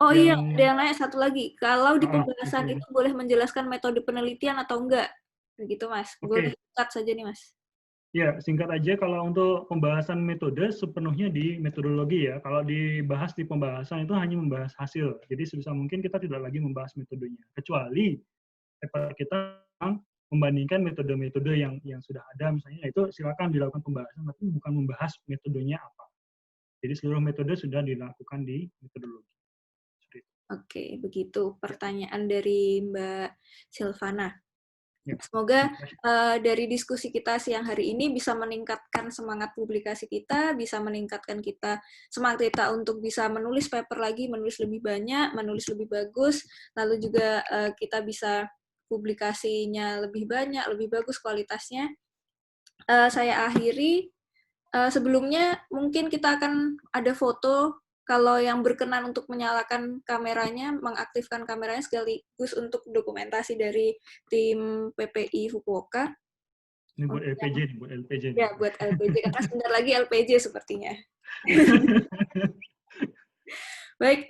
Oh iya, ada yang nanya satu lagi. Kalau di pembahasan itu itu boleh menjelaskan metode penelitian atau enggak? Begitu, Mas. Boleh singkat saja nih, Mas. Ya, singkat aja, kalau untuk pembahasan metode sepenuhnya di metodologi ya. Kalau dibahas di pembahasan itu hanya membahas hasil. Jadi sebisa mungkin kita tidak lagi membahas metodenya. Kecuali paper kita membandingkan metode-metode yang sudah ada, misalnya itu silakan dilakukan pembahasan, tapi bukan membahas metodenya apa. Jadi seluruh metode sudah dilakukan di metodologi. Oke, begitu pertanyaan dari Mbak Silvana. Semoga dari diskusi kita siang hari ini bisa meningkatkan semangat publikasi kita, bisa meningkatkan semangat kita untuk bisa menulis paper lagi, menulis lebih banyak, menulis lebih bagus, lalu juga kita bisa publikasinya lebih banyak, lebih bagus kualitasnya. Saya akhiri. Sebelumnya mungkin kita akan ada foto. Kalau yang berkenan untuk menyalakan kameranya, mengaktifkan kameranya sekaligus untuk dokumentasi dari tim PPI Fukuoka. Ini buat LPJ, buat LPJ. Ya, buat LPJ, karena sebentar lagi LPJ sepertinya. Baik,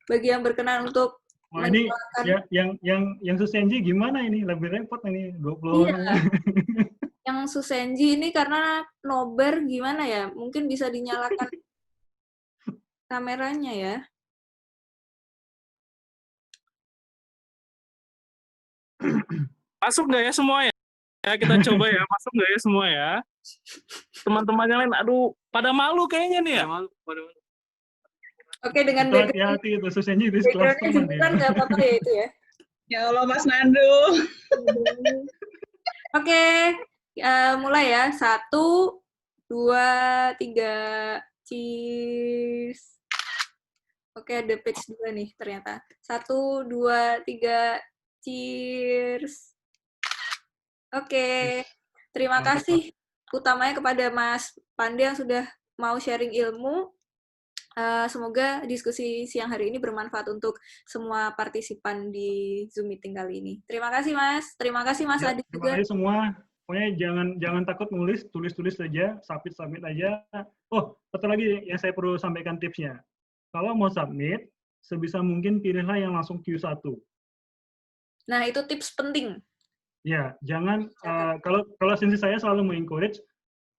bagi yang berkenan untuk menyalakan... Ini yang Susenji gimana ini? Lebih repot ini, 20 orang. Yang Susenji ini karena nobar gimana ya? Mungkin bisa dinyalakan kameranya ya. Masuk nggak ya semua ya? Ya, kita coba ya, masuk nggak ya semua ya? Teman-teman yang lain, aduh, pada malu kayaknya nih ya? Oke, dengan hati-hati itu, Susenji di kelas jemputan nggak apa-apa ya itu ya? Ya Allah, Mas Nandu. Oke, mulai ya. 1, 2, 3, cheers. Oke, ada page 2 nih ternyata. 1, 2, 3, cheers. Oke, terima kasih utamanya kepada Mas Pande yang sudah mau sharing ilmu. Semoga diskusi siang hari ini bermanfaat untuk semua partisipan di Zoom meeting kali ini. Terima kasih, Mas. Terima kasih, Mas Adi juga. Terima kasih semua. Pokoknya jangan takut nulis, tulis saja, submit aja. Oh, satu lagi yang saya perlu sampaikan tipsnya. Kalau mau submit, sebisa mungkin pilihlah yang langsung Q1. Nah, itu tips penting. Ya, jangan, kalau sensei saya selalu mengencourage,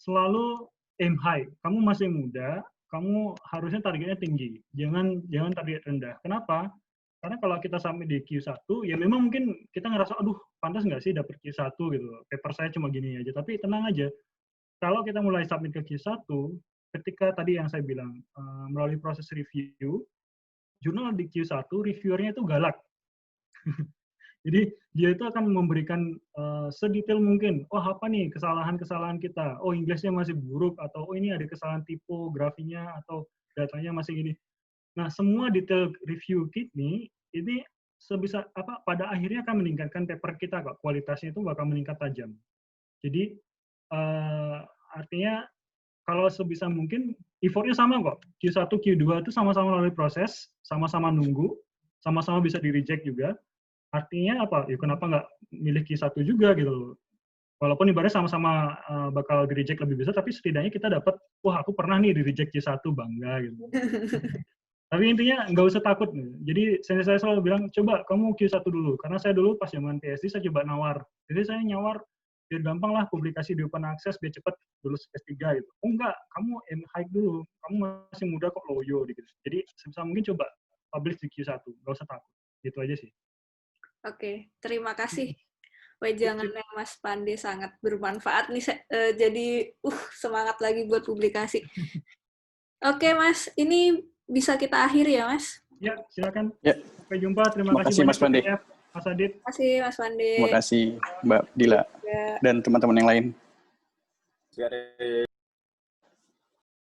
selalu aim high. Kamu masih muda, kamu harusnya targetnya tinggi. Jangan target rendah. Kenapa? Karena kalau kita submit di Q1, ya memang mungkin kita ngerasa, aduh, pantas nggak sih dapet Q1 gitu. Paper saya cuma gini aja. Tapi tenang aja. Kalau kita mulai submit ke Q1, ketika tadi yang saya bilang, melalui proses review, jurnal di Q1 reviewernya itu galak. Jadi dia itu akan memberikan sedetail mungkin, oh apa nih kesalahan-kesalahan kita, oh Inggrisnya masih buruk, atau oh ini ada kesalahan tipografinya, atau datanya masih gini. Nah semua detail review ini sebisa apa pada akhirnya akan meningkatkan paper kita kok, kualitasnya itu bakal meningkat tajam. Jadi artinya kalau sebisa mungkin effortnya sama kok, Q1, Q2 itu sama-sama melalui proses, sama-sama nunggu, sama-sama bisa di-reject juga. Artinya apa? Ya kenapa nggak milih Q1 juga gitu. Walaupun ibaratnya sama-sama bakal di-reject lebih besar, tapi setidaknya kita dapat, wah aku pernah nih di-reject Q1, bangga gitu. Tapi intinya nggak usah takut. Jadi saya selalu bilang, coba kamu Q1 dulu. Karena saya dulu pas zaman PhD, saya coba nawar. Jadi saya nyawar, biar gampang lah publikasi di open access, biar cepat lulus S3 gitu. Oh enggak, kamu aim high dulu. Kamu masih muda kok, loyo gitu. Jadi sebisa mungkin coba publish di Q1, nggak usah takut. Gitu aja sih. Oke, terima kasih. Wejangannya Mas Pande sangat bermanfaat nih. Jadi semangat lagi buat publikasi. Oke Mas, ini bisa kita akhiri ya Mas? Ya, silakan. Ya. Sampai jumpa. Terima kasih Mas Pande. Mas Adit. Terima kasih Mas Pande. Terima kasih Mbak Dila dan teman-teman yang lain.